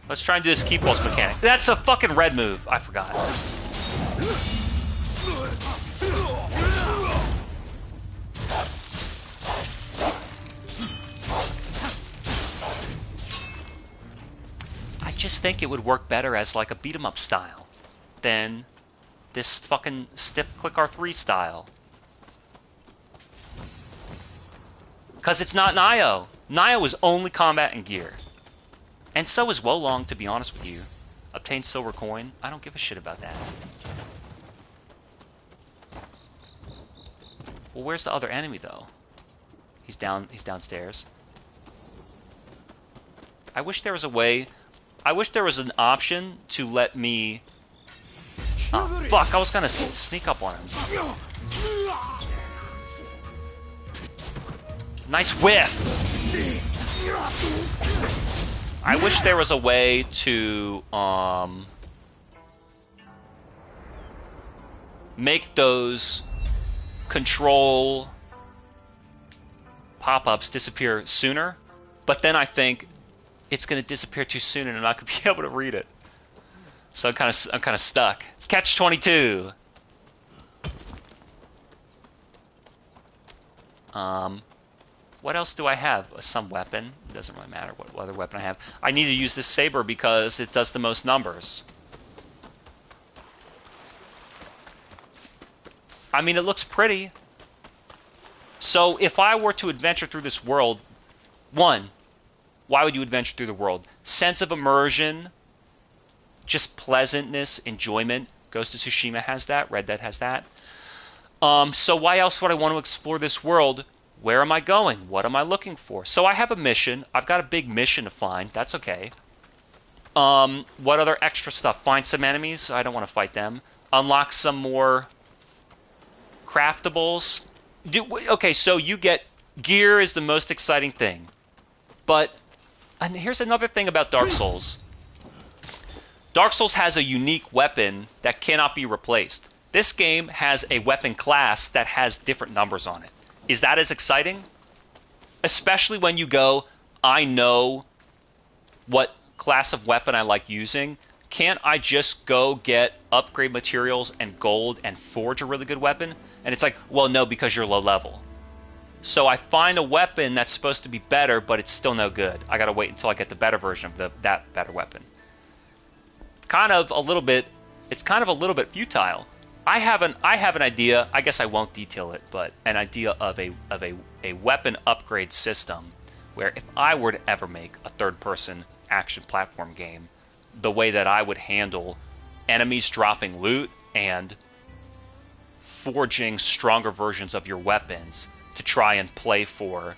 Let's try and do this keep pulse mechanic. That's a fucking red move. I forgot. I just think it would work better as like a beat 'em up style than this fucking stiff click R3 style. Because it's not Nioh. Nioh is only combat and gear. And so is Wolong, to be honest with you. Obtain silver coin. I don't give a shit about that. Well, where's the other enemy though? He's downstairs. I wish there was a way. I wish there was an option to let me. Oh, fuck! I was gonna sneak up on him. Nice whiff. I wish there was a way to make those control pop-ups disappear sooner, but then I think it's going to disappear too soon and I'm not going to be able to read it. So I'm kind of stuck. It's catch-22. What else do I have? Some weapon. It doesn't really matter what other weapon I have. I need to use this saber because it does the most numbers. I mean, it looks pretty. So if I were to adventure through this world, one, why would you adventure through the world? Sense of immersion, just pleasantness, enjoyment. Ghost of Tsushima has that. Red Dead has that. So why else would I want to explore this world? Where am I going? What am I looking for? So I have a mission. I've got a big mission to find. That's okay. What other extra stuff? Find some enemies. I don't want to fight them. Unlock some more craftables. Okay, so you get... Gear is the most exciting thing. But and here's another thing about Dark Souls. Dark Souls has a unique weapon that cannot be replaced. This game has a weapon class that has different numbers on it. Is that as exciting? Especially when you go, I know what class of weapon I like using. Can't I just go get upgrade materials and gold and forge a really good weapon? And it's like, well, no, because you're low level. So I find a weapon that's supposed to be better, but it's still no good. I gotta wait until I get the better version of that better weapon. It's kind of a little bit futile. I have an idea. I guess I won't detail it, but an idea of a weapon upgrade system where if I were to ever make a third-person action platform game, the way that I would handle enemies dropping loot and forging stronger versions of your weapons to try and play for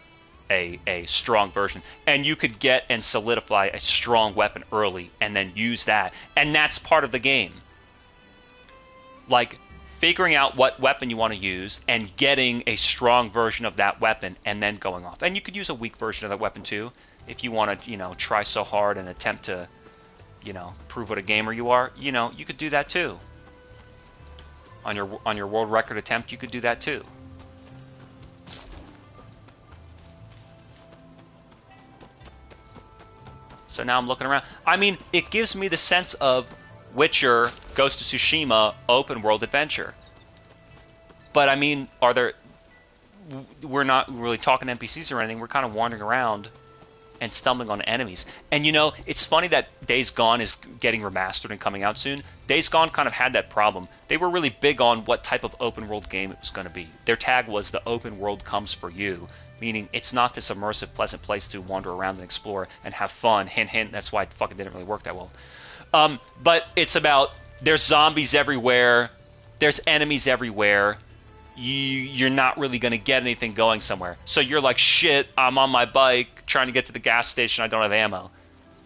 a strong version. And you could get and solidify a strong weapon early and then use that. And that's part of the game. Like figuring out what weapon you want to use and getting a strong version of that weapon and then going off. And you could use a weak version of that weapon too if you want to, try so hard and attempt to, prove what a gamer you are. You could do that too. On your world record attempt, you could do that too. So now I'm looking around. I mean, it gives me the sense of Witcher, Ghost of Tsushima, open world adventure. But I mean, we're not really talking NPCs or anything. We're kind of wandering around and stumbling on enemies. And it's funny that Days Gone is getting remastered and coming out soon. Days Gone kind of had that problem. They were really big on what type of open world game it was going to be. Their tag was the open world comes for you, meaning it's not this immersive, pleasant place to wander around and explore and have fun. Hint, hint, that's why it fucking didn't really work that well. But it's about There's zombies everywhere. There's enemies everywhere. You're not really going to get anything going somewhere. So you're like, shit, I'm on my bike trying to get to the gas station. I don't have ammo.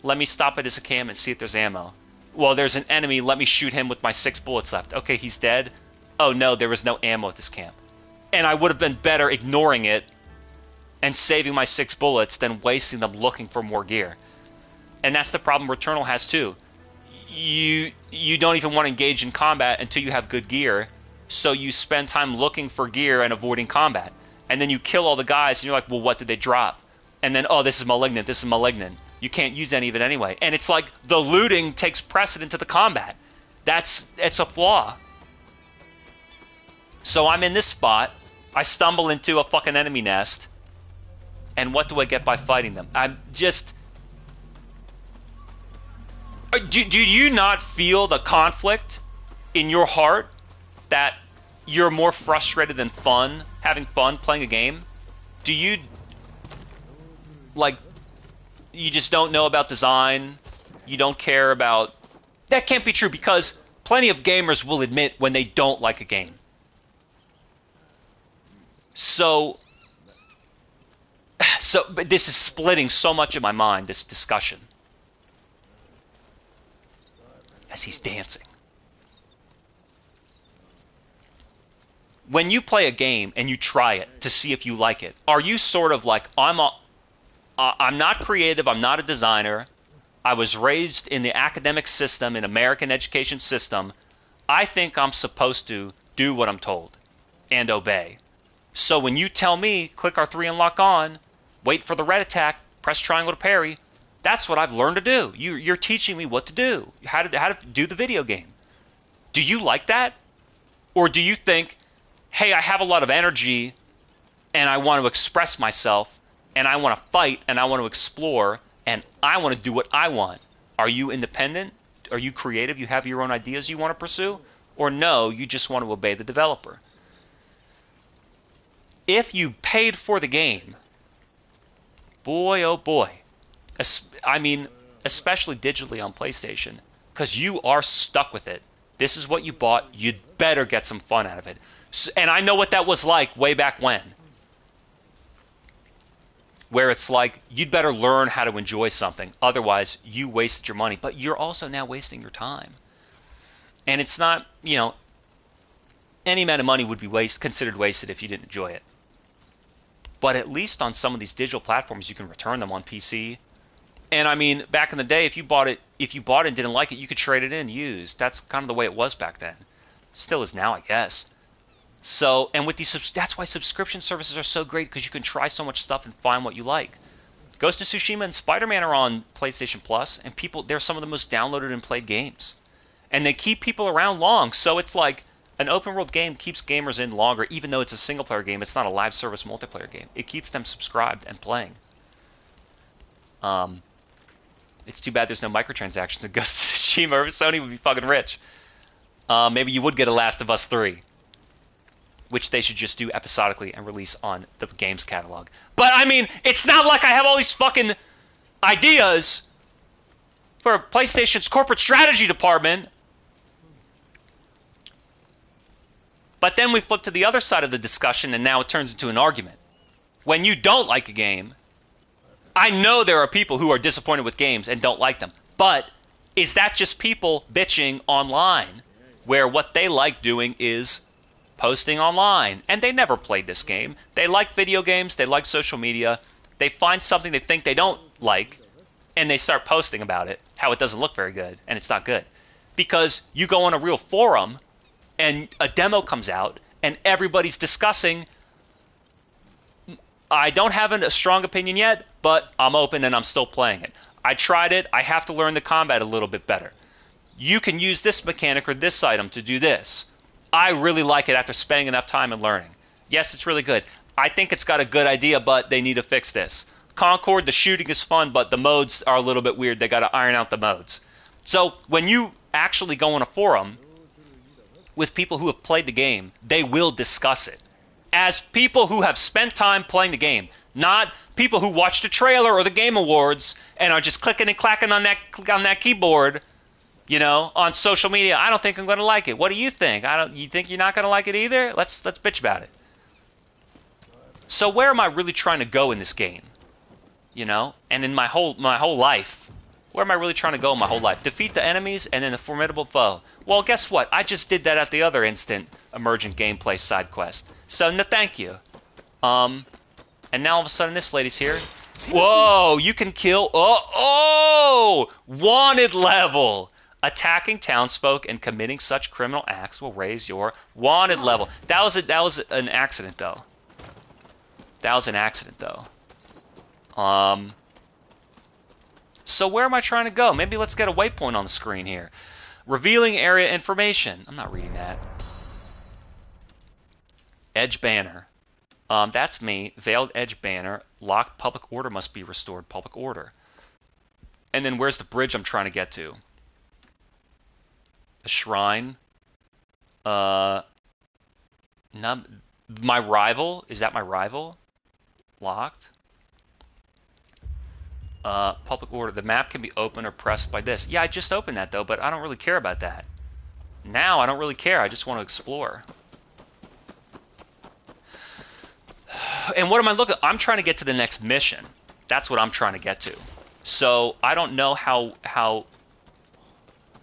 Let me stop at this camp and see if there's ammo. Well, there's an enemy. Let me shoot him with my 6 bullets left. Okay, he's dead. Oh, no, there was no ammo at this camp. And I would have been better ignoring it and saving my 6 bullets than wasting them looking for more gear. And that's the problem Returnal has, too. You don't even want to engage in combat until you have good gear, so you spend time looking for gear and avoiding combat. And then you kill all the guys, and you're like, well, what did they drop? And then, oh, this is malignant, this is malignant. You can't use any of it anyway. And it's like the looting takes precedent to the combat. It's a flaw. So I'm in this spot. I stumble into a fucking enemy nest. And what do I get by fighting them? I'm just... Do you not feel the conflict in your heart that you're more frustrated than fun, having fun playing a game? Do you... like... you just don't know about design? You don't care about... That can't be true, because plenty of gamers will admit when they don't like a game. But this is splitting so much of my mind, this discussion. As he's dancing. When you play a game and you try it to see if you like it, are you sort of like, I'm not creative, I'm not a designer, I was raised in the academic system, in American education system, I think I'm supposed to do what I'm told and obey. So when you tell me, click R3 and lock on, wait for the red attack, press triangle to parry, that's what I've learned to do. You're teaching me what to do, how to do the video game. Do you like that? Or do you think, hey, I have a lot of energy and I want to express myself and I want to fight and I want to explore and I want to do what I want? Are you independent? Are you creative? You have your own ideas you want to pursue? Or no, you just want to obey the developer? If you paid for the game, boy, oh boy, I mean, especially digitally on PlayStation, because you are stuck with it. This is what you bought. You'd better get some fun out of it. And I know what that was like way back when. Where it's like, you'd better learn how to enjoy something. Otherwise, you wasted your money. But you're also now wasting your time. And it's not, you know, any amount of money would be considered wasted if you didn't enjoy it. But at least on some of these digital platforms, you can return them on PC. And I mean, back in the day, if you bought it and didn't like it, you could trade it in used. That's kind of the way it was back then. Still is now, I guess. So, and with these, that's why subscription services are so great, because you can try so much stuff and find what you like. Ghost of Tsushima and Spider-Man are on PlayStation Plus, and they're some of the most downloaded and played games. And they keep people around long, so it's like an open world game keeps gamers in longer, even though it's a single player game. It's not a live service multiplayer game. It keeps them subscribed and playing. It's too bad there's no microtransactions in Ghost of Tsushima. Sony would be fucking rich. Maybe you would get a Last of Us 3. Which they should just do episodically and release on the games catalog. But, I mean, it's not like I have all these fucking ideas for PlayStation's corporate strategy department. But then we flip to the other side of the discussion, and now it turns into an argument. When you don't like a game, I know there are people who are disappointed with games and don't like them. But is that just people bitching online, where what they like doing is posting online? And they never played this game. They like video games, they like social media, they find something they think they don't like, and they start posting about it, how it doesn't look very good, and it's not good. Because you go on a real forum, and a demo comes out, and everybody's discussing, I don't have a strong opinion yet, but I'm open and I'm still playing it. I tried it, I have to learn the combat a little bit better. You can use this mechanic or this item to do this. I really like it after spending enough time and learning. Yes, it's really good. I think it's got a good idea, but they need to fix this. Concord, the shooting is fun, but the modes are a little bit weird. They got to iron out the modes. So when you actually go on a forum with people who have played the game, they will discuss it. As people who have spent time playing the game, not people who watched a trailer or the Game Awards and are just clicking and clacking on that keyboard You know, on social media, I don't think I'm going to like it. What do you think? You think you're not going to like it either? Let's bitch about it. So where am I really trying to go in this game? You know, and in my whole life, where am I really trying to go in my whole life? Defeat the enemies and then a formidable foe. Well, guess what? I just did that at the other instant emergent gameplay side quest. So no, thank you. And now all of a sudden this lady's here. Whoa! You can kill. Oh! Wanted level. Attacking townsfolk and committing such criminal acts will raise your wanted level. That was an accident though. That was an accident though. So where am I trying to go? Maybe let's get a waypoint on the screen here. Revealing area information. I'm not reading that. Edge banner. That's me. Veiled edge banner. Locked public order must be restored. Public order. And then where's the bridge I'm trying to get to? A shrine. My rival? Is that my rival? Locked. Public order. The map can be opened or pressed by this. Yeah, I just opened that though, but I don't really care about that. Now I don't really care. I just want to explore. And what am I looking? I'm trying to get to the next mission. That's what I'm trying to get to. So I don't know how.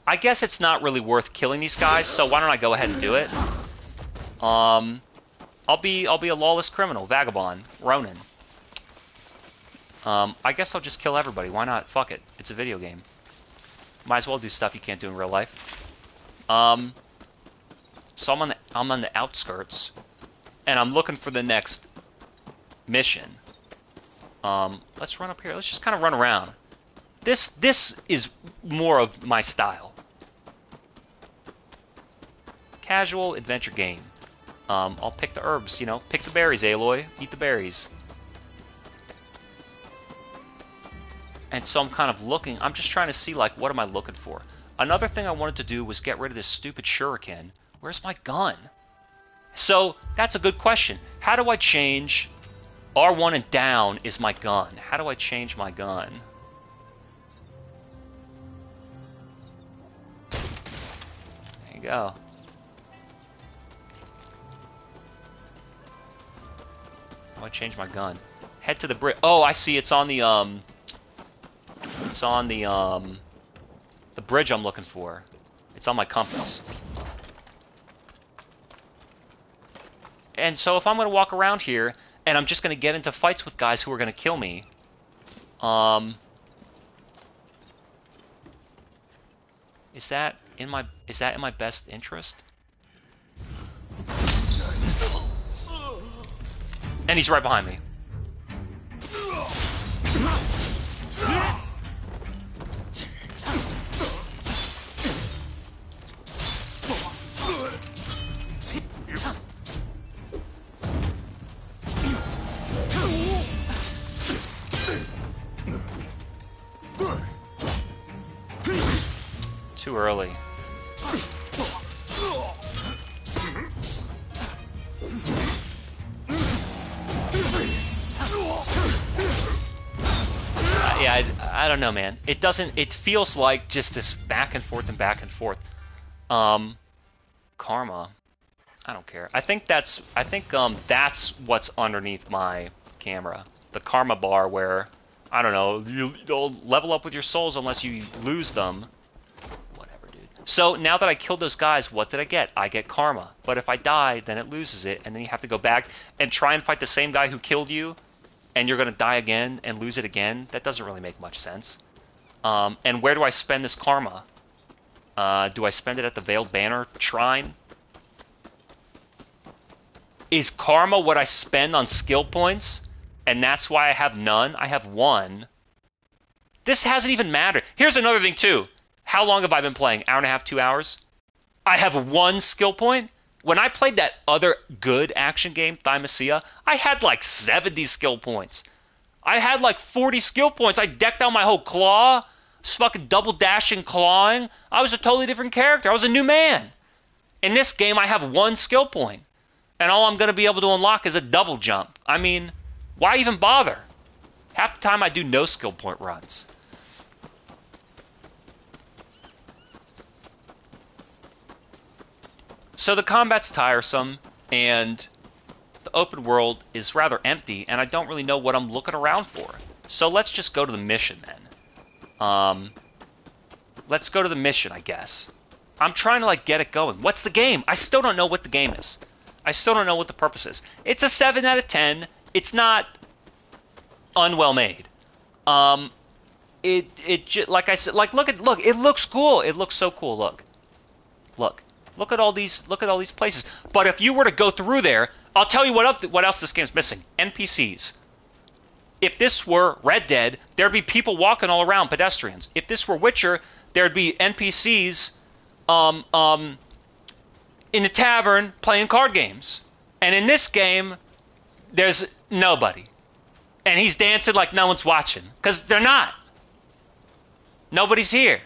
I guess it's not really worth killing these guys. So why don't I go ahead and do it? I'll be a lawless criminal, vagabond, Ronin. I guess I'll just kill everybody. Why not? Fuck it. It's a video game. Might as well do stuff you can't do in real life. So I'm on the outskirts, and I'm looking for the next mission. Let's run up here. Let's just kind of run around. This is more of my style. Casual adventure game. I'll pick the herbs. You know, pick the berries, Aloy. Eat the berries. And so I'm kind of looking, I'm just trying to see, like, what am I looking for? Another thing I wanted to do was get rid of this stupid shuriken. Where's my gun? So, that's a good question. How do I change... R1 and down is my gun. How do I change my gun? There you go. How do I change my gun? Head to the bridge. Oh, I see. It's on the, It's on the bridge I'm looking for. It's on my compass. And so if I'm going to walk around here, and I'm just going to get into fights with guys who are going to kill me, is that in my best interest? And he's right behind me. Too early. Yeah, I don't know, man. It doesn't. It feels like just this back and forth and back and forth. Karma. I don't care. I think that's that's what's underneath my camera. The karma bar, where I don't know, you'll level up with your souls unless you lose them. Whatever, dude. So now that I killed those guys, what did I get? I get karma. But if I die, then it loses it, and then you have to go back and try and fight the same guy who killed you, and you're gonna die again and lose it again. That doesn't really make much sense. And where do I spend this karma? Do I spend it at the Veiled Banner Shrine? Is karma what I spend on skill points? And that's why I have none? I have one. This hasn't even mattered. Here's another thing, too. How long have I been playing? Hour and a half, 2 hours? I have one skill point? When I played that other good action game, Thymacia, I had like 70 skill points. I had like 40 skill points. I decked out my whole claw. Just fucking double dashing, clawing. I was a totally different character. I was a new man. In this game, I have one skill point. And all I'm going to be able to unlock is a double jump. I mean, why even bother? Half the time I do no skill point runs. So the combat's tiresome, and the open world is rather empty, and I don't really know what I'm looking around for. So let's just go to the mission then. Let's go to the mission, I guess. I'm trying to like get it going. What's the game? I still don't know what the game is. I still don't know what the purpose is. It's a 7 out of 10. It's not unwell made. Like I said, like look, it looks cool. It looks so cool. Look at all these places. But if you were to go through there, I'll tell you what else this game's missing. NPCs. If this were Red Dead, there'd be people walking all around, pedestrians. If this were Witcher, there'd be NPCs in the tavern playing card games. And in this game, there's nobody. And he's dancing like no one's watching. Because they're not. Nobody's here.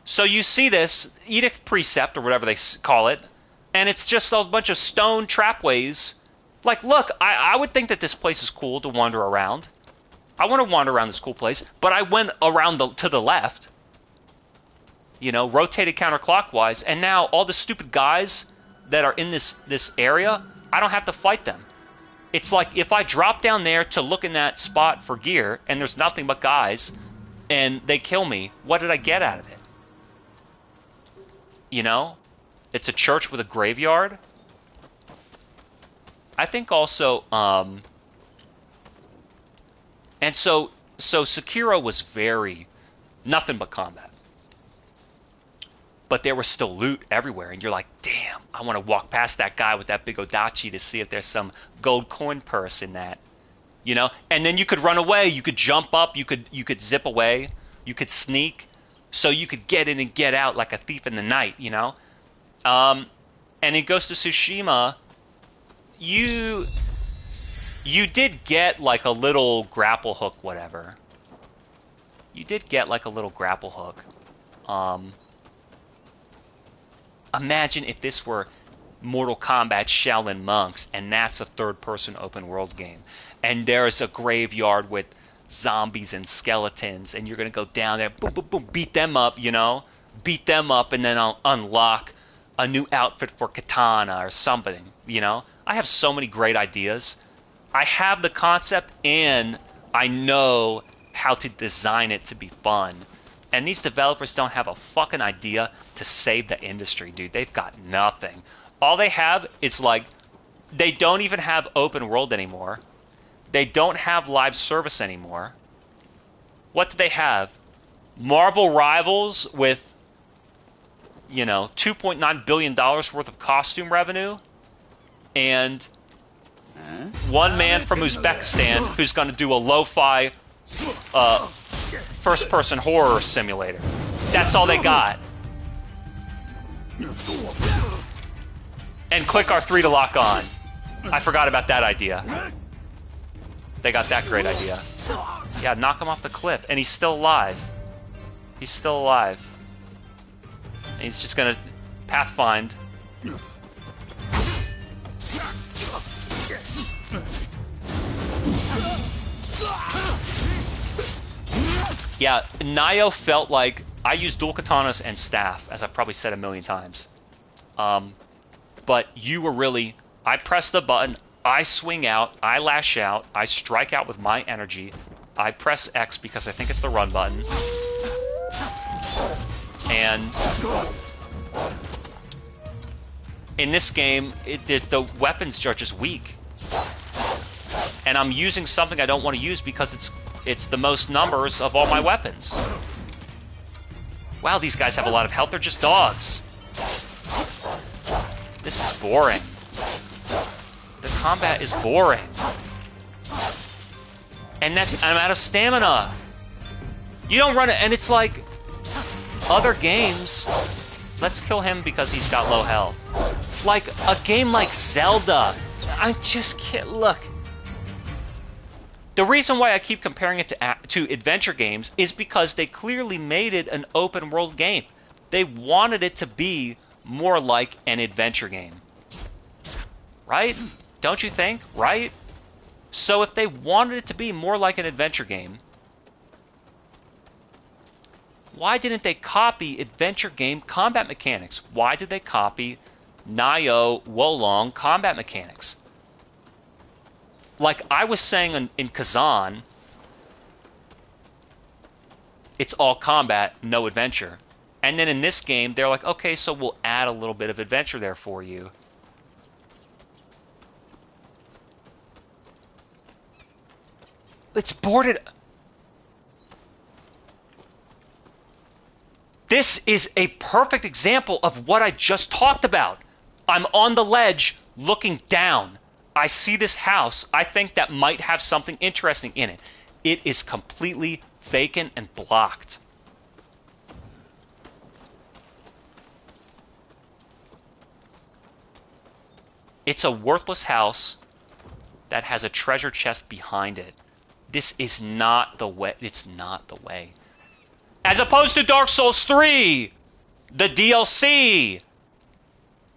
So you see this edict precept, or whatever they call it, and it's just a bunch of stone trapways. Like, look, I would think that this place is cool to wander around. I want to wander around this cool place, but I went around to the left. You know, rotated counterclockwise, and now all the stupid guys that are in this area, I don't have to fight them. It's like if I drop down there to look in that spot for gear, and there's nothing but guys, and they kill me, what did I get out of it? You know? It's a church with a graveyard. I think also, and so Sekiro was very nothing but combat. But there was still loot everywhere, and you're like, damn, I want to walk past that guy with that big Odachi to see if there's some gold coin purse in that. You know? And then you could run away, you could jump up, you could zip away, you could sneak, so you could get in and get out like a thief in the night, you know? And in Ghost of Tsushima, you did get like a little grapple hook, whatever. You did get like a little grapple hook. Imagine if this were Mortal Kombat Shaolin Monks, and that's a third-person open-world game. And there's a graveyard with zombies and skeletons, and you're going to go down there, boom, boom, boom, beat them up, you know? Beat them up, and then I'll unlock a new outfit for Katana or something, you know? I have so many great ideas. I have the concept, and I know how to design it to be fun. And these developers don't have a fucking idea to save the industry, dude. They've got nothing. All they have is like, they don't even have open world anymore. They don't have live service anymore. What do they have? Marvel Rivals with, you know, $2.9 billion worth of costume revenue. And one man from Uzbekistan who's going to do a lo-fi first-person horror simulator. That's all they got. And click R3 to lock on. I forgot about that idea. They got that great idea. Yeah, knock him off the cliff. And he's still alive. He's still alive. And he's just gonna pathfind. Yeah, Nio felt like I use dual katanas and staff, as I've probably said a million times. But you were really, I press the button, I swing out, I lash out, I strike out with my energy, I press X because I think it's the run button. And in this game, the weapons are just weak. And I'm using something I don't want to use because it's the most numbers of all my weapons. Wow, these guys have a lot of health. They're just dogs. This is boring. The combat is boring. And I'm out of stamina. You don't run it, and it's like other games. Let's kill him because he's got low health. Like a game like Zelda. I just can't look. The reason why I keep comparing it to adventure games is because they clearly made it an open world game. They wanted it to be more like an adventure game. Right? Don't you think? Right? So if they wanted it to be more like an adventure game, why didn't they copy adventure game combat mechanics? Why did they copy Nio Wolong combat mechanics. Like I was saying in Kazan, it's all combat, no adventure. And then in this game, they're like, okay, so we'll add a little bit of adventure there for you. It's boarded. This is a perfect example of what I just talked about. I'm on the ledge looking down. I see this house. I think that might have something interesting in it. It is completely vacant and blocked. It's a worthless house that has a treasure chest behind it. This is not the way. It's not the way. As opposed to Dark Souls 3, the DLC.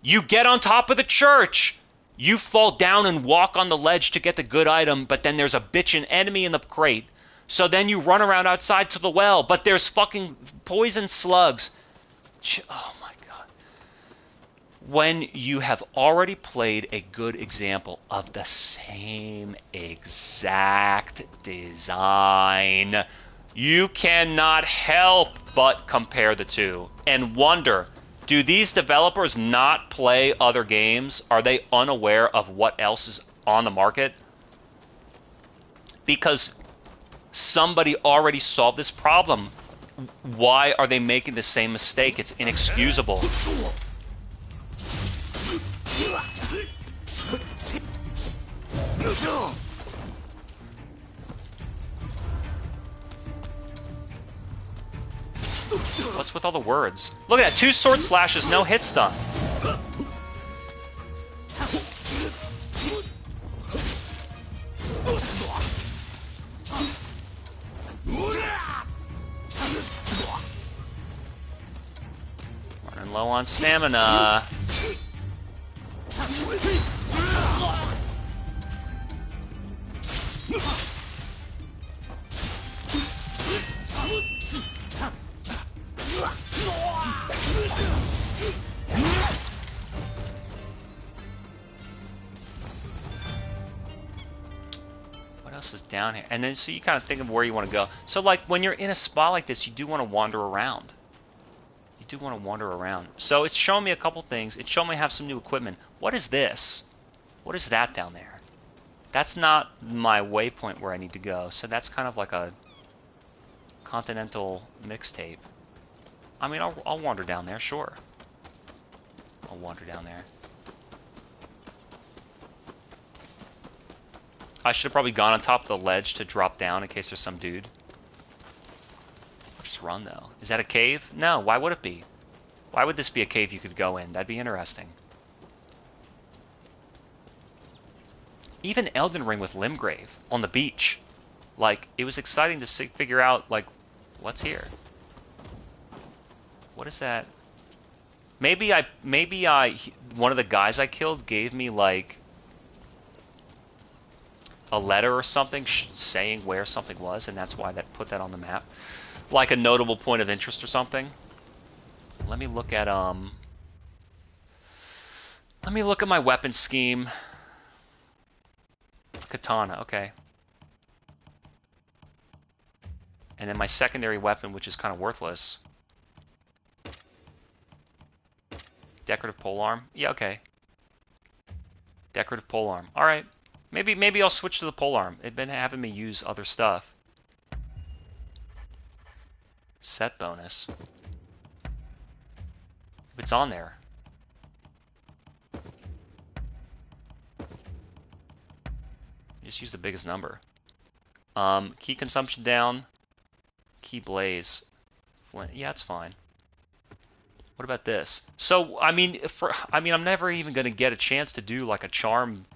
You get on top of the church. You fall down and walk on the ledge to get the good item, but then there's a bitchin' enemy in the crate. So then you run around outside to the well, but there's fucking poison slugs. Oh my god. When you have already played a good example of the same exact design, you cannot help but compare the two and wonder, do these developers not play other games? Are they unaware of what else is on the market? Because somebody already solved this problem. Why are they making the same mistake? It's inexcusable. What's with all the words? Look at that, 2 sword slashes, no hit stun. Running low on stamina. What else is down here? And then so you kind of think of where you want to go. So like when you're in a spot like this, you do want to wander around. You do want to wander around. So it's showing me a couple things. It's showing me I have some new equipment. What is this? What is that down there? That's not my waypoint where I need to go. So that's kind of like a continental mixtape. I mean, I'll wander down there, sure. I'll wander down there. I should have probably gone on top of the ledge to drop down in case there's some dude. I'll just run, though. Is that a cave? No, why would it be? Why would this be a cave you could go in? That'd be interesting. Even Elden Ring with Limgrave on the beach. Like, it was exciting to figure out, like, what's here? What is that? Maybe one of the guys I killed gave me, like, a letter or something saying where something was, and that's why that put that on the map. Like a notable point of interest or something. Let me look at my weapon scheme. Katana, okay. And then my secondary weapon, which is kind of worthless. Decorative polearm. Yeah, okay. Decorative polearm. All right. Maybe I'll switch to the polearm. It's been having me use other stuff. Set bonus. If it's on there. Just use the biggest number. Key consumption down. Key blaze. Yeah, it's fine. What about this? So, I mean, I'm never even going to get a chance to do like a charm,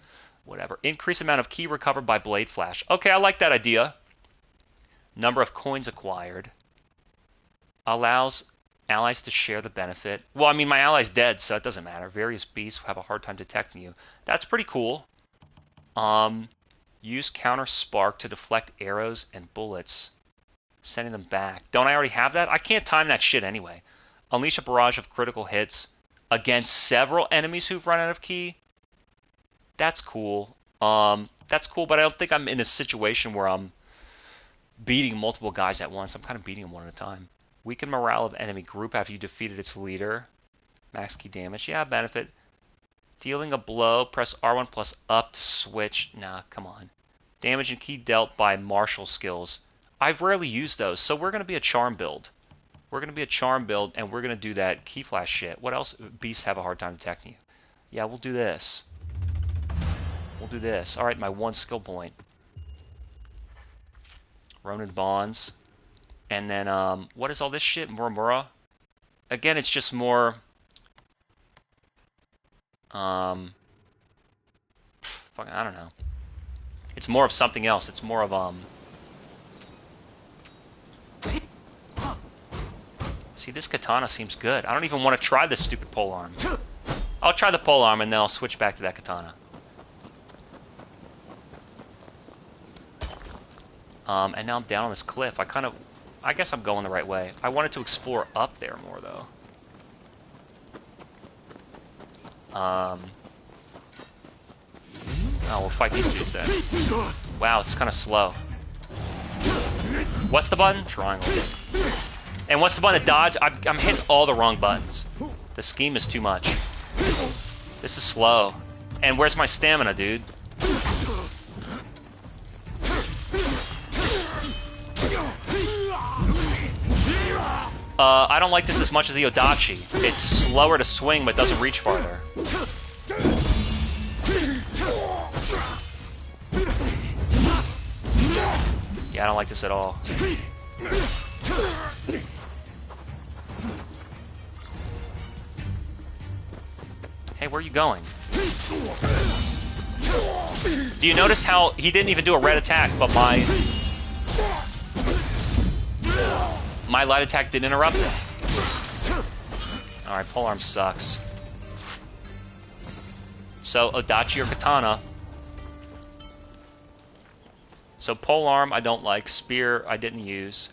whatever. Increase amount of key recovered by blade flash. Okay, I like that idea. Number of coins acquired. Allows allies to share the benefit. Well, I mean, my ally's dead, so it doesn't matter. Various beasts have a hard time detecting you. That's pretty cool. Use counter spark to deflect arrows and bullets, sending them back. Don't I already have that? I can't time that shit anyway. Unleash a barrage of critical hits. against several enemies who've run out of ki. That's cool. That's cool, but I don't think I'm in a situation where I'm beating multiple guys at once. I'm kind of beating them one at a time. Weaken morale of enemy group after you defeated its leader. Max ki damage. Yeah, benefit. Dealing a blow, press R1 plus up to switch. Nah, come on. Damage and ki dealt by martial skills. I've rarely used those, so we're going to be a charm build. We're going to be a charm build, and we're going to do that ki flash shit. What else? Beasts have a hard time detecting you. Yeah, we'll do this. We'll do this. Alright, my one skill point. Ronin bonds. And then, what is all this shit? Muramura? Again, it's just more... fucking, I don't know. It's more of something else. It's more of, See, this katana seems good. I don't even want to try this stupid polearm. I'll try the polearm, and then I'll switch back to that katana. And now I'm down on this cliff. I guess I'm going the right way. I wanted to explore up there more, though. Oh, we'll fight these dudes then. Wow, it's kind of slow. What's the button? Triangle. And what's the button to dodge? I'm hitting all the wrong buttons. The scheme is too much. This is slow. And where's my stamina, dude? I don't like this as much as the Odachi. It's slower to swing, but doesn't reach farther. Yeah, I don't like this at all. Hey, where are you going? Do you notice how he didn't even do a red attack, but my light attack didn't interrupt him? Alright, polearm sucks. So, Odachi or katana. So, polearm I don't like. Spear I didn't use.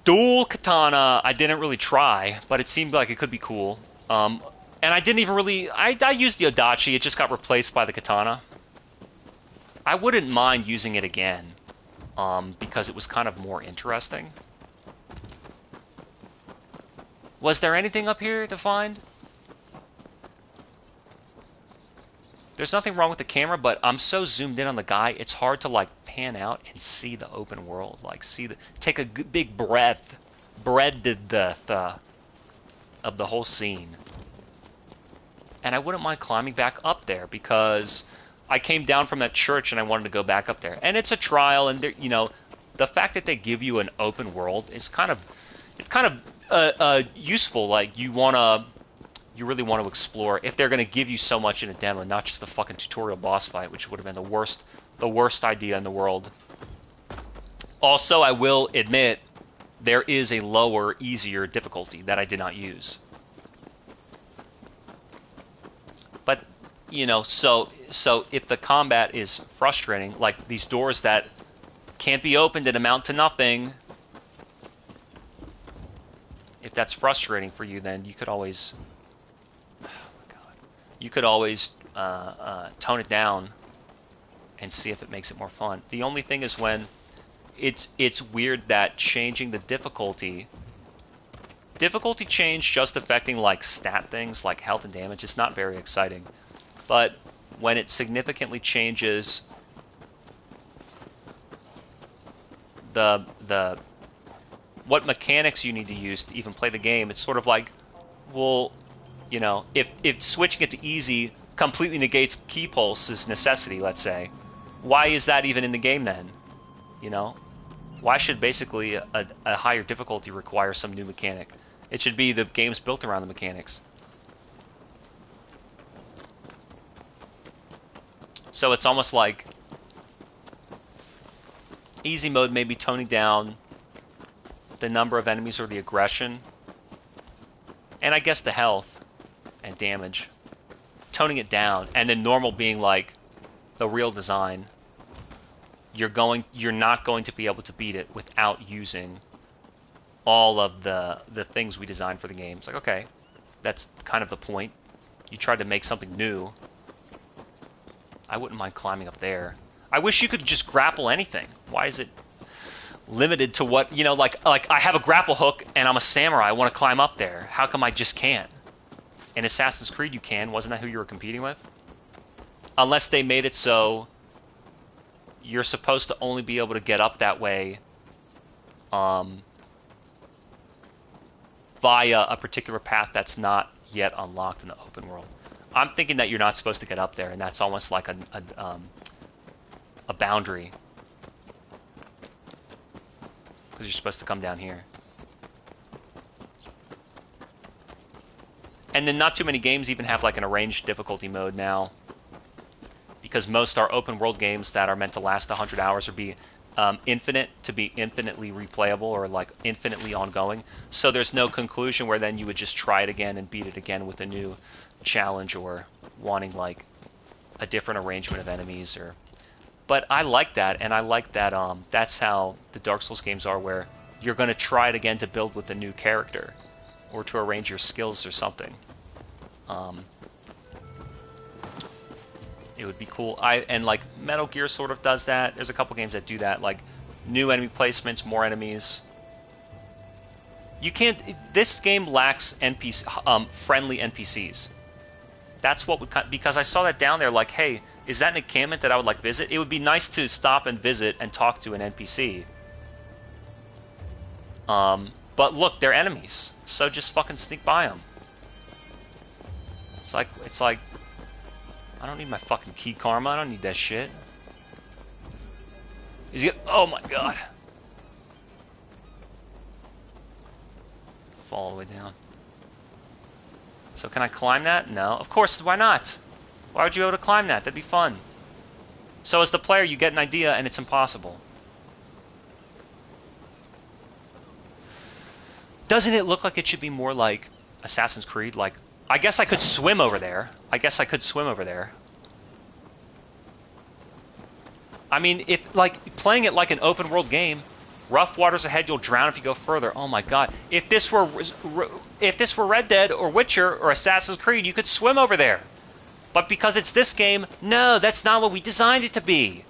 Dual katana I didn't really try, but it seemed like it could be cool. And I didn't even really... I used the Odachi, it just got replaced by the katana. I wouldn't mind using it again, because it was kind of more interesting. Was there anything up here to find? There's nothing wrong with the camera, but I'm so zoomed in on the guy, it's hard to, like, pan out and see the open world. Like, take a big breath of the whole scene. And I wouldn't mind climbing back up there, because I came down from that church and I wanted to go back up there. And it's a trial, and, you know, the fact that they give you an open world is kind of... It's kind of useful. Like, you really want to explore if they're going to give you so much in a demo, not just the fucking tutorial boss fight, which would have been the worst idea in the world. Also, I will admit there is a lower, easier difficulty that I did not use. But, you know, so if the combat is frustrating, like these doors that can't be opened and amount to nothing, if that's frustrating for you, then you could always, oh my God, you could always tone it down and see if it makes it more fun. The only thing is when it's weird that changing the difficulty change just affecting like stat things like health and damage, it's not very exciting. But when it significantly changes the what mechanics you need to use to even play the game, it's sort of like, well, you know, if switching it to easy completely negates key pulse's necessity, let's say, why is that even in the game then? You know, why should basically a higher difficulty require some new mechanic? It should be the game's built around the mechanics. So it's almost like easy mode may be toning down the number of enemies or the aggression, and I guess the health and damage, toning it down, and then normal being like the real design. You're not going to be able to beat it without using all of the things we designed for the game. It's like, okay, That's kind of the point. You tried to make something new. I wouldn't mind climbing up there. I wish you could just grapple anything. Why is it limited to what, you know, like I have a grapple hook and I'm a samurai, I want to climb up there. How come I just can't? In Assassin's Creed you can. Wasn't that who you were competing with? Unless they made it so you're supposed to only be able to get up that way via a particular path that's not yet unlocked in the open world. I'm thinking that you're not supposed to get up there, and that's almost like a boundary. Because you're supposed to come down here. And then not too many games even have like an arranged difficulty mode now. Because most are open world games that are meant to last 100 hours or be infinite, to be infinitely replayable or like infinitely ongoing. So there's no conclusion where then you would just try it again and beat it again with a new challenge or wanting like a different arrangement of enemies. Or but I like that, and I like that that's how the Dark Souls games are, where you're going to try it again to build with a new character or to arrange your skills or something. It would be cool. And like Metal Gear sort of does that. There's a couple games that do that, like new enemy placements, more enemies. You can't. This game lacks friendly NPCs. That's what would, because I saw that down there. Like, hey, is that an encampment that I would like visit? It would be nice to stop and visit and talk to an NPC. But look, they're enemies, so just fucking sneak by them. It's like. I don't need my fucking key karma. I don't need that shit. Is he? Oh my god. Fall all the way down. So can I climb that? No. Of course, why not? Why would you be able to climb that? That'd be fun. So as the player, you get an idea and it's impossible. Doesn't it look like it should be more like Assassin's Creed? Like, I guess I could swim over there. I mean, if like playing it like an open world game, rough waters ahead, you'll drown if you go further. Oh my god! If this were Red Dead or Witcher or Assassin's Creed, you could swim over there. But because it's this game, no, that's not what we designed it to be.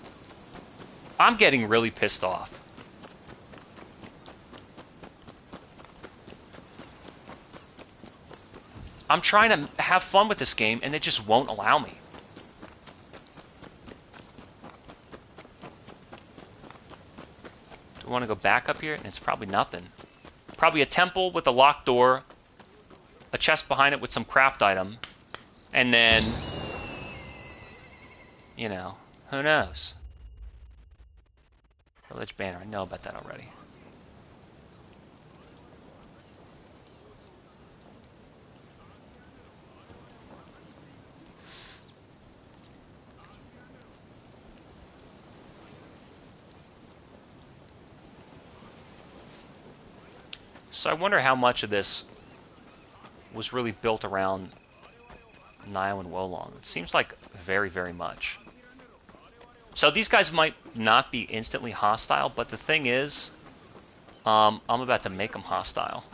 I'm getting really pissed off. I'm trying to have fun with this game, and it just won't allow me. Do I want to go back up here? And it's probably nothing. Probably a temple with a locked door, a chest behind it with some craft item, and then, you know, who knows? Village banner, I know about that already. So I wonder how much of this was really built around Nile and Wolong. It seems like very, very much. So these guys might not be instantly hostile, but the thing is, I'm about to make them hostile.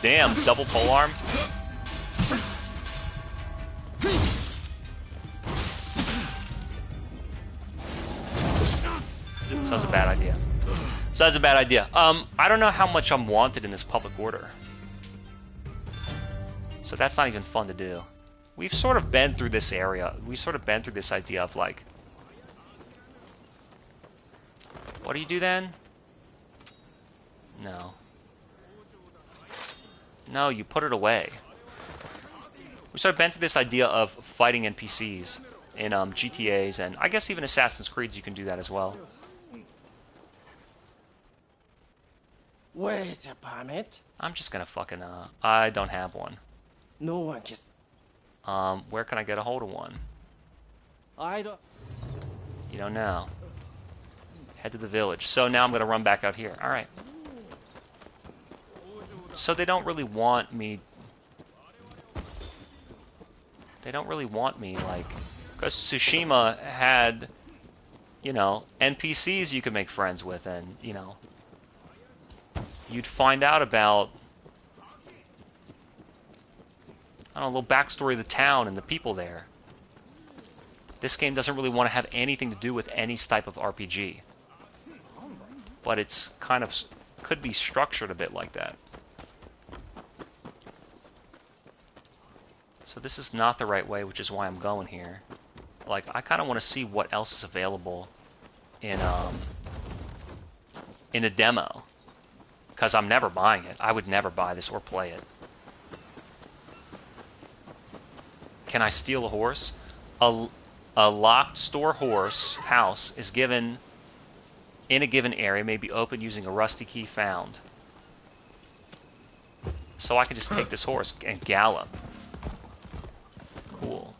Damn, double polearm. So that's a bad idea. I don't know how much I'm wanted in this public order. So that's not even fun to do. We've sort of been through this area. We've sort of been through this idea of like... What do you do then? No. No, you put it away. We've sort of been through this idea of fighting NPCs in GTAs, and I guess even Assassin's Creed you can do that as well. Where's the permit? I'm just gonna fucking, I don't have one. No one just... Where can I get a hold of one? I don't... You don't know. Head to the village. So now I'm gonna run back out here. Alright. So they don't really want me... They don't really want me, like... Because Tsushima had, you know, NPCs you could make friends with, and, you know... you'd find out about, I don't know, a little backstory of the town and the people there. This game doesn't really want to have anything to do with any type of RPG. But it's kind of, could be structured a bit like that. So this is not the right way, which is why I'm going here. Like, I kind of want to see what else is available in the demo. Because I'm never buying it. I would never buy this or play it. Can I steal a horse? A locked store horse house is given in a given area, may be opened using a rusty key found. So I can just take this horse and gallop. Cool.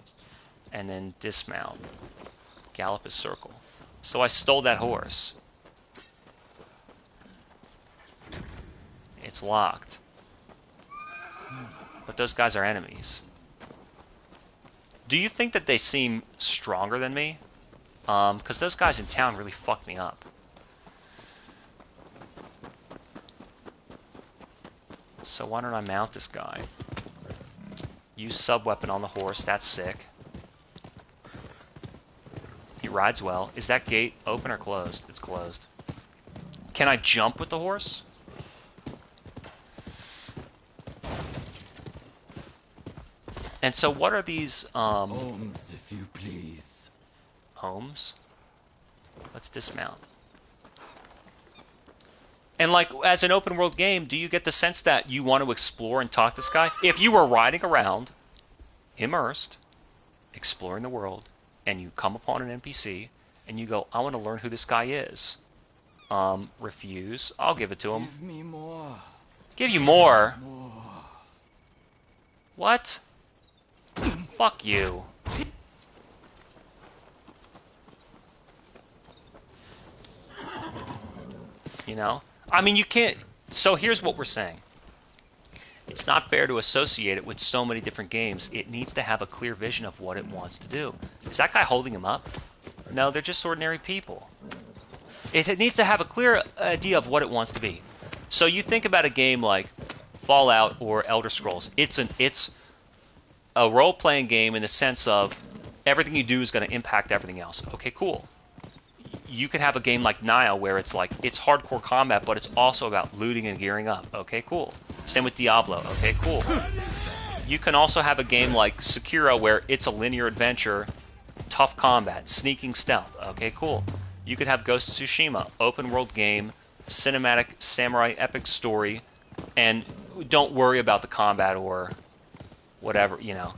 And then dismount. Gallop is circle. So I stole that horse. It's locked. But those guys are enemies. Do you think that they seem stronger than me? Because those guys in town really fucked me up. So why don't I mount this guy? Use sub-weapon on the horse. That's sick. He rides well. Is that gate open or closed? It's closed. Can I jump with the horse? And so what are these, Homes, if you please. Homes? Let's dismount. And like, as an open world game, do you get the sense that you want to explore and talk to this guy? If you were riding around, immersed, exploring the world, and you come upon an NPC, and you go, I want to learn who this guy is. Refuse. I'll give it to him. Give me more. Give you more? What? Fuck you. You know? I mean, you can't... So here's what we're saying. It's not fair to associate it with so many different games. It needs to have a clear vision of what it wants to do. Is that guy holding him up? No, they're just ordinary people. It needs to have a clear idea of what it wants to be. So you think about a game like Fallout or Elder Scrolls. It's a role-playing game in the sense of everything you do is going to impact everything else. Okay, cool. You could have a game like Nioh where it's like, it's hardcore combat, but it's also about looting and gearing up. Okay, cool. Same with Diablo. Okay, cool. You can also have a game like Sekiro where it's a linear adventure, tough combat, sneaking stealth. Okay, cool. You could have Ghost of Tsushima, open world game, cinematic samurai epic story, and don't worry about the combat or whatever, you know.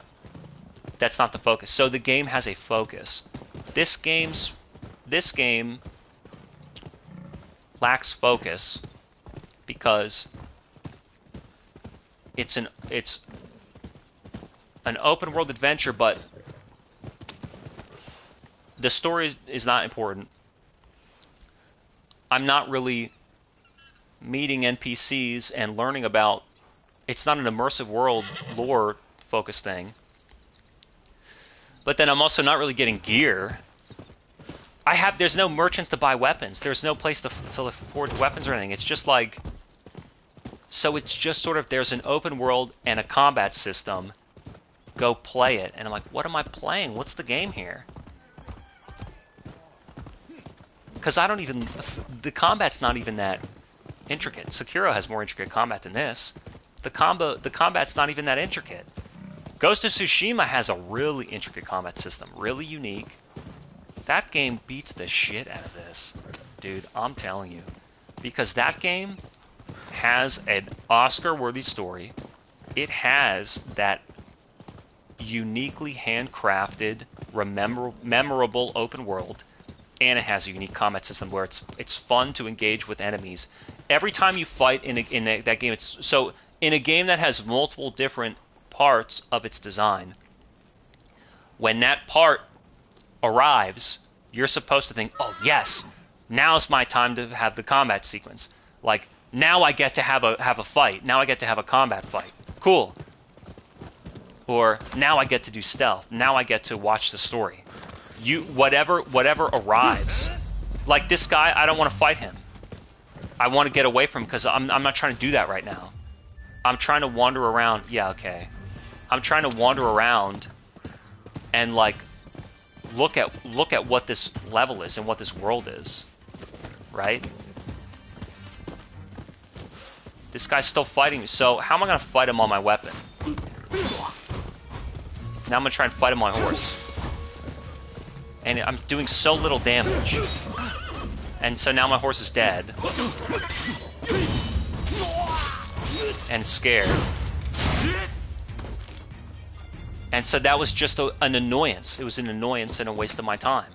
That's not the focus. So the game has a focus. This game lacks focus because it's an open world adventure, but the story is not important. I'm not really meeting NPCs and learning about... It's not an immersive world lore focused thing. But then I'm also not really getting gear. There's no merchants to buy weapons. There's no place to forge weapons or anything. It's just like... So it's just sort of, there's an open world and a combat system. Go play it. And I'm like, what am I playing? What's the game here? Because I don't even... The combat's not even that intricate. Sekiro has more intricate combat than this. The combat's not even that intricate. Ghost of Tsushima has a really intricate combat system. Really unique. That game beats the shit out of this. Dude, I'm telling you. Because that game has an Oscar-worthy story. It has that uniquely handcrafted, memorable open world. And it has a unique combat system where it's fun to engage with enemies. Every time you fight in that game, so in a game that has multiple different parts of its design, when that part arrives, you're supposed to think, oh yes, now's my time to have the combat sequence. Like, now I get to have a fight. Now I get to have a combat fight. Cool. Or now I get to do stealth. Now I get to watch the story. Whatever arrives. Like this guy, I don't want to fight him. I want to get away from because I'm not trying to do that right now. I'm trying to wander around. Yeah, okay. I'm trying to wander around and like look at what this level is and what this world is. Right? This guy's still fighting me, so how am I gonna fight him on my weapon? Now I'm gonna try and fight him on my horse. And I'm doing so little damage. And so now my horse is dead. And scared. And so that was just an annoyance. It was an annoyance and a waste of my time.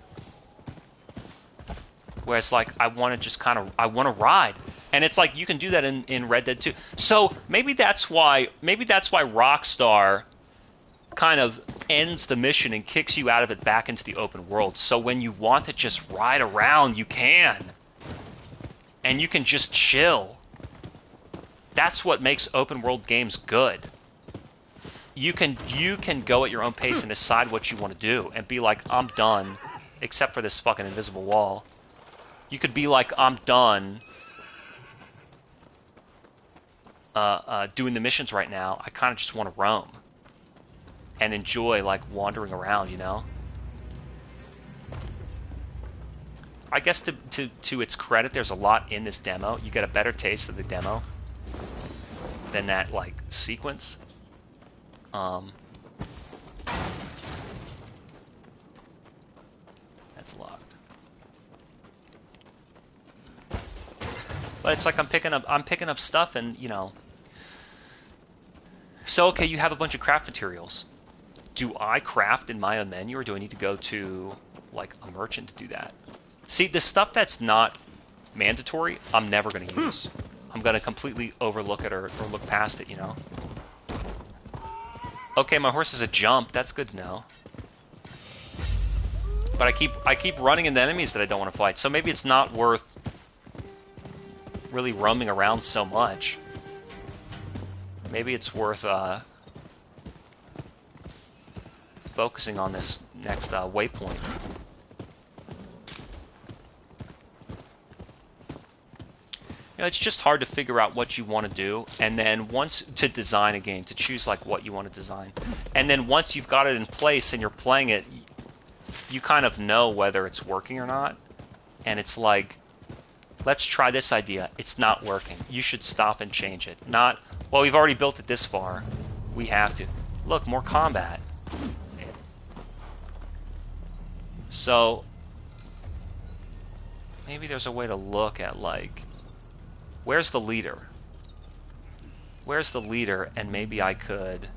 Whereas like, I want to just kind of, I want to ride. And it's like, you can do that in Red Dead 2. So maybe that's why Rockstar kind of ends the mission and kicks you out of it back into the open world. So when you want to just ride around, you can. And you can just chill. That's what makes open world games good. You can go at your own pace and decide what you want to do and be like, I'm done, except for this fucking invisible wall. You could be like, I'm done doing the missions right now. I kind of just want to roam and enjoy like wandering around, you know? I guess to its credit, there's a lot in this demo. You get a better taste of the demo than that like sequence. That's locked. But it's like I'm picking up stuff, and you know. So okay, you have a bunch of craft materials. Do I craft in my own menu, or do I need to go to like a merchant to do that? See, the stuff that's not mandatory, I'm never going to use. I'm going to completely overlook it or look past it, you know. Okay, my horse is a jump. That's good to know. But I keep running into enemies that I don't want to fight. So maybe it's not worth really roaming around so much. Maybe it's worth focusing on this next waypoint. You know, it's just hard to figure out what you want to do, and then once to design a game, to choose like what you want to design, and then once you've got it in place and you're playing it, you kind of know whether it's working or not. And it's like, let's try this idea. It's not working. You should stop and change it. Not, well, we've already built it this far. We have to. Look, more combat. So maybe there's a way to look at like, where's the leader? Where's the leader? And maybe I could...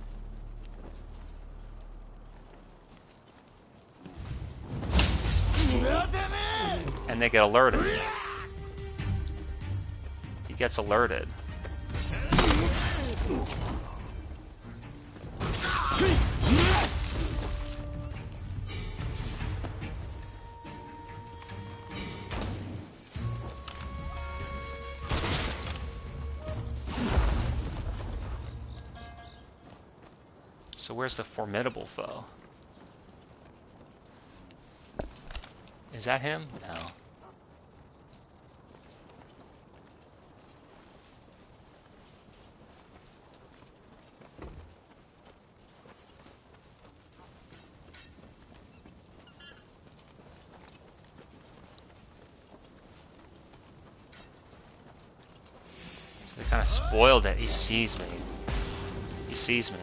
And they get alerted. He gets alerted. So where's the formidable foe? Is that him? No. So they kind of spoiled it. He sees me. He sees me.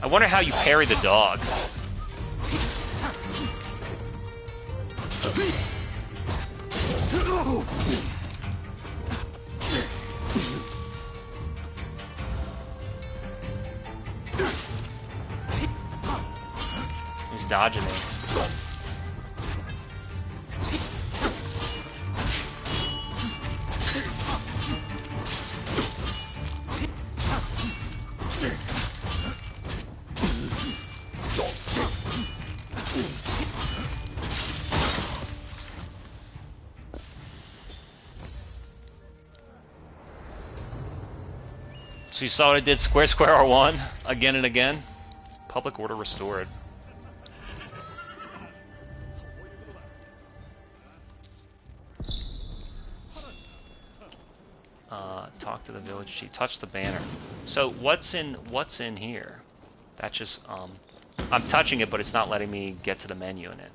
I wonder how you parry the dog. He's dodging me. So you saw what I did, square R1, again and again. Public order restored. Talk to the village chief. Touch the banner. So what's in here? That just I'm touching it, but it's not letting me get to the menu in it.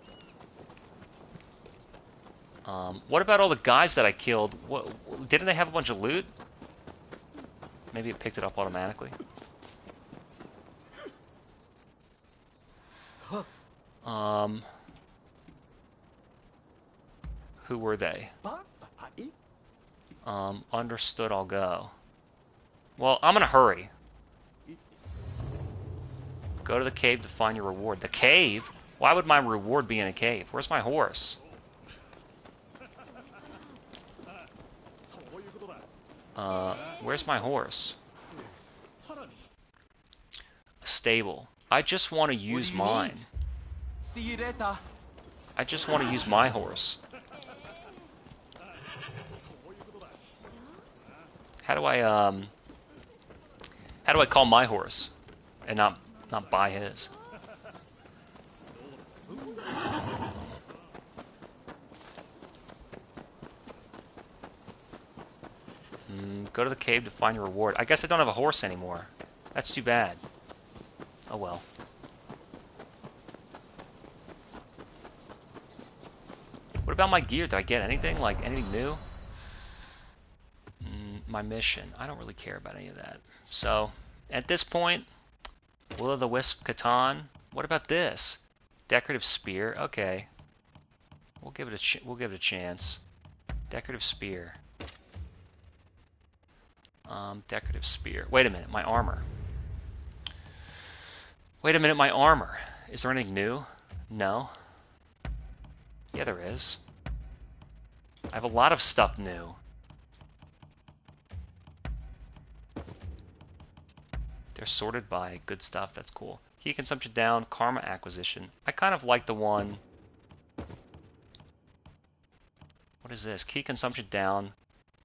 What about all the guys that I killed? What, didn't they have a bunch of loot? Maybe it picked it up automatically. Who were they? Understood, I'll go. Well, I'm gonna hurry. Go to the cave to find your reward. The cave? Why would my reward be in a cave? Where's my horse? Where's my horse? A stable. I just want to use mine. See you later. I just want to use my horse. How do I call my horse and not buy his? Go to the cave to find your reward. I guess I don't have a horse anymore. That's too bad. Oh well. What about my gear? Did I get anything? Like, anything new? My mission. I don't really care about any of that. So, at this point, Will-o'-the-Wisp Catan. What about this? Decorative spear. Okay. We'll give it a chance. Decorative spear. Decorative spear. Wait a minute, my armor. Wait a minute, my armor. Is there anything new? No. Yeah, there is. I have a lot of stuff new. They're sorted by good stuff. That's cool. Key consumption down, karma acquisition. I kind of like the one. What is this? Key consumption down,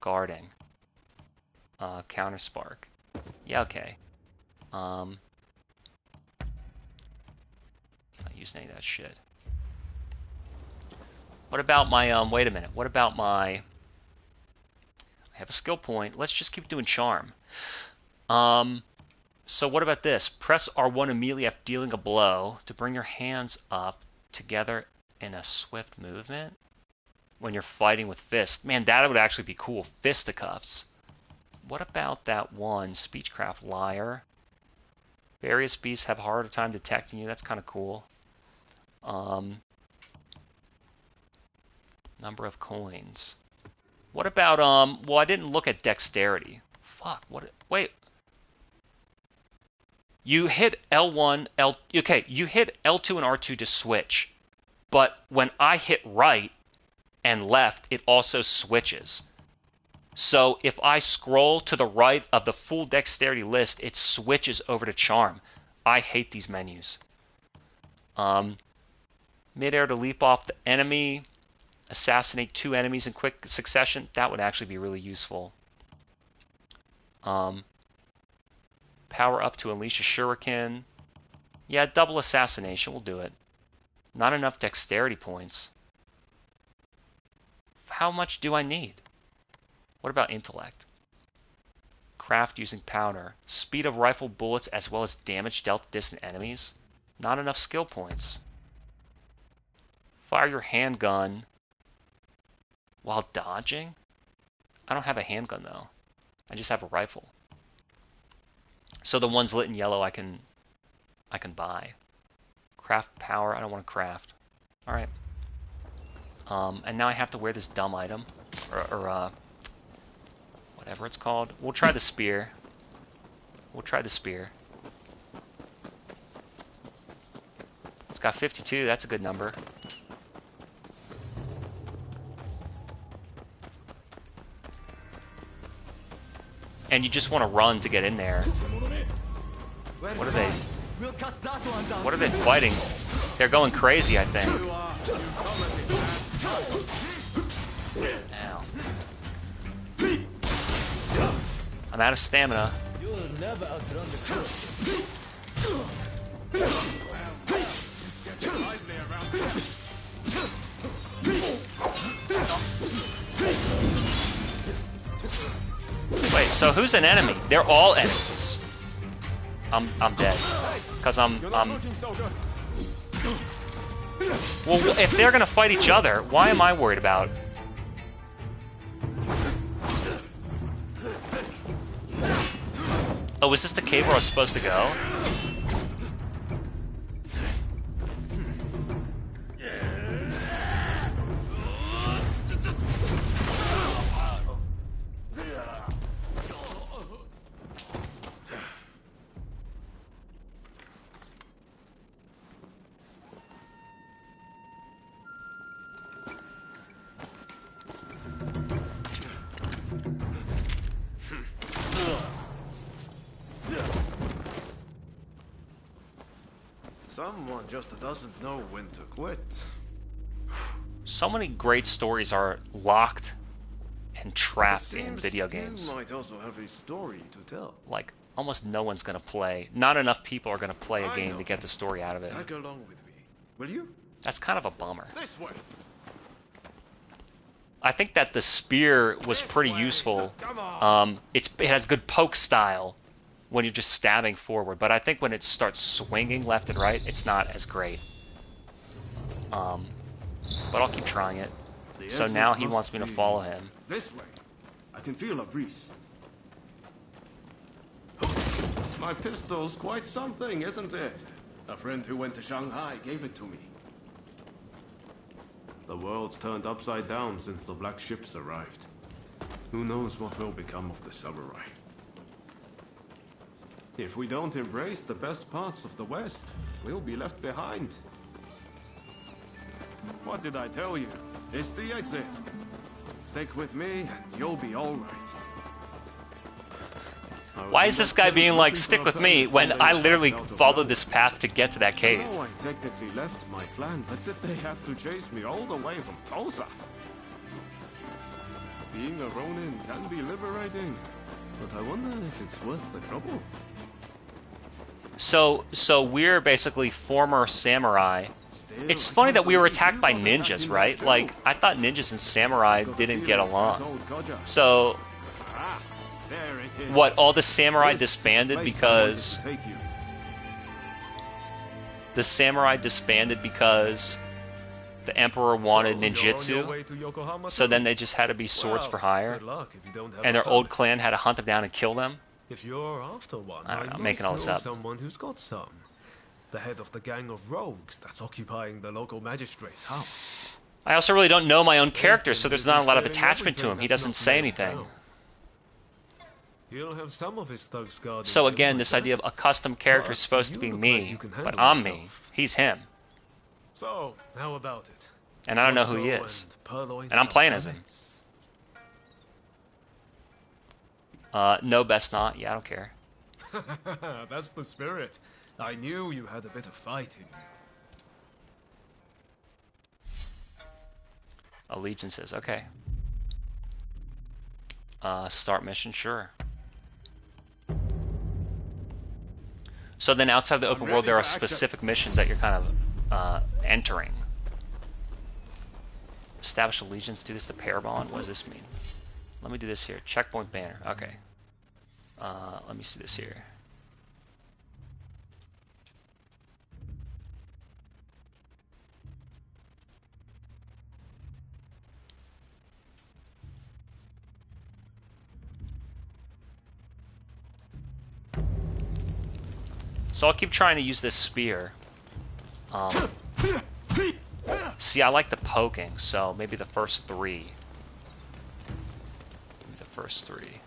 guarding. Counter spark. Yeah, okay. Not using any of that shit. What about my, wait a minute. What about my... I have a skill point. Let's just keep doing charm. So what about this? Press R1 immediately after dealing a blow to bring your hands up together in a swift movement when you're fighting with fists. Man, that would actually be cool. Fisticuffs. What about that one? Speechcraft liar. Various beasts have a harder time detecting you. That's kind of cool. Number of coins. What about, well, I didn't look at dexterity. Fuck, what, wait. You hit L1, okay, you hit L2 and R2 to switch. But when I hit right and left, it also switches. So if I scroll to the right of the full dexterity list, it switches over to charm. I hate these menus. Mid-air to leap off the enemy. Assassinate 2 enemies in quick succession. That would actually be really useful. Power up to unleash a shuriken. Yeah, double assassination. We'll do it. Not enough dexterity points. How much do I need? What about intellect? Craft using powder. Speed of rifle bullets as well as damage dealt to distant enemies. Not enough skill points. Fire your handgun while dodging? I don't have a handgun though. I just have a rifle. So the ones lit in yellow I can buy. Craft power. I don't want to craft. All right. And now I have to wear this dumb item, or whatever it's called. We'll try the spear. We'll try the spear. It's got 52. That's a good number. And you just want to run to get in there. What are they? What are they fighting? They're going crazy, I think. Ow. I'm out of stamina. never outrun the force. Wait, so who's an enemy? They're all enemies. I'm dead. Cause I'm Well, if they're gonna fight each other, why am I worried about? Oh, is this the cave where I was supposed to go? Someone just doesn't know when to quit. So many great stories are locked and trapped in video games. You might also have a story to tell. Like, almost no one's gonna play. Not enough people are gonna play a game to get the story out of it. Tag along with me, will you? That's kind of a bummer. This way. I think that the spear was pretty useful. It has good poke style when you're just stabbing forward, but I think when it starts swinging left and right, it's not as great. But I'll keep trying it. So now he wants me to follow him. This way. I can feel a breeze. My pistol's quite something, isn't it? A friend who went to Shanghai gave it to me. The world's turned upside down since the black ships arrived. Who knows what will become of the samurai? If we don't embrace the best parts of the West, we'll be left behind. What did I tell you? It's the exit. Stick with me and you'll be all right. Why is this guy being like, stick with me, when I literally followed this path to get to that cave? I know I technically left my clan, but did they have to chase me all the way from Tulsa? Being a Ronin can be liberating, but I wonder if it's worth the trouble. So we're basically former samurai. It's funny that we were attacked by ninjas, right? Like, I thought ninjas and samurai didn't get along. So, what, all the samurai disbanded because... The samurai disbanded because the emperor wanted ninjutsu, so then they just had to be swords for hire, and their old clan had to hunt them down and kill them. If you're after one, I don't know, I'm making all this up. Someone who's got some. The head of the gang of rogues that's occupying the local magistrate's house. I also really don't know my own character, so there's not a lot of attachment to him. He doesn't say anything. He'll have some of his thugs guarding. So again, this idea of a custom character is supposed to be me, but I'm me. He's him. So, how about it? And I don't know who he is. And I'm playing as him. No, best not. Yeah, I don't care. That's the spirit. I knew you had a bit of fight in you. Allegiances, okay. Start mission, sure. So then outside the open world, there are specific missions that you're kind of entering. Establish allegiance, do this to pair bond. What does this mean? Let me do this here. Checkpoint banner, okay. Let me see this here. So I'll keep trying to use this spear. See, I like the poking, so maybe the first three. Maybe the first three.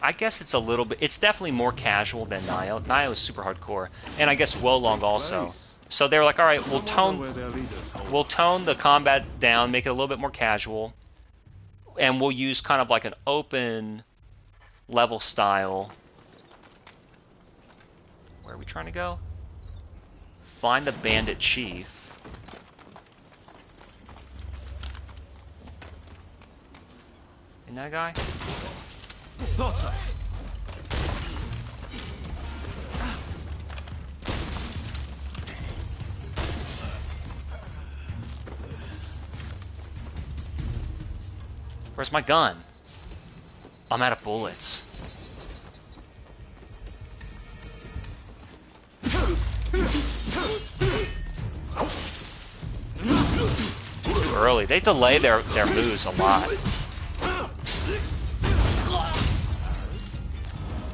I guess it's a little bit... It's definitely more casual than Nio. Nio is super hardcore. And I guess Wolong also. So they were like, alright, we'll tone the combat down, make it a little bit more casual. And we'll use kind of like an open level style. Where are we trying to go? Find the bandit chief. Isn't that a guy? Where's my gun? I'm out of bullets. Too early. They delay their moves a lot.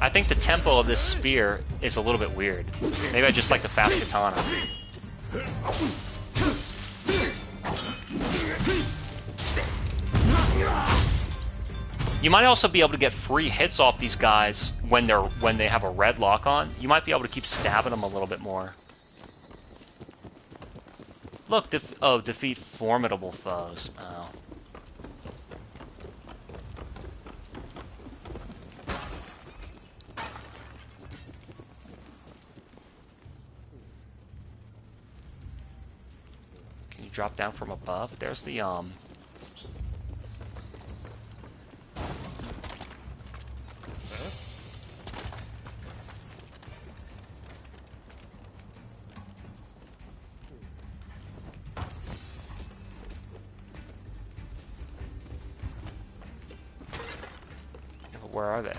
I think the tempo of this spear is a little bit weird. Maybe I just like the fast katana. You might also be able to get free hits off these guys when they have a red lock on. You might be able to keep stabbing them a little bit more. Look, defeat formidable foes. Oh. Can you drop down from above? There's the Where are they?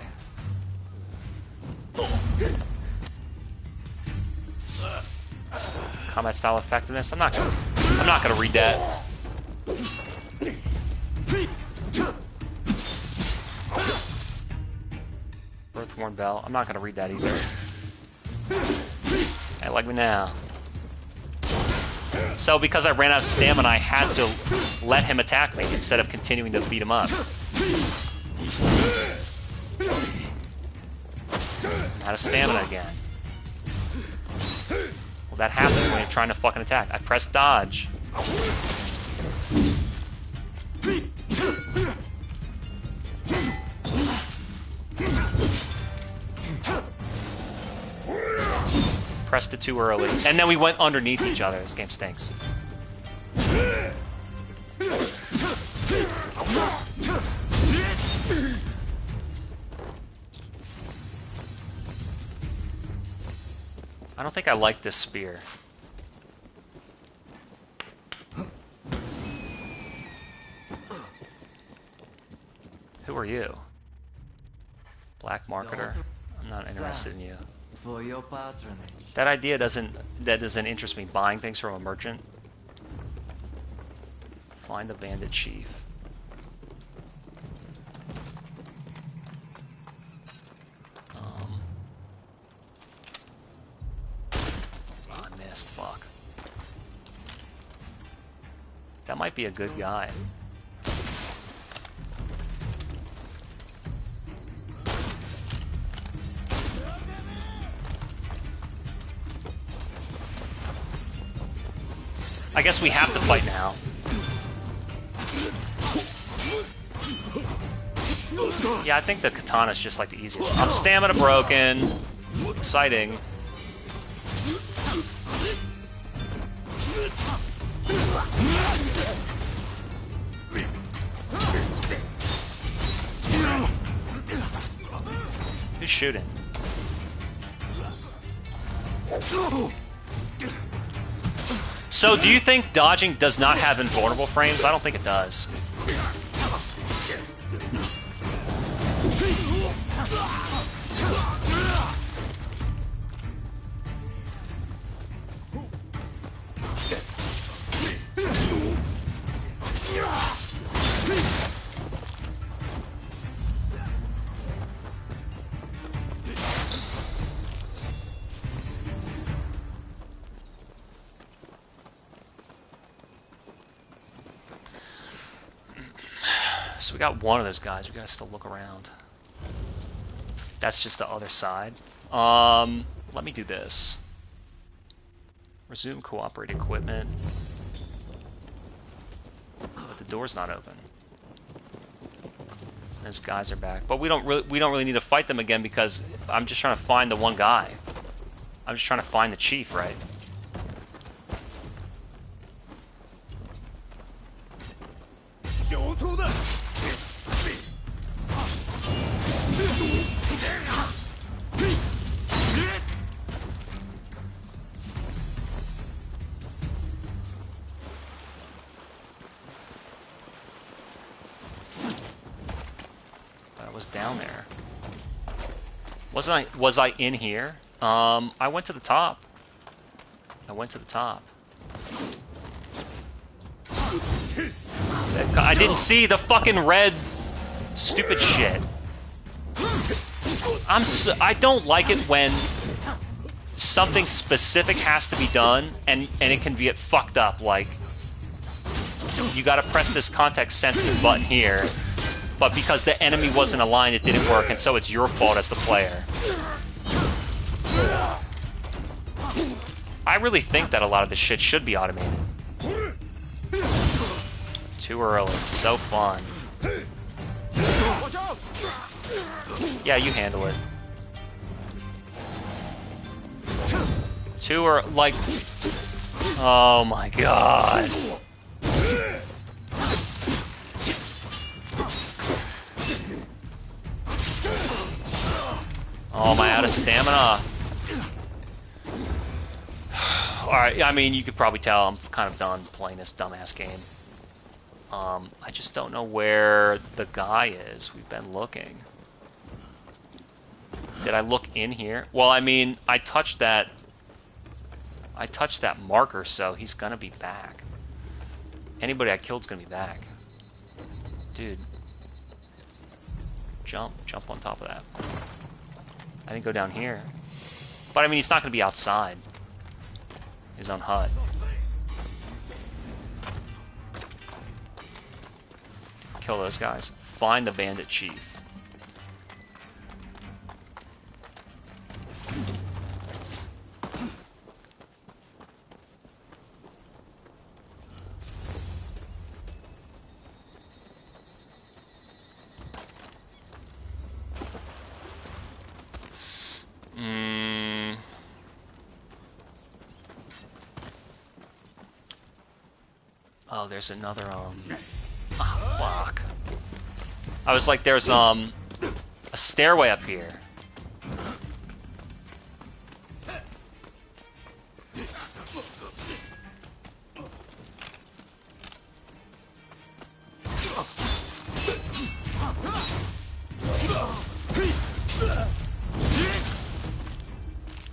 Combat style effectiveness? I'm not gonna read that. Earthworn Bell. I'm not gonna read that either. Hey, like me now. So because I ran out of stamina, I had to let him attack me instead of continuing to beat him up. Out of stamina again. Well, that happens when you're trying to fucking attack. I pressed dodge. Pressed it too early. And then we went underneath each other. This game stinks. I don't think I like this spear. Who are you? Black marketer? I'm not interested in you. For your patronage. That idea doesn't interest me. Buying things from a merchant. Find the bandit chief. Fuck. That might be a good guy. I guess we have to fight now. Yeah, I think the katana is just like the easiest. I'm stamina broken. Exciting. Who's shooting? So, do you think dodging does not have invulnerable frames? I don't think it does. So we got one of those guys. We gotta still look around. That's just the other side. Let me do this. Resume cooperate equipment. But the door's not open. Those guys are back, but we don't really need to fight them again because I'm just trying to find the one guy. I'm just trying to find the chief, right? was down there? Was I in here? I went to the top. I went to the top. I didn't see the fucking red stupid shit. I don't like it when something specific has to be done and it can get fucked up, like you gotta press this context sensitive button here, but because the enemy wasn't aligned it didn't work, and so it's your fault as the player. I really think that a lot of this shit should be automated. Too early. So fun. Yeah, you handle it. Too early. Like... Oh my god. Oh, am I out of stamina? Alright, I mean, you could probably tell I'm kind of done playing this dumbass game. I just don't know where the guy is. We've been looking. Did I look in here? Well, I mean, I touched that marker, so he's gonna be back. Anybody I killed's gonna be back. Dude. Jump on top of that. I didn't go down here. But I mean, he's not gonna be outside his own hut. Kill those guys. Find the bandit chief. Oh, there's another, oh, fuck. I was like, there's, a stairway up here.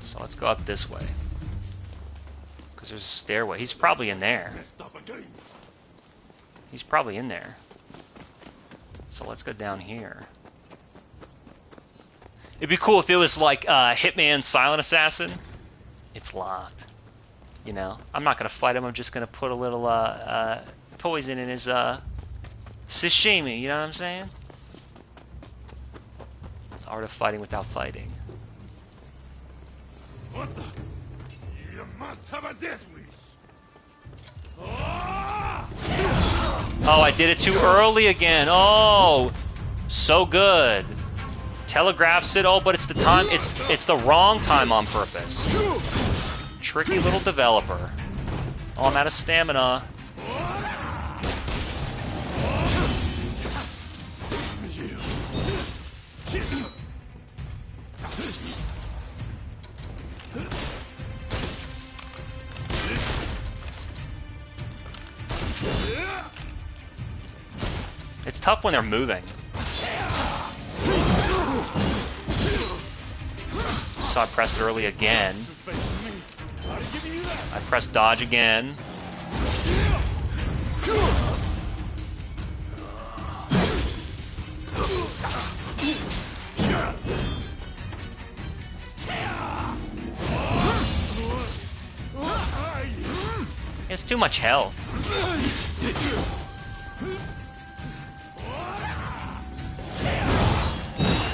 So let's go up this way. Because there's a stairway. He's probably in there. He's probably in there. So let's go down here. It'd be cool if it was like Hitman Silent Assassin. It's locked. You know? I'm not going to fight him. I'm just going to put a little poison in his sashimi. You know what I'm saying? The art of fighting without fighting. What the? You must have a death wish. Oh, I did it too early again. Oh, so good. Telegraphs it. Oh, but it's the time. It's the wrong time on purpose. Tricky little developer. Oh, I'm out of stamina. It's tough when they're moving. So I pressed early again. I pressed dodge again. It's too much health.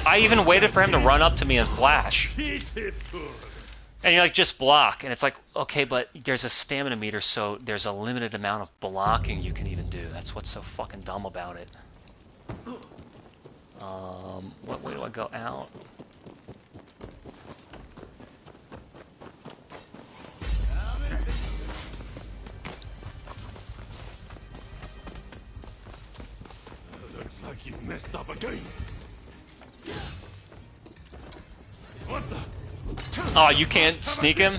I even waited for him to run up to me and flash. And you're like, just block. And it's like, okay, but there's a stamina meter, so there's a limited amount of blocking you can even do. That's what's so fucking dumb about it. What way do I go out? Looks like you messed up again. What the? Oh, you can't sneak him?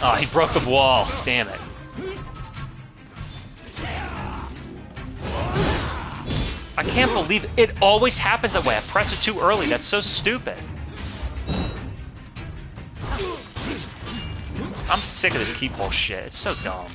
Oh, he broke the wall. Damn it. I can't believe it. It always happens that way. I press it too early. That's so stupid. I'm sick of this keep pulse shit. It's so dumb.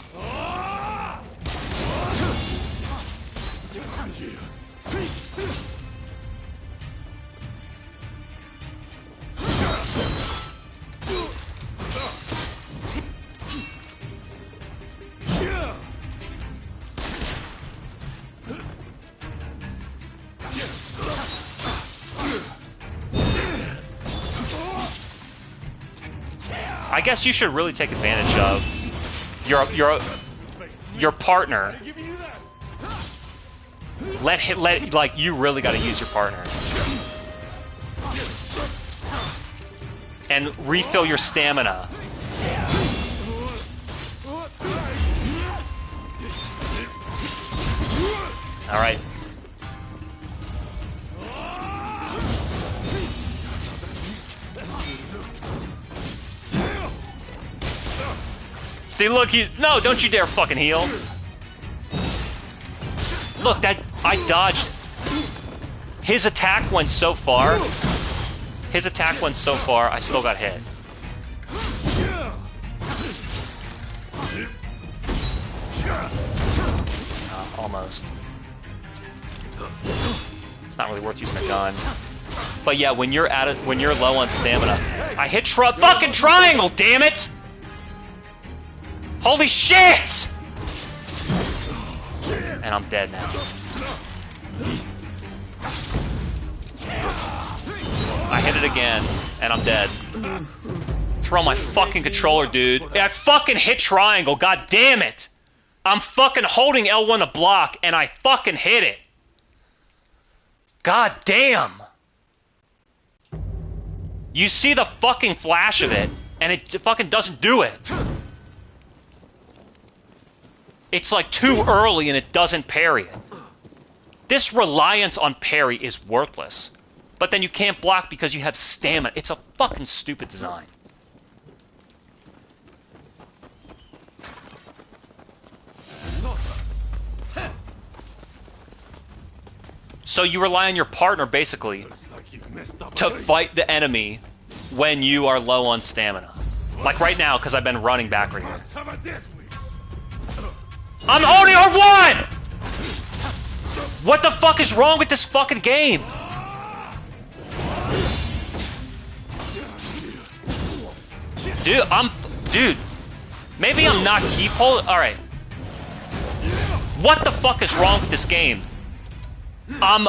I guess you should really take advantage of your partner. Like, you really got to use your partner and refill your stamina. All right. See, look, no, don't you dare fucking heal. Look, I dodged. His attack went so far. His attack went so far, I still got hit. Almost. It's not really worth using a gun. But yeah, when you're low on stamina, I hit fucking triangle, damn it! Holy shit! And I'm dead now. I hit it again, and I'm dead. Throw my fucking controller, dude. I fucking hit triangle, god damn it! I'm fucking holding L1 to block, and I fucking hit it. God damn! You see the fucking flash of it, and it fucking doesn't do it. It's like too early and it doesn't parry it. This reliance on parry is worthless. But then you can't block because you have stamina. It's a fucking stupid design. So you rely on your partner, basically, to fight the enemy when you are low on stamina. Like right now, because I've been running backward here. I'm holding R1! What the fuck is wrong with this fucking game? Dude, maybe I'm not keep hold. All right. What the fuck is wrong with this game? I'm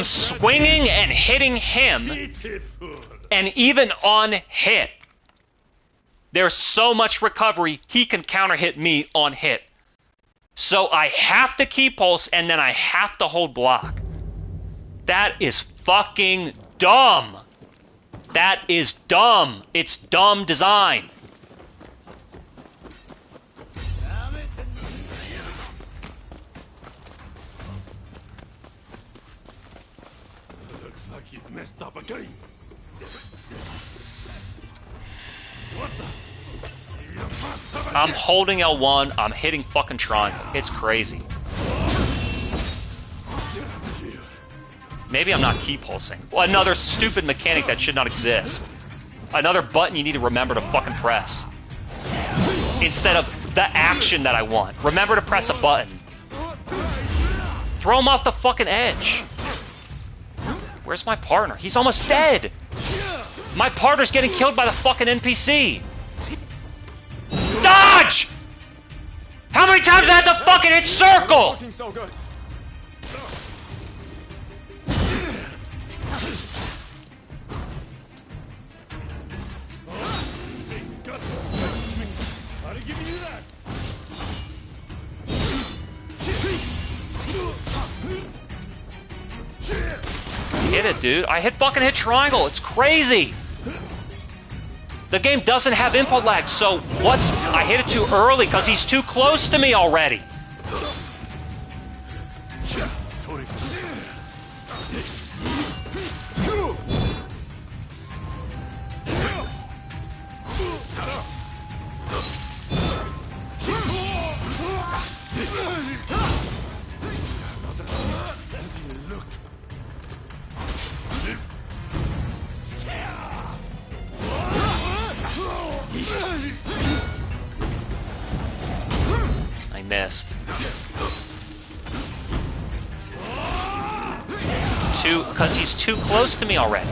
swinging and hitting him, and even on hit, there's so much recovery he can counter hit me on hit. So I have to keep pulse, and then I have to hold block. That is fucking dumb. That is dumb. It's dumb design. Looks like you've messed up again. I'm holding L1, I'm hitting fucking triangle. It's crazy. Maybe I'm not key pulsing. Well, another stupid mechanic that should not exist. Another button you need to remember to fucking press. Instead of the action that I want. Remember to press a button. Throw him off the fucking edge. Where's my partner? He's almost dead. My partner's getting killed by the fucking NPC. Dodge! How many times I had to fucking hit circle? Hit it, dude. I hit triangle. It's crazy. The game doesn't have input lag, so I hit it too early because he's too close to me already. missed. Because he's too close to me already.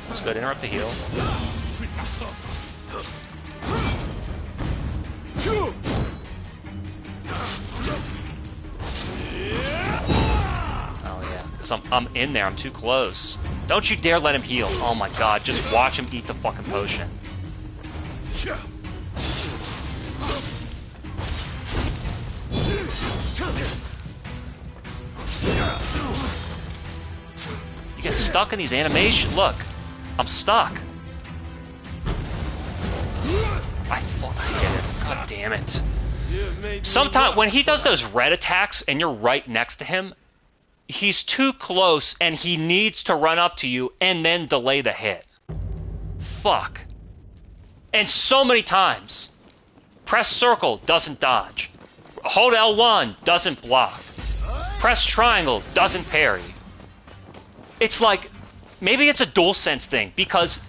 Let's go to interrupt the heal. Oh yeah, because I'm in there, I'm too close. Don't you dare let him heal. Oh my god, just watch him eat the fucking potion. You get stuck in these animations. Look, I'm stuck. I hit it. God damn it. Sometimes when he does those red attacks and you're right next to him, he's too close and he needs to run up to you and then delay the hit. Fuck. And so many times. Press circle, doesn't dodge. Hold L1, doesn't block. Press triangle, doesn't parry. It's like, maybe it's a DualSense thing, because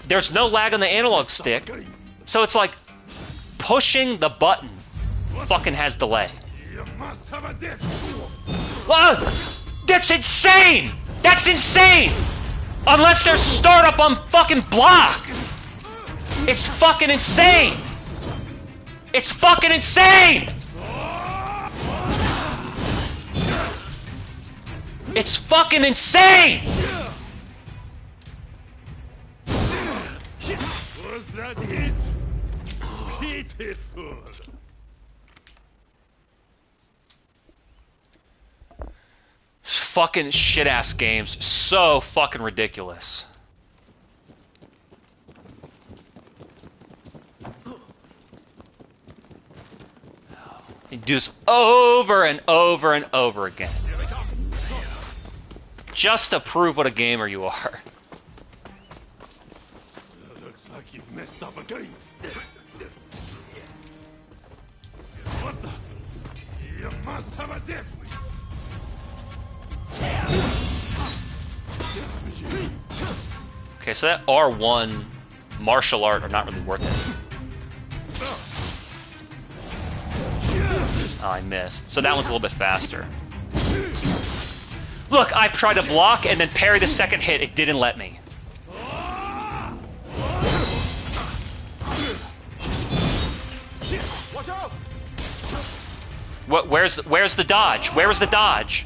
there's no lag on the analog stick, so it's like, pushing the button fucking has delay. That's insane! That's insane! Unless there's startup on fucking block! It's fucking insane! It's fucking insane! It's fucking insane! Was that it? Pitiful. Fucking shit-ass games. So fucking ridiculous. You do this over and over and over again. Just to prove what a gamer you are. Looks like you've messed up again. What the? You must have a death wish. Okay, so that R1 martial art are not really worth it. Oh, I missed. So that one's a little bit faster. Look, I tried to block and then parry the second hit. It didn't let me. Watch out! What? Where's the dodge? Where was the dodge?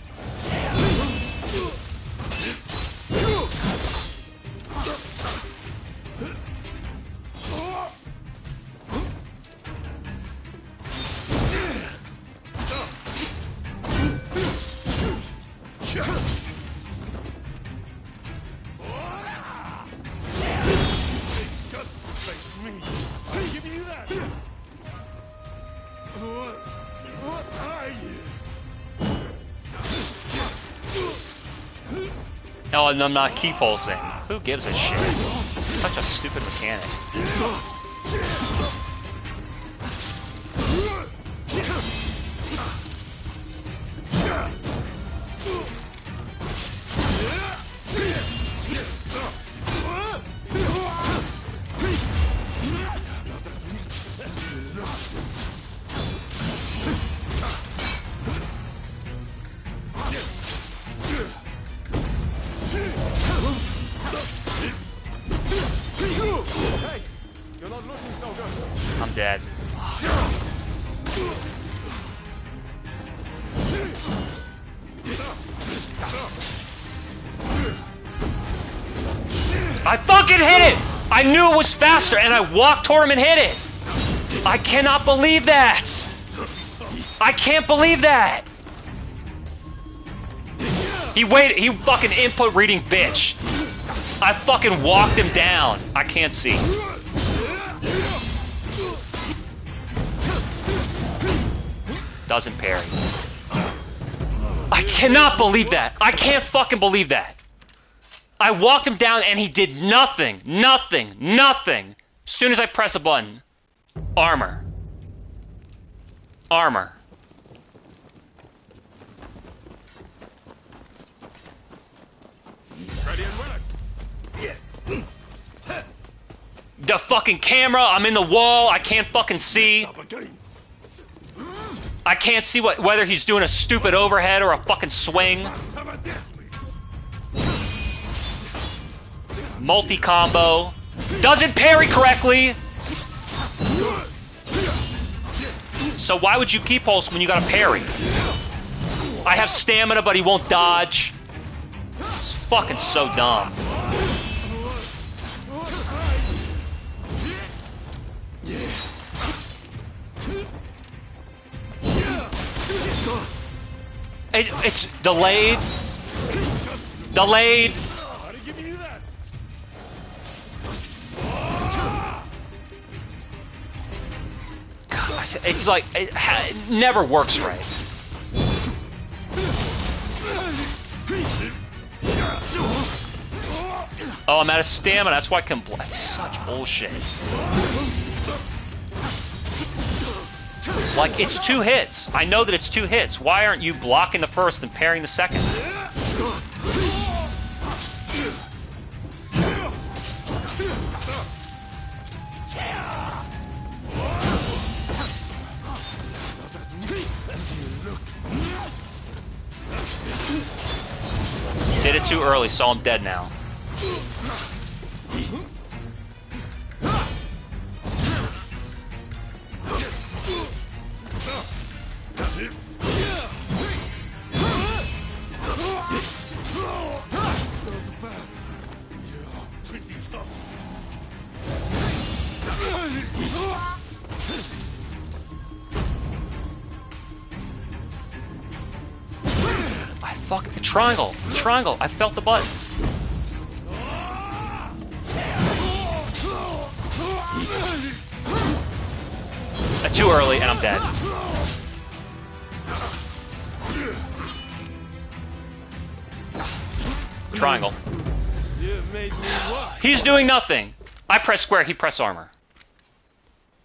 Oh, and I'm not key pulsing. Who gives a shit? Such a stupid mechanic. Hey, you're not looking so good. I'm dead. I fucking hit it! I knew it was faster and I walked toward him and hit it! I cannot believe that! I can't believe that! He waited, he fucking input reading bitch. I fucking walked him down. I can't see. Doesn't parry. I cannot believe that. I can't fucking believe that. I walked him down and he did nothing. Nothing. Nothing. As soon as I press a button. Armor. Armor. Ready and willing. The fucking camera, I'm in the wall, I can't fucking see. I can't see whether he's doing a stupid overhead or a fucking swing. Multi-combo. Doesn't parry correctly. So why would you keep pulse when you got a parry? I have stamina, but he won't dodge. It's fucking so dumb. It's delayed. Delayed. God, it's like it never works right. Oh, I'm out of stamina. That's why I can. That's such bullshit. Like, it's 2 hits. I know that it's 2 hits. Why aren't you blocking the first and parrying the second? Did it too early, so I'm dead now. Triangle! Triangle! I felt the button. Too early, and I'm dead. Triangle. He's doing nothing. I press square, he press armor.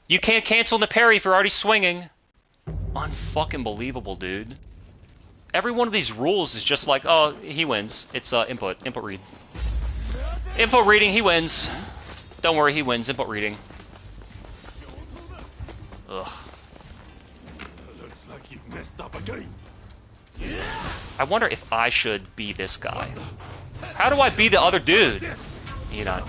You can't cancel the parry if you're already swinging. Unfucking believable, dude. Every one of these rules is just like, oh, he wins. It's input read. Input reading, he wins. Don't worry, he wins. Input reading. Ugh. Looks like you messed up again. I wonder if I should be this guy. How do I be the other dude? You know.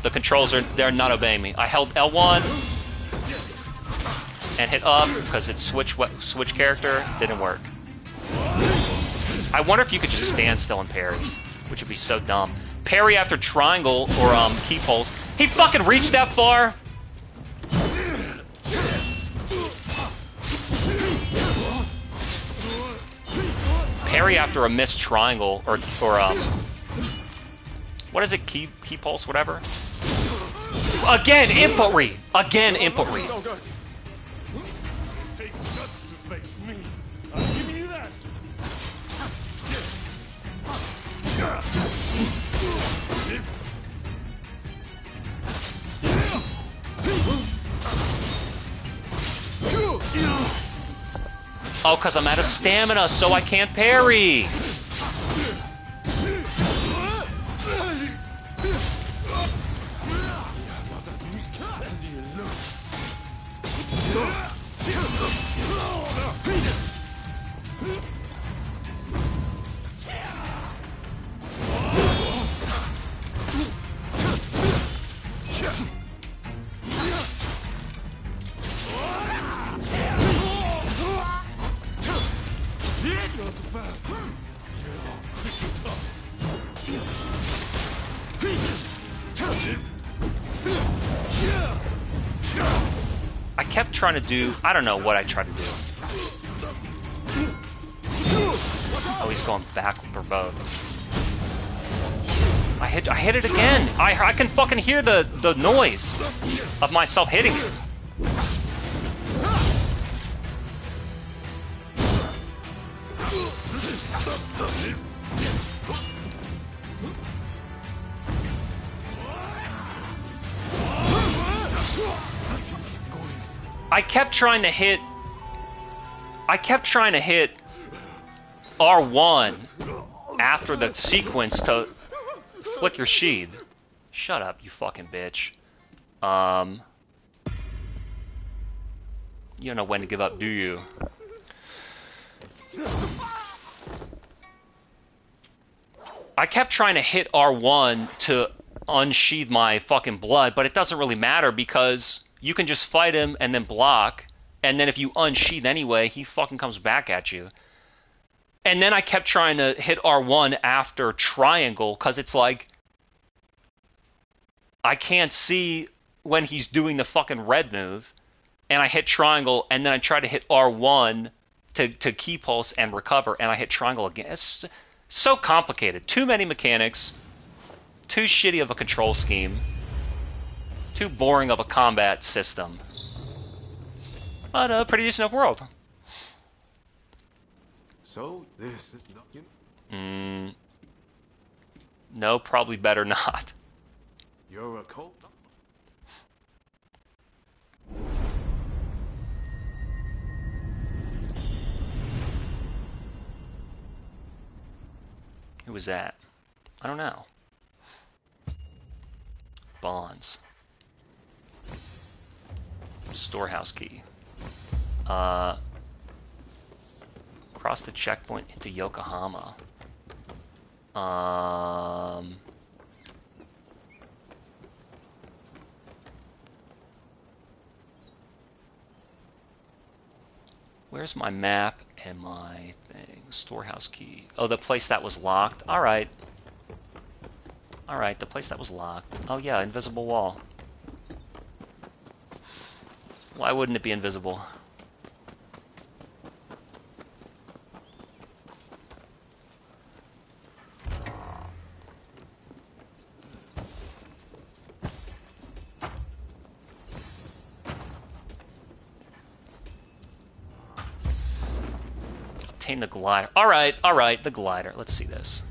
The controls they're not obeying me. I held L1 and hit up because it's switch character. Didn't work. I wonder if you could just stand still and parry, which would be so dumb. Parry after triangle or key pulse. He fucking reached that far. Parry after a missed triangle or what is it? Key pulse, whatever. Again, input read. Again, input read. Oh, because I'm out of stamina, so I can't parry. I kept trying to do, I don't know what I tried to do. Oh, he's going back for both. I hit it again. I can fucking hear the noise of myself hitting it. I kept trying to hit R1 after the sequence to flick your shield. Shut up, you fucking bitch. You don't know when to give up, do you? I kept trying to hit R1 to unsheathe my fucking blood, but it doesn't really matter because you can just fight him and then block, and then if you unsheath anyway, he fucking comes back at you. And then I kept trying to hit R1 after triangle because it's like I can't see when he's doing the fucking red move, and I hit triangle, and then I try to hit R1 to key pulse and recover, and I hit triangle again. It's so complicated. Too many mechanics, too shitty of a control scheme, too boring of a combat system. But a pretty decent enough world. So, this is not... No, probably better not. You're a cult? Who was that? I don't know. Bonds. Storehouse key. Cross the checkpoint into Yokohama. Where's my map and my thing? Storehouse key. Oh, the place that was locked. Alright. Alright, the place that was locked. Oh yeah, invisible wall. Why wouldn't it be invisible? Obtain the glider. Alright, alright, the glider. Let's see this.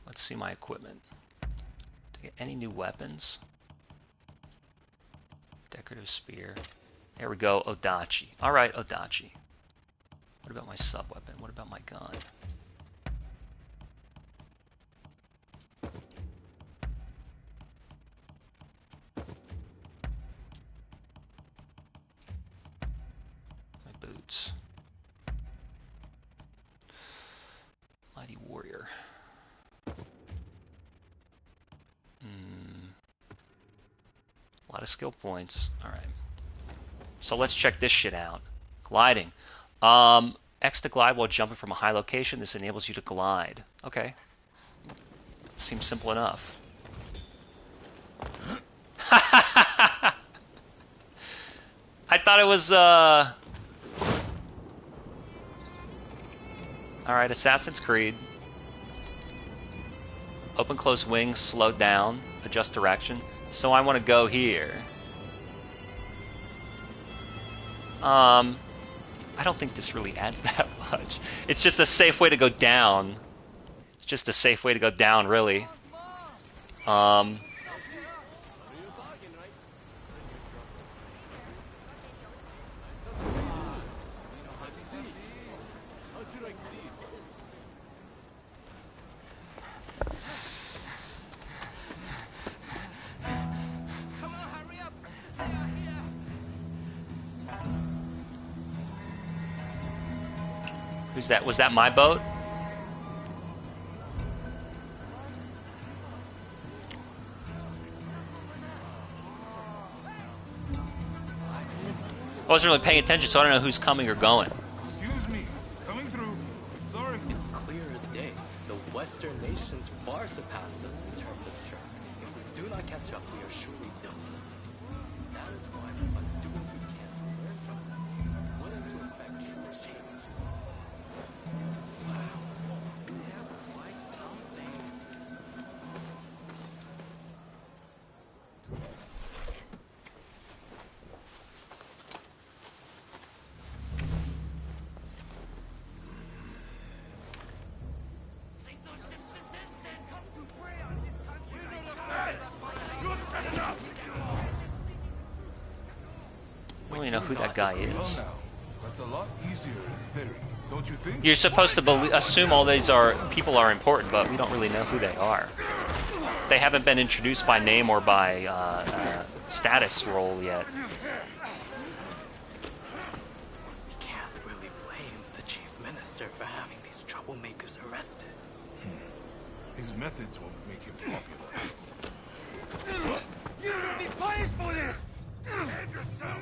Let's see my equipment. To get any new weapons? Decorative spear. There we go, Odachi. Alright, Odachi. What about my sub-weapon? What about my gun? My boots. Mighty warrior. A lot of skill points. Alright. So let's check this shit out. Gliding. X to glide while jumping from a high location. This enables you to glide. Okay. Seems simple enough. I thought it was, Alright, Assassin's Creed. Open close wings, slow down, adjust direction. So I want to go here. I don't think this really adds that much. It's just a safe way to go down. It's just a safe way to go down, really. Who's that? Was that my boat? I wasn't really paying attention, so I don't know who's coming or going. Excuse me, coming through. Sorry. It's clear as day. The Western nations far surpass us in terms of strength. If we do not catch up, we are surely done. That is why we must do what we can to learn from them, willing to effect true change. Wow, they have quite something. really know who that guy Well is. now, that's a lot easier in theory, don't you think? You're supposed to assume all these people are important, but we don't really know who they are. They haven't been introduced by name or by status role yet. Can't really blame the chief minister for having these troublemakers arrested. His methods won't make him popular. You're gonna be punished for this! Save yourself!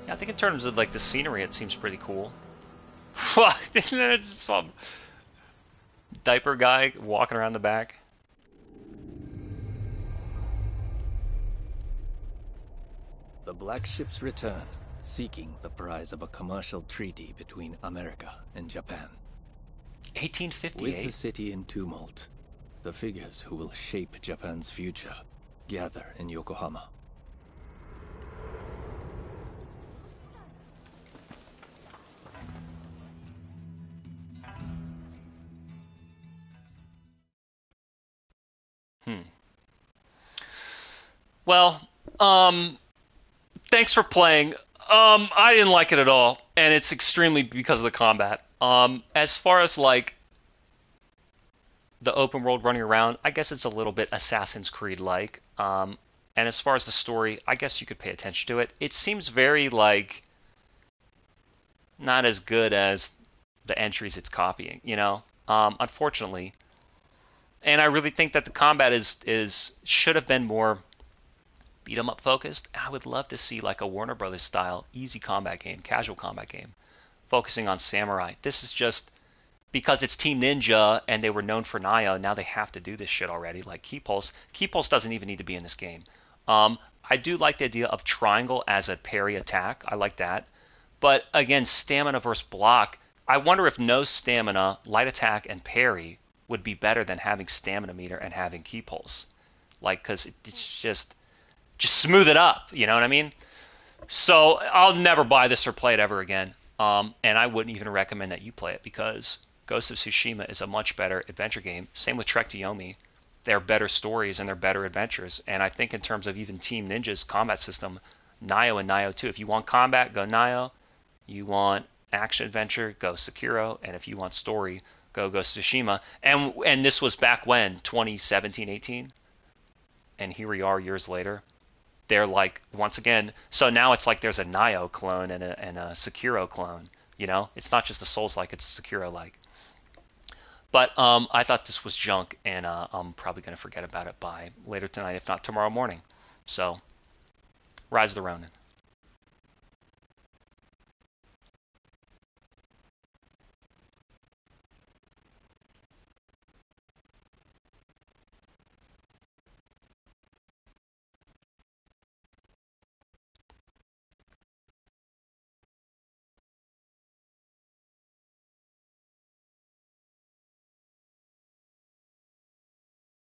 Yeah, I think in terms of like the scenery, it seems pretty cool. Just some diaper guy walking around the back. The black ships return, seeking the prize of a commercial treaty between America and Japan. 1858. With the city in tumult, the figures who will shape Japan's future gather in Yokohama. Well, thanks for playing. I didn't like it at all, and it's extremely because of the combat. As far as like the open world running around, I guess it's a little bit Assassin's Creed-like. And as far as the story, I guess you could pay attention to it. It seems very like not as good as the entries it's copying, you know. Unfortunately, and I really think that the combat is should have been more beat 'em up focused. I would love to see like a Warner Brothers style easy combat game, casual combat game, focusing on samurai. This is just because it's Team Ninja and they were known for Nioh. Now they have to do this shit already. Like Key Pulse doesn't even need to be in this game. I do like the idea of triangle as a parry attack. I like that. But again, stamina versus block. I wonder if no stamina, light attack, and parry would be better than having stamina meter and having Key Pulse. Like, because it's just smooth it up, you know what I mean? So I'll never buy this or play it ever again. And I wouldn't even recommend that you play it because Ghost of Tsushima is a much better adventure game. Same with Trek to Yomi. They're better stories and they're better adventures. And I think in terms of even Team Ninja's combat system, Nioh and Nioh 2. If you want combat, go Nioh. You want action adventure, go Sekiro. And if you want story, go Ghost of Tsushima. And this was back when, 2017, 18? And here we are years later. They're like, once again, so now it's like there's a Nioh clone and a Sekiro clone, you know? It's not just a Souls-like, it's Sekiro-like. But I thought this was junk, and I'm probably going to forget about it by later tonight, if not tomorrow morning. So, Rise of the Ronin.